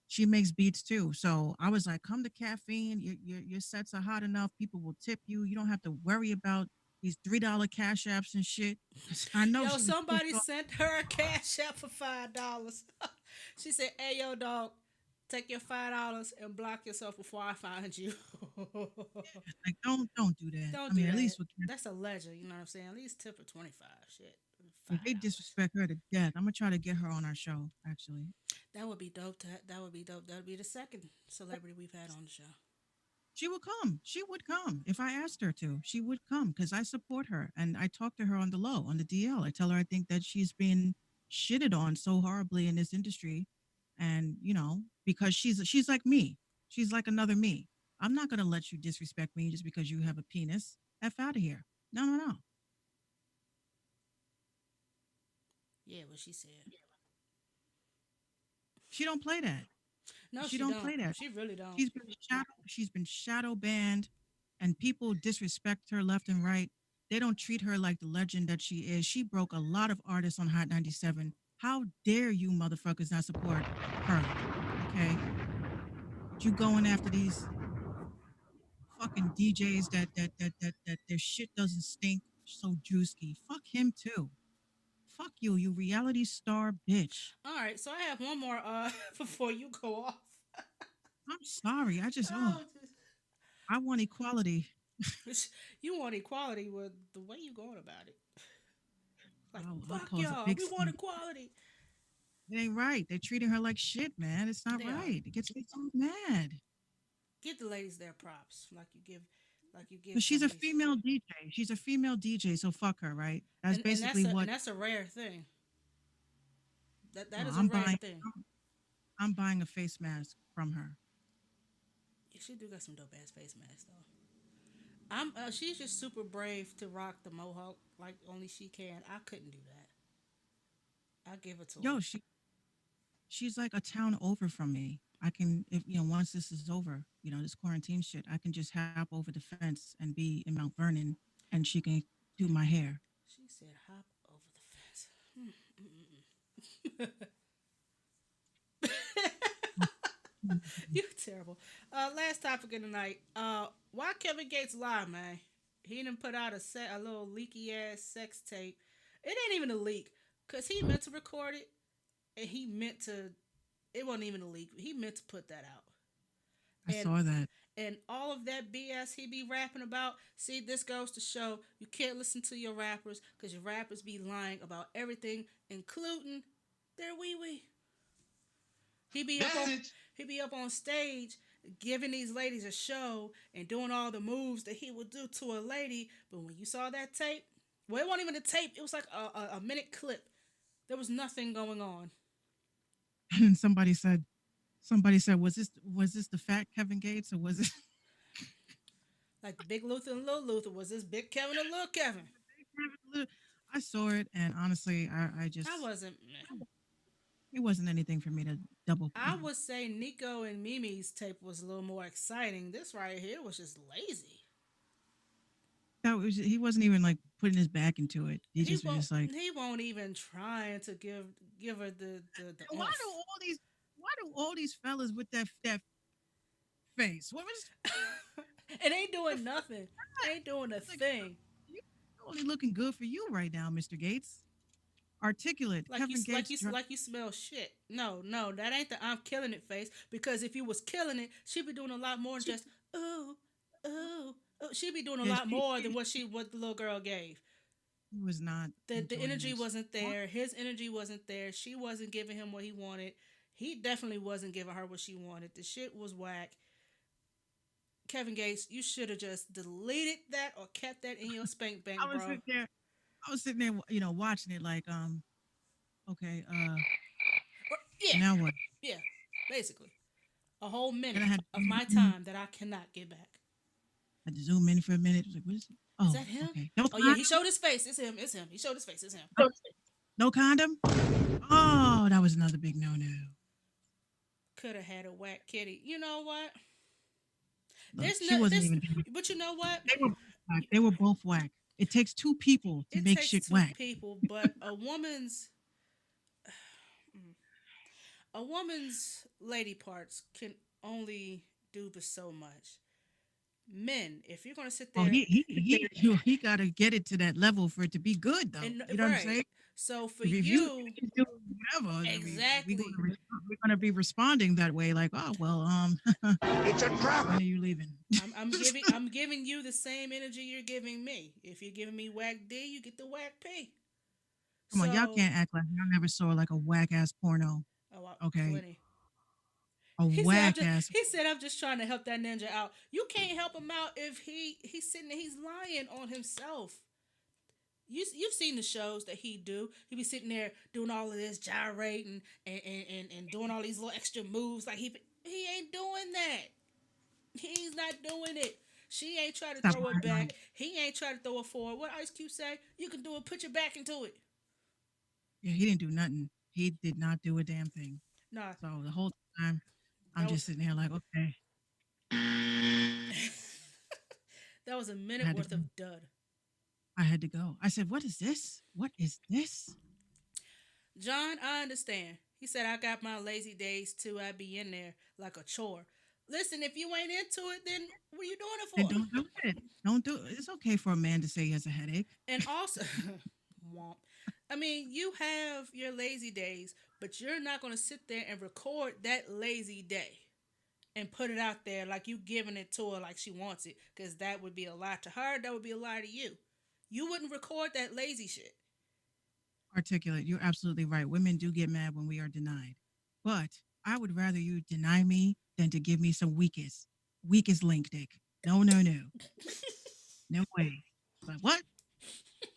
She makes beats too. So I was like, come to caffeine. Your sets are hot enough. People will tip you. You don't have to worry about these $3 cash apps and shit. 'Cause I know Yo, she was pissed somebody off. sent her a cash app for $5. She said, "Hey, yo, dog, take your $5 and block yourself before I find you." Like, don't do that. I Don't do mean, at that. least with That's a legend. You know what I'm saying? At least tip her 25. Shit, if they $5. disrespect her to death, I'm gonna try to get her on our show. Actually, That would be dope. That would be dope. That would be the second celebrity we've had on the show. she would come. She would come if I asked her to. She would come because I support her and I talk to her on the low, on the DL. I tell her I think that she's been shitted on so horribly in this industry, and because she's like me. She's like another me. I'm not gonna let you disrespect me just because you have a penis. F out of here. No, no, no. Yeah, what she said. She don't play that. No, She she don't don't. play that. She really don't. She's been shadow banned, and people disrespect her left and right. They don't treat her like the legend that she is. She broke a lot of artists on Hot 97. How dare you motherfuckers not support her? Okay, but you going after these fucking DJs that their shit doesn't stink. So Drewski, fuck him too. Fuck you, you reality star bitch. All right, so I have one more before you go off. I'm sorry. Oh, I want equality. you want equality with the way you going about it. Like, I'll fuck cause a y'all, big we want scene. equality. It ain't right. They're treating her like shit, man. It's not They are. right. It gets me so mad. Give the ladies their props, like you give But she's some a of these, female DJ. She's a female DJ, so fuck her, right? That's and basically what that's a rare thing. That is a I'm rare buying. thing. I'm buying a face mask from her. Yeah, she do got some dope ass face masks though. She's just super brave to rock the mohawk like only she can. I couldn't do that. I give it to her. Yo, she's like a town over from me. I can, if once this is over, this quarantine shit, I can just hop over the fence and be in Mount Vernon, and she can do my hair. She said, "Hop over the fence." You terrible. Last topic of the night. Why Kevin Gates lie, man? He didn't put out a little leaky ass sex tape. It ain't even a leak, cause he meant to record it, and he meant to. It wasn't even a leak. He meant to put that out. I And saw that. and all of that BS he be rapping about. See, this goes to show you can't listen to your rappers because your rappers be lying about everything, including their wee wee. He be up on he be up on stage giving these ladies a show and doing all the moves that he would do to a lady. But when you saw that tape, well, it wasn't even a tape. It was like a minute clip. There was nothing going on. And somebody said, was this the fat Kevin Gates or was it? Like the Big Luther and Little Luther. Was this Big Kevin or Little Kevin? I saw it, and honestly, I just I wasn't. it wasn't anything for me to double. I would say Nico and Mimi's tape was a little more exciting. This right here was just lazy. He wasn't even like putting his back into it. He just was just like, He won't even trying to give her the why oomph. do all these fellas with that face? What was It ain't doing nothing. It ain't doing a thing. you only looking good for you right now, Mr. Gates? Articulate. Like Kevin Gates. like you smell shit. No, that ain't the I'm killing it face. Because if you was killing it, she'd be doing a lot more than just ooh, ooh, ooh. She'd be doing a lot more than what the little girl gave. He was not. The enjoying energy this. wasn't there. His energy wasn't there. She wasn't giving him what he wanted. He definitely wasn't giving her what she wanted. The shit was whack. Kevin Gates, you should have just deleted that or kept that in your spank bank, I was bro. sitting there. I was sitting there, watching it like, okay, Yeah, now what? yeah, basically. A whole minute And I had of my time that I cannot get back. had to zoom in for a minute. I was like, what is it? Oh, Is that him? okay. No Oh, yeah, condom? he showed his face. It's him. It's him. He showed his face. It's him. No condom? Oh, that was another big no-no. Could have had a whack kitty. You know what? Look, she wasn't even. But you know what? They were whack. They were both whack. It takes two people to It make takes shit two whack. people, but a woman's A woman's lady parts can only do but so much. Men, if you're gonna sit Oh, there he got to get it to that level for it to be good, though. and You know what I'm right, saying? so for If you you, can do whatever, I mean, exactly. we're gonna be responding that way, like, oh well, It's a trap. when are you leaving? I'm giving you the same energy you're giving me. If you're giving me whack D, you get the whack P. Come on, y'all So, can't act like y'all never saw like a whack ass porno. Okay, plenty. a He said, whack ass. I'm just trying to help that ninja out. You can't help him out if he's sitting there, he's lying on himself. You've seen the shows that he do. He be sitting there doing all of this gyrating and doing all these little extra moves. Like he ain't doing that. He's not doing it. She ain't trying to Stop throw it lying on back. it. He ain't trying to throw it forward. What Ice Cube say? You can do it. Put your back into it. Yeah, he didn't do nothing. He did not do a damn thing. Nah, So the whole time, I'm that just was sitting there like, okay, that was a I minute had to worth go. of dud. I had to go. I said, what is this? What is this? John, I understand. He said I got my lazy days too. I be in there like a chore. Listen, if you ain't into it, then what are you doing it And for? don't do it. Don't do it. It's okay for a man to say he has a headache. And also, womp. I mean, you have your lazy days, but you're not going to sit there and record that lazy day and put it out there like you giving it to her like she wants it, because that would be a lie to her. That would be a lie to you. You wouldn't record that lazy shit. Articulate. You're absolutely right. Women do get mad when we are denied. But I would rather you deny me than to give me some weakest link dick. No, no, no. No way. But what?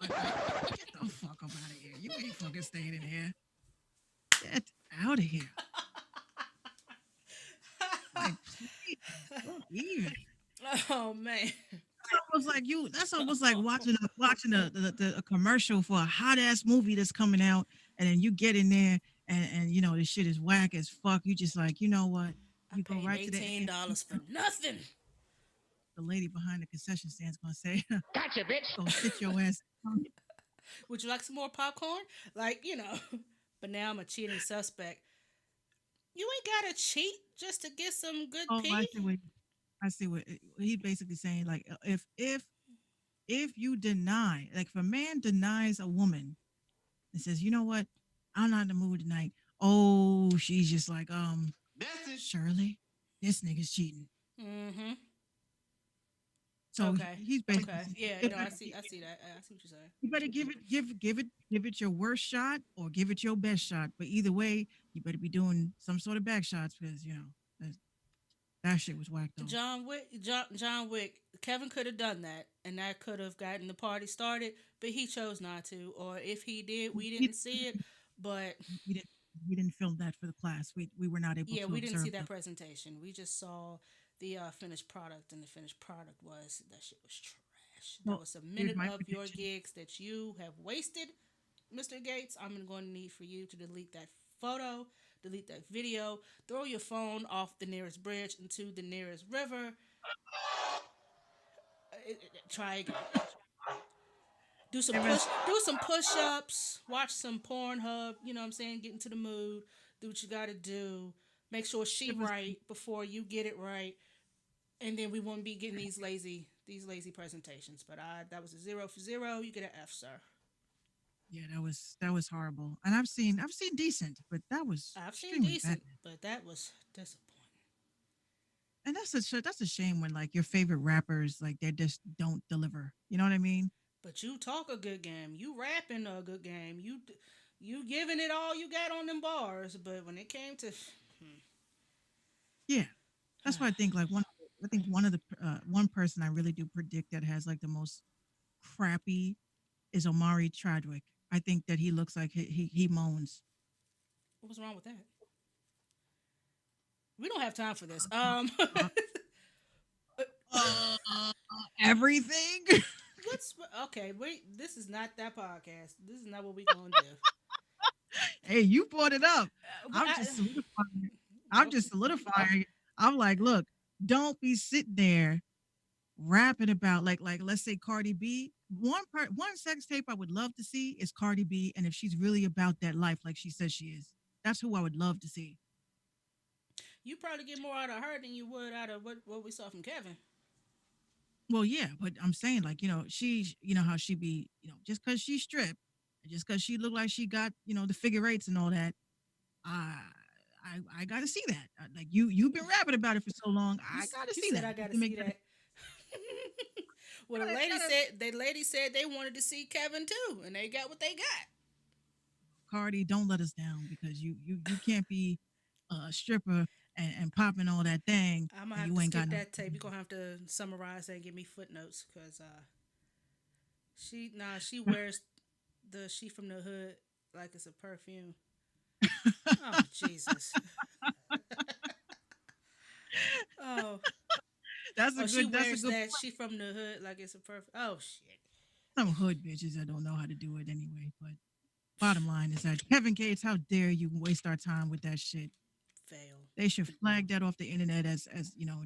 Get the fuck up out of here. You ain't fucking staying in here. Get out of here. Like, please, don't even. Oh man. That's almost like watching a commercial for a hot ass movie that's coming out, and then you get in there and you know this shit is whack as fuck. You just like, you know what? I You go paid right to the end. $18 for nothing. The lady behind the concession stand's gonna say, Gotcha, bitch. "Go sit your ass." down." Would you like some more popcorn? Like, But now I'm a cheating suspect. You ain't gotta cheat just to get some good Oh, pee. I see what he basically saying. Like, if you deny, like, if a man denies a woman and says, you know what, I'm not in the mood tonight. Oh, she's just like, Shirley, this nigga's cheating. Mm-hmm. So Okay. he's basically Okay. Yeah. you No, better, I see. I see that. I see what you're saying. you better give it your worst shot or give it your best shot. But either way, you better be doing some sort of back shots because that shit was whacked though. John Wick. Kevin could have done that, and that could have gotten the party started, but he chose not to. Or if he did, we didn't see it. But We didn't we didn't film that for the class. We were not able yeah, to we didn't observe see that the presentation. We just saw the finished product, and the finished product was that shit was trash. That Well, was a here's minute my of your prediction. gigs that you have wasted, Mr. Gates. I'm going to need for you to delete that photo, delete that video, throw your phone off the nearest bridge into the nearest river. Try again. Do some push ups, watch some Pornhub, you know what I'm saying? Get into the mood, do what you gotta do. Make sure she It was right before you get it right. And then we won't be getting these lazy presentations. But that was a 0 for 0. You get an F, sir. Yeah, that was horrible. And I've seen decent, but that was I've seen extremely decent, bad. but that was disappointing. And that's a shame when like your favorite rappers like they just don't deliver. You know what I mean? But you talk a good game. You rapping a good game. You giving it all you got on them bars. But when it came to Yeah, that's why I think like one of the one person I really do predict that has like the most crappy is Omari Chadwick. I think that he looks like he moans. what was wrong with that? We don't have time for this. Everything. What's okay? Wait, this is not that podcast. This is not what we gonna do. Hey, you brought it up. But I'm just solidifying. I'm just solidifying. I'm like, look, don't be sitting there rapping about like let's say Cardi B. One sex tape I would love to see is Cardi B, and if she's really about that life like she says she is. That's who I would love to see. You probably get more out of her than you would out of what we saw from Kevin. Well, yeah, but I'm saying like, she, how she be, just because she stripped, just because she looked like she got, the figure eights and all that. I I got to see that. Like you've been rapping about it for so long. I got to You see said that. I got to You make see that. Well, the lady said they wanted to see Kevin too, and they got what they got. Cardi, don't let us down because you can't be a stripper and popping all that thing I'm gonna and have you to ain't got skip no. that tape. You're gonna have to summarize that and give me footnotes, cause she wears the she from the hood like it's a perfume. Oh Jesus. Oh, she That's a wears good that she from the hood like it's a perfume. Oh shit. some hood bitches that don't know how to do it anyway. But bottom line is that Kevin Gates, how dare you waste our time with that shit? Fail. They should flag that off the internet as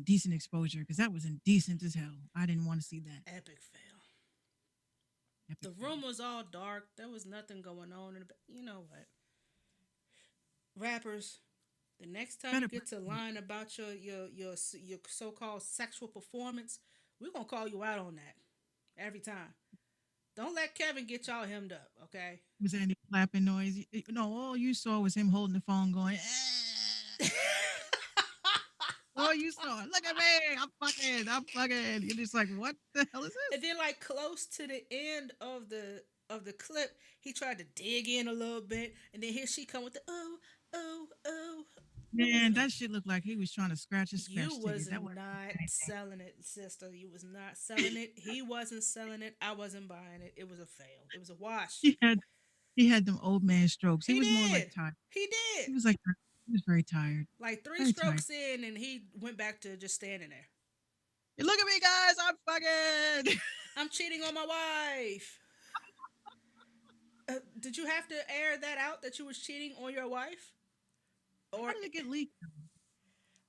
decent exposure because that was indecent as hell. I didn't want to see that. Epic fail. Epic The fail. room was all dark. There was nothing going on. You know what? Rappers, the next time you get to line about your so-called sexual performance, we're gonna call you out on that every time. Don't let Kevin get y'all hemmed up, okay? Was there any clapping noise? No, all you saw was him holding the phone going. All you saw, look at me, I'm fucking. You're just like, what the hell is And this? then like close to the end of the clip, he tried to dig in a little bit, and then here she come with the oh oh oh. Man, that shit looked like he was trying to scratch his scratch You ticket. was That was not selling it, sister. You was not selling it. He wasn't selling it. I wasn't buying it. It was a fail. It was a wash. he had he had them old man strokes. He He was more like did. tired. He did. He was like he was very tired. Like three Very tired. strokes in, and he went back to just standing there. Hey, look at me, guys. I'm fucking. I'm cheating on my wife. Did you have to air that out that you was cheating on your wife? Or How did it get leaked?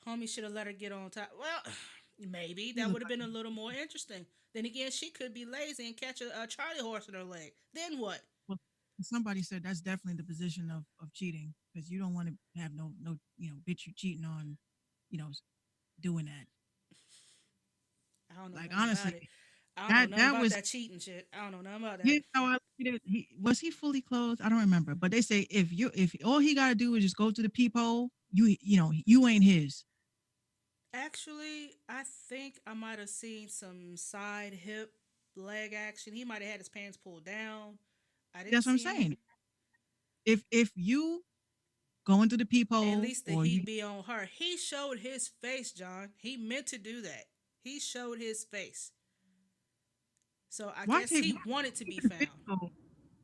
homie should have let her get on top. Well, maybe He that looked would have been a little more interesting. Then again, she could be lazy and catch a Charlie horse in her leg. Then what? well, somebody said that's definitely the position of cheating because you don't want to have no bitch you cheating on, you know, doing that. I don't know Like nothing about honestly, it. I don't know that nothing that about was that cheating shit. I don't know nothing about that. yeah. How I looked at it, he fully clothed. I don't remember, but they say if all he got to do is just go to the peephole, you ain't his. Actually, I think I might have seen some side hip leg action. He might have had his pants pulled down. I didn't That's what I'm see any. saying. If you go into the At peephole least the or you heat be on her. He showed his face, John. He meant to do that. He showed his face. So I why guess take he wanted to be even found.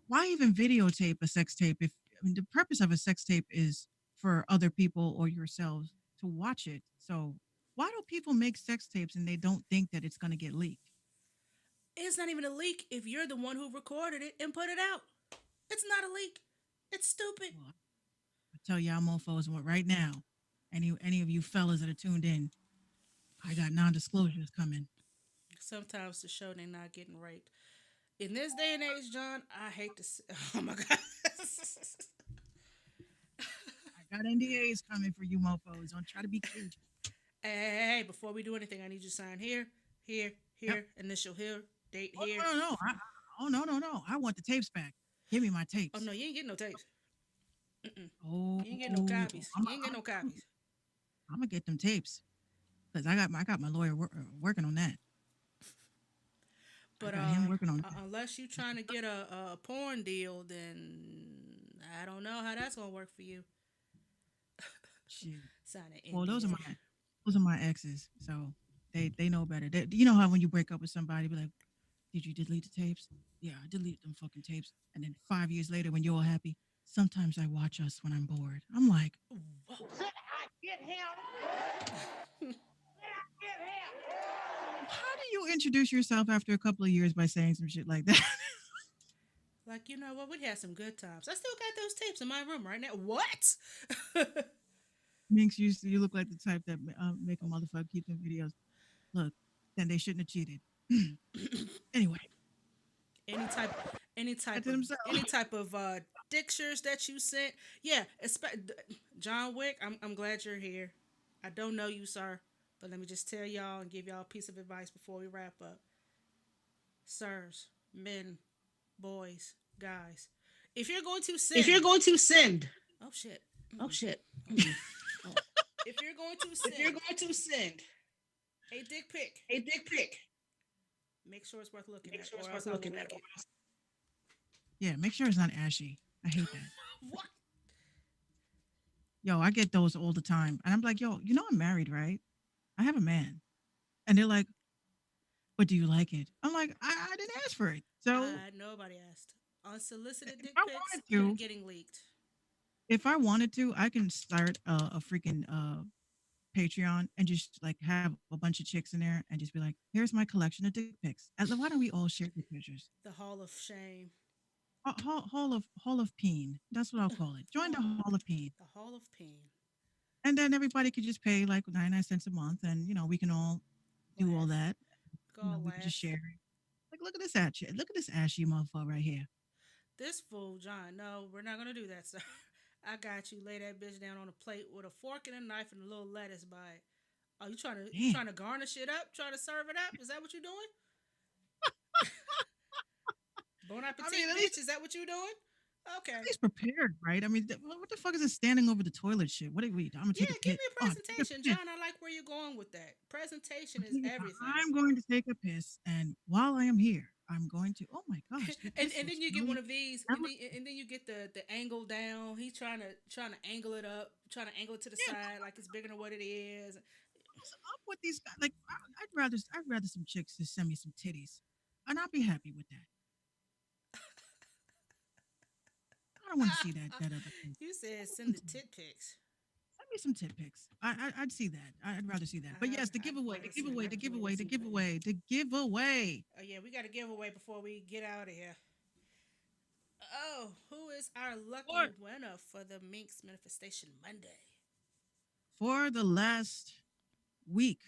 why even videotape a sex tape if I mean the purpose of a sex tape is for other people or yourselves to watch it. So why do people make sex tapes and they don't think that it's going to get leaked? It's not even a leak if you're the one who recorded it and put it out. It's not a leak. It's stupid. Well, I tell y'all mofos what right now. Any of you fellas that are tuned in, I got non-disclosures coming. Sometimes to show they're not getting raped. In this day and age, John, I hate to say, oh my God. I got NDAs coming for you mofos. Don't try to be cute. Hey, before we do anything, I need you to sign here, here, here, initial here, date Oh, here. no. No. I want the tapes back. Give me my tapes. Oh no, you ain't getting no tapes. Oh, You ain't getting no copies. You ain't getting no copies. I'm gonna get them tapes because I got my lawyer working on that. But I got him working on that. unless you trying to get a porn deal, then I don't know how that's gonna work for you. Shit. Sign an Well, NDA. those are my exes, so they know better. You know how when you break up with somebody, be like, "Did you delete the tapes?" Yeah, I deleted them fucking tapes. And then 5 years later, when you're all happy, sometimes I watch us when I'm bored. I'm like, Get him. how do you introduce yourself after a couple of years by saying some shit like that? Like, you know what? We had some good times. I still got those tapes in my room right now. What? Minx, you look like the type that make a motherfucker keep them videos. Look, then they shouldn't have cheated. Anyway, any type to themselves. any type of pictures that you sent. Yeah, John Wick, I'm glad you're here. I don't know you, sir, but let me just tell y'all and give y'all a piece of advice before we wrap up. Sirs, men, boys, guys, if you're going to send, oh shit, Oh shit. if you're going to send, a dick pic, make sure it's worth looking at, or else I will like it. Yeah, make sure it's not ashy. I hate that. What? Yo, I get those all the time. And I'm like, yo, you know I'm married, right? I have a man. And they're like, but do you like it? I'm like, I didn't ask for it. So Nobody asked. Unsolicited dick I pics wanted are to, getting leaked. if I wanted to, I can start a freaking Patreon and just like have a bunch of chicks in there and just be like, here's my collection of dick pics. And why don't we all share the pictures? The Hall of Shame. Hall of Peen. That's what I'll call it. Join the Hall of Peen. The Hall of Peen. And then everybody could just pay like 99 cents a month and we can all do all Laugh. that. Go laugh. We can just share it. Like look at this look at this ashy motherfucker right here. This fool, John. No, we're not gonna do that, sir. I got you. Lay that bitch down on a plate with a fork and a knife and a little lettuce by it. Oh, you Damn. trying to garnish it up? Trying to serve it up? Is that what you're doing? Bon appetit, at bitch. least- Is that what you're doing? Okay. He's prepared, right? I mean, what the fuck is this standing over the toilet shit? What are we? I'm gonna Yeah, take a give piss. me a Oh, take a presentation, piss. John. I like where you're going with that. Presentation is everything. I'm going to take a piss, and while I am here, I'm going to. Oh my gosh! and then you get one of these, That and then you get the angle down. He's trying to angle it up, trying to angle it to the side like it's bigger than what it is. What's up with these guys? Like, I'd rather some chicks just send me some titties, and I'd be happy with that. I don't want to see that other thing. You said send the tit pics. Send me some tit pics. I'd see that. I'd rather see that. But yes, the giveaway. Oh yeah, we got a giveaway before we get out of here. Oh, who is our lucky winner for the Minx Manifestation Monday? For the last week.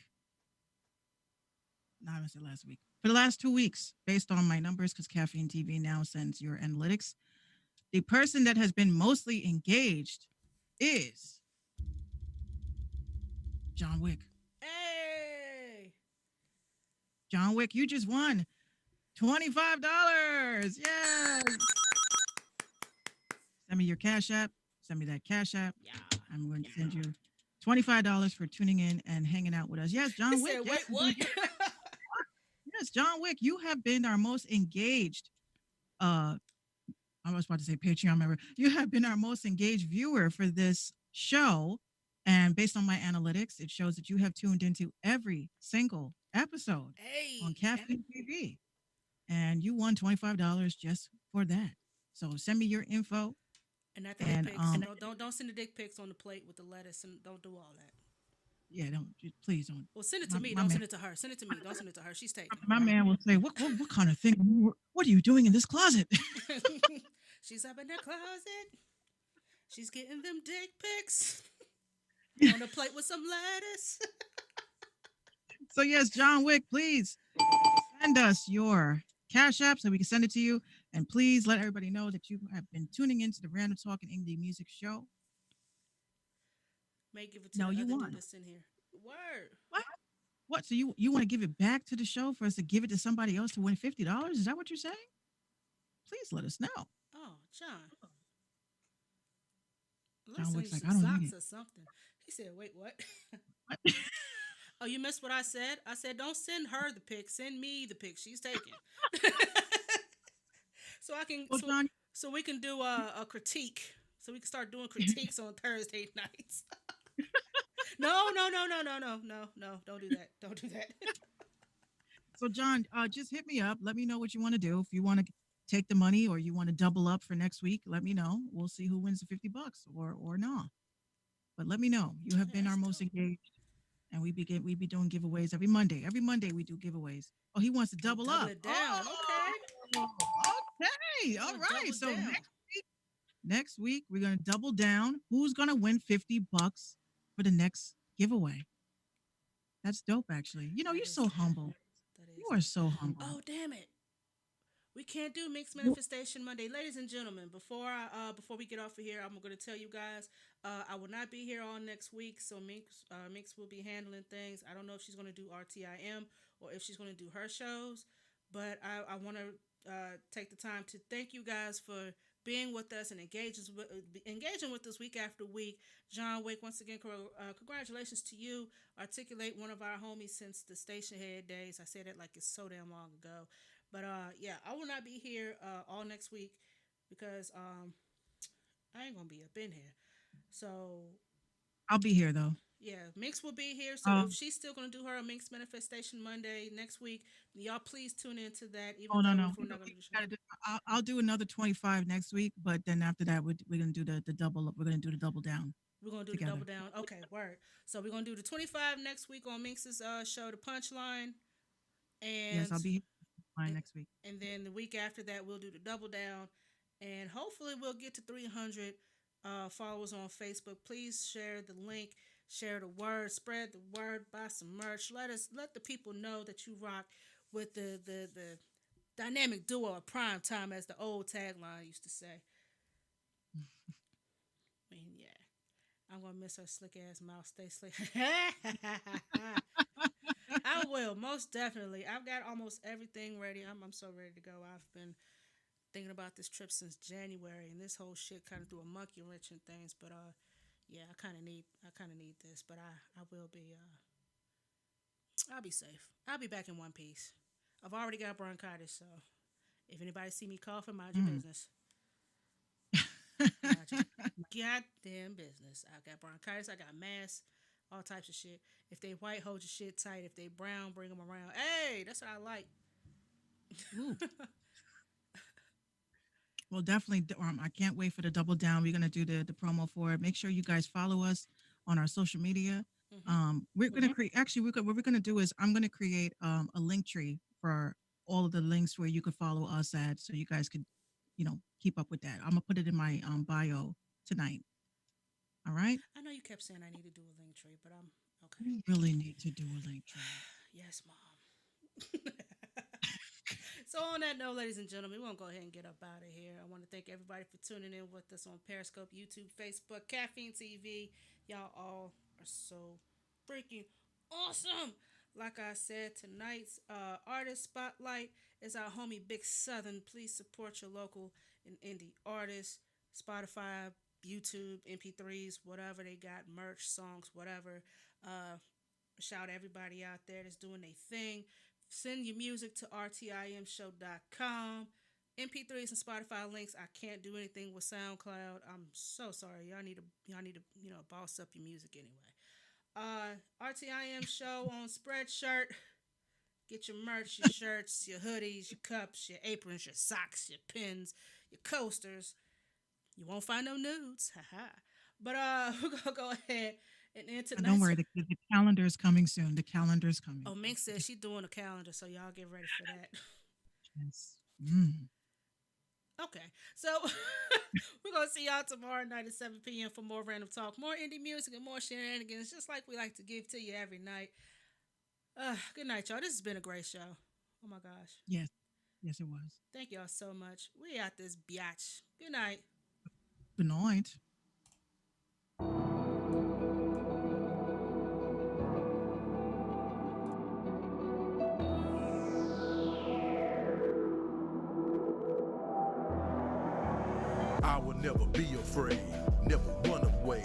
Not even say last week. For the last 2 weeks, based on my numbers, because Caffeine TV now sends your analytics. The person that has been mostly engaged is John Wick. Hey! John Wick, you just won $25. Yes. Send me your Cash App. Send me that Cash App. Yeah. I'm going to send you $25 for tuning in and hanging out with us. Yes, John He Wick. said, Yes, wait, what? yes, John Wick, you have been our most engaged I was about to say Patreon member. You have been our most engaged viewer for this show. And based on my analytics, it shows that you have tuned into every single episode Hey! on Caffeine TV. And you won $25 just for that. So send me your info. And not the And, dick pics. Don't send the dick pics on the plate with the lettuce, and don't do all that. Yeah, please don't. Well, send it to My- me. my Don't man- send it to her. Send it to me. Don't send it to her. She's taking. My man will say, what kind of thing? What are you doing in this closet? She's up in the closet. She's getting them dick pics on the plate with some lettuce. So yes, John Wick, please send us your Cash App so we can send it to you. And please let everybody know that you have been tuning into the Random Talking Indie Music Show. May give it to No, the you other won. dude that's in here. Word. What? So you want to give it back to the show for us to give it to somebody else to win $50? Is that what you're saying? Please let us know. Oh, John. John Let's Wick's send like, you I some don't need socks or something. He said, wait, what? What? Oh, you missed what I said? I said, don't send her the pic. Send me the pic. She's taking. So I can, Well, John, so we can do a critique. So we can start doing critiques on Thursday nights. No. Don't do that. Don't do that. so John, just hit me up. Let me know what you want to do. If you want to take the money or you want to double up for next week, let me know. We'll see who wins the $50 or not. But let me know. You have been our most engaged, and we be doing giveaways every Monday. Every Monday we do giveaways. Oh, he wants to double up. It down. Okay. Okay. All Gonna right. double So down. next week we're gonna double down. Who's gonna win $50 for the next giveaway? That's dope, actually. You know, That you're is so dope. humble. That is You are so humble. Oh, damn it. we can't do Mixed Manifestation Monday, ladies and gentlemen. Before we get off of here, I'm gonna tell you guys, I will not be here all next week, so Mix will be handling things. I don't know if she's gonna do RTIM or if she's gonna do her shows, but I want to take the time to thank you guys for being with us and engaging with us week after week. John Wick, once again, congratulations to you. Articulate, one of our homies since the station head days. I said it like it's so damn long ago. But yeah, I will not be here all next week because I ain't gonna be up in here. So I'll be here though. yeah, Minx will be here. So if she's still gonna do her Minx Manifestation Monday next week, y'all please tune into that. Even Oh no, though no. if we're not gonna do the show. I'll do another 25 next week, but then after that, we're gonna do the double up. We're gonna do the double down. We're gonna do together. the double down. Okay, word. So we're gonna do the 25 next week on Minx's show, The Punchline. And Yes, I'll be here next week. and then the week after that we'll do the double down, and hopefully we'll get to 300 followers on Facebook. Please share the link, share the word, spread the word, buy some merch. Let the people know that you rock with the dynamic duo of prime time, as the old tagline used to say. I mean, yeah, I'm gonna miss her slick ass mouth. Stay slick. I will, most definitely. I've got almost everything ready. I'm so ready to go. I've been thinking about this trip since January, and this whole shit kind of threw a monkey wrench in things. But yeah, I kind of need this. But I will be. I'll be safe. I'll be back in one piece. I've already got bronchitis, so if anybody see me coughing, mind your business. Mind your goddamn business. I got bronchitis. I got masks. All types of shit. If they white, hold your shit tight. If they brown, bring them around. Hey, that's what I like. Well, definitely. I can't wait for the double down. We're gonna do the promo for it. Make sure you guys follow us on our social media. We're gonna create. Actually, what we're gonna do is I'm gonna create a link tree for all of the links where you could follow us at, so you guys could, keep up with that. I'm gonna put it in my bio tonight. All right. I know you kept saying I need to do a link tree, but I'm okay. We really need to do a link tree. Yes, Mom. So on that note, ladies and gentlemen, we're going to go ahead and get up out of here. I want to thank everybody for tuning in with us on Periscope, YouTube, Facebook, Caffeine TV. Y'all all are so freaking awesome. Like I said, tonight's artist spotlight is our homie Big Southern. Please support your local and indie artists. Spotify, YouTube, MP3s, whatever they got, merch, songs, whatever. Shout everybody out there that's doing their thing. Send your music to rtimshow.com. MP3s and Spotify links. I can't do anything with SoundCloud. I'm so sorry. Y'all need to boss up your music anyway. RTIM show on Spreadshirt. Get your merch, your shirts, your hoodies, your cups, your aprons, your socks, your pins, your coasters. You won't find no nudes. Haha. But we're gonna go ahead and end tonight's. Don't worry, the calendar is coming soon. The calendar is coming. Oh, Mink says she's doing a calendar, so y'all get ready for that. Yes. Okay, so we're gonna see y'all tomorrow night at 7 p.m. for more random talk, more indie music, and more shenanigans, just like we like to give to you every night. Good night, y'all. This has been a great show. Oh my gosh. Yes. Yes, it was. Thank y'all so much. We out this biatch. Good night. Good night. I will never be afraid, never run away.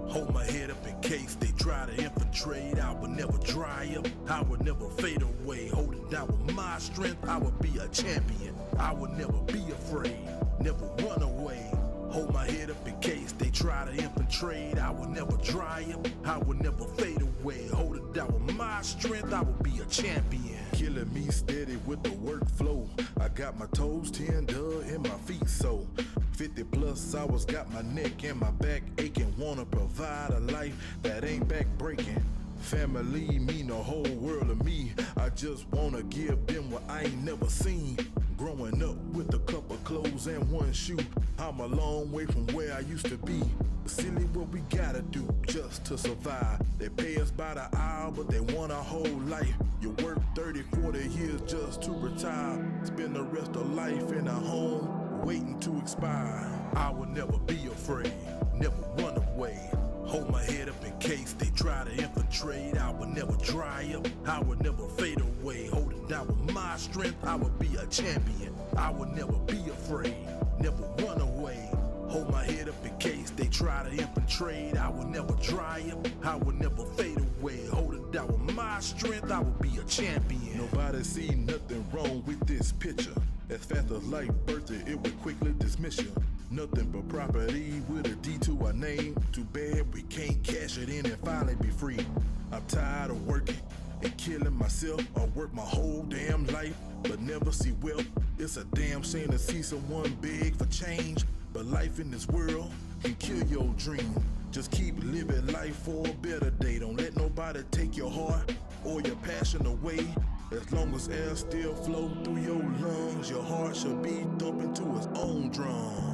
Hold my head up in case they try to infiltrate. I will never dry up, I will never fade away. Holding down with my strength, I will be a champion. I will never be afraid, never run away. Hold my head up in case they try to infiltrate. I will never dry up, I will never fade away. Holding down with my strength, I will be a champion. Killing me steady with the workflow. I got my toes tender and my feet so 50 plus hours, got my neck and my back aching. Wanna provide a life that ain't back breaking. Family mean the whole world to me. I just wanna give them what I ain't never seen. Growing up with a couple clothes and one shoe, I'm a long way from where I used to be. Silly what we gotta do just to survive. They pay us by the hour, but they want a whole life. You work 30, 40 years just to retire. Spend the rest of life in a home, waiting to expire. I will never be afraid, never run away. Hold my head up in case they try to infiltrate. I would never dry up, I would never fade away. Holding down with my strength, I would be a champion. I would never be afraid, never run away. Hold my head up in case they try to infiltrate. I would never dry up, I would never fade away. Holding down with my strength, I would be a champion. Nobody see nothing wrong with this picture. As fast as life birthed it, it would quickly dismiss you. Nothing but property with a D to our name. Too bad we can't cash it in and finally be free. I'm tired of working and killing myself. I work my whole damn life, but never see wealth. It's a damn shame to see someone beg for change. But life in this world can kill your dream. Just keep living life for a better day. Don't let nobody take your heart or your passion away. As long as air still flow through your lungs, your heart should be thumping to its own drum.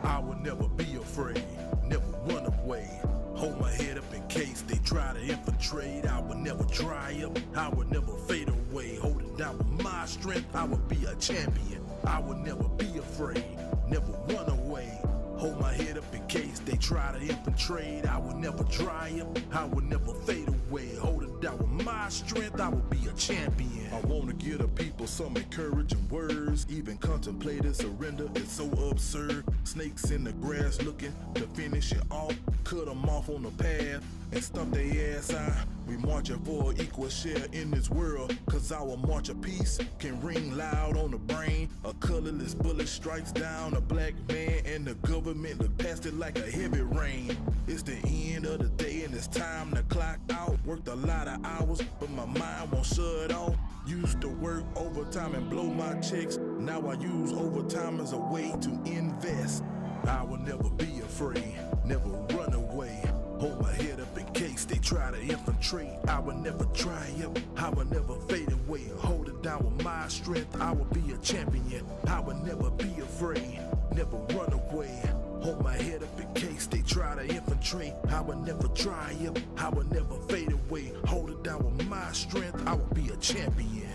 I will never be afraid, never run away. Hold my head up in case they try to infiltrate. I will never dry up, I will never fade away. Holding down with my strength, I will be a champion. I will never be afraid, never run away. Hold my head up in case they try to infiltrate. I will never dry up, I will never fade away. Holding down with my strength, I will be a champion. I wanna give the people some encouraging words. Even contemplated surrender is so absurd. Snakes in the grass looking to finish it off. Cut them off on the path and stump their ass out. We marching for an equal share in this world, cause our march of peace can ring loud on the brain. A colorless bullet strikes down a black man, and the government look past it like a heavy rain. It's the end of the day and it's time to clock out. Worked a lot of hours, but my mind won't shut off. Used to work overtime and blow my checks. Now I use overtime as a way to invest. I will never be afraid, never run away. Hold my head up in case they try to infiltrate. I will never dry up, I will never fade away. Hold it down with my strength, I will be a champion. I will never be afraid, never run away. Hold my head up in case they try to infiltrate. I will never dry up, I will never fade away. Hold it down with my strength, I will be a champion.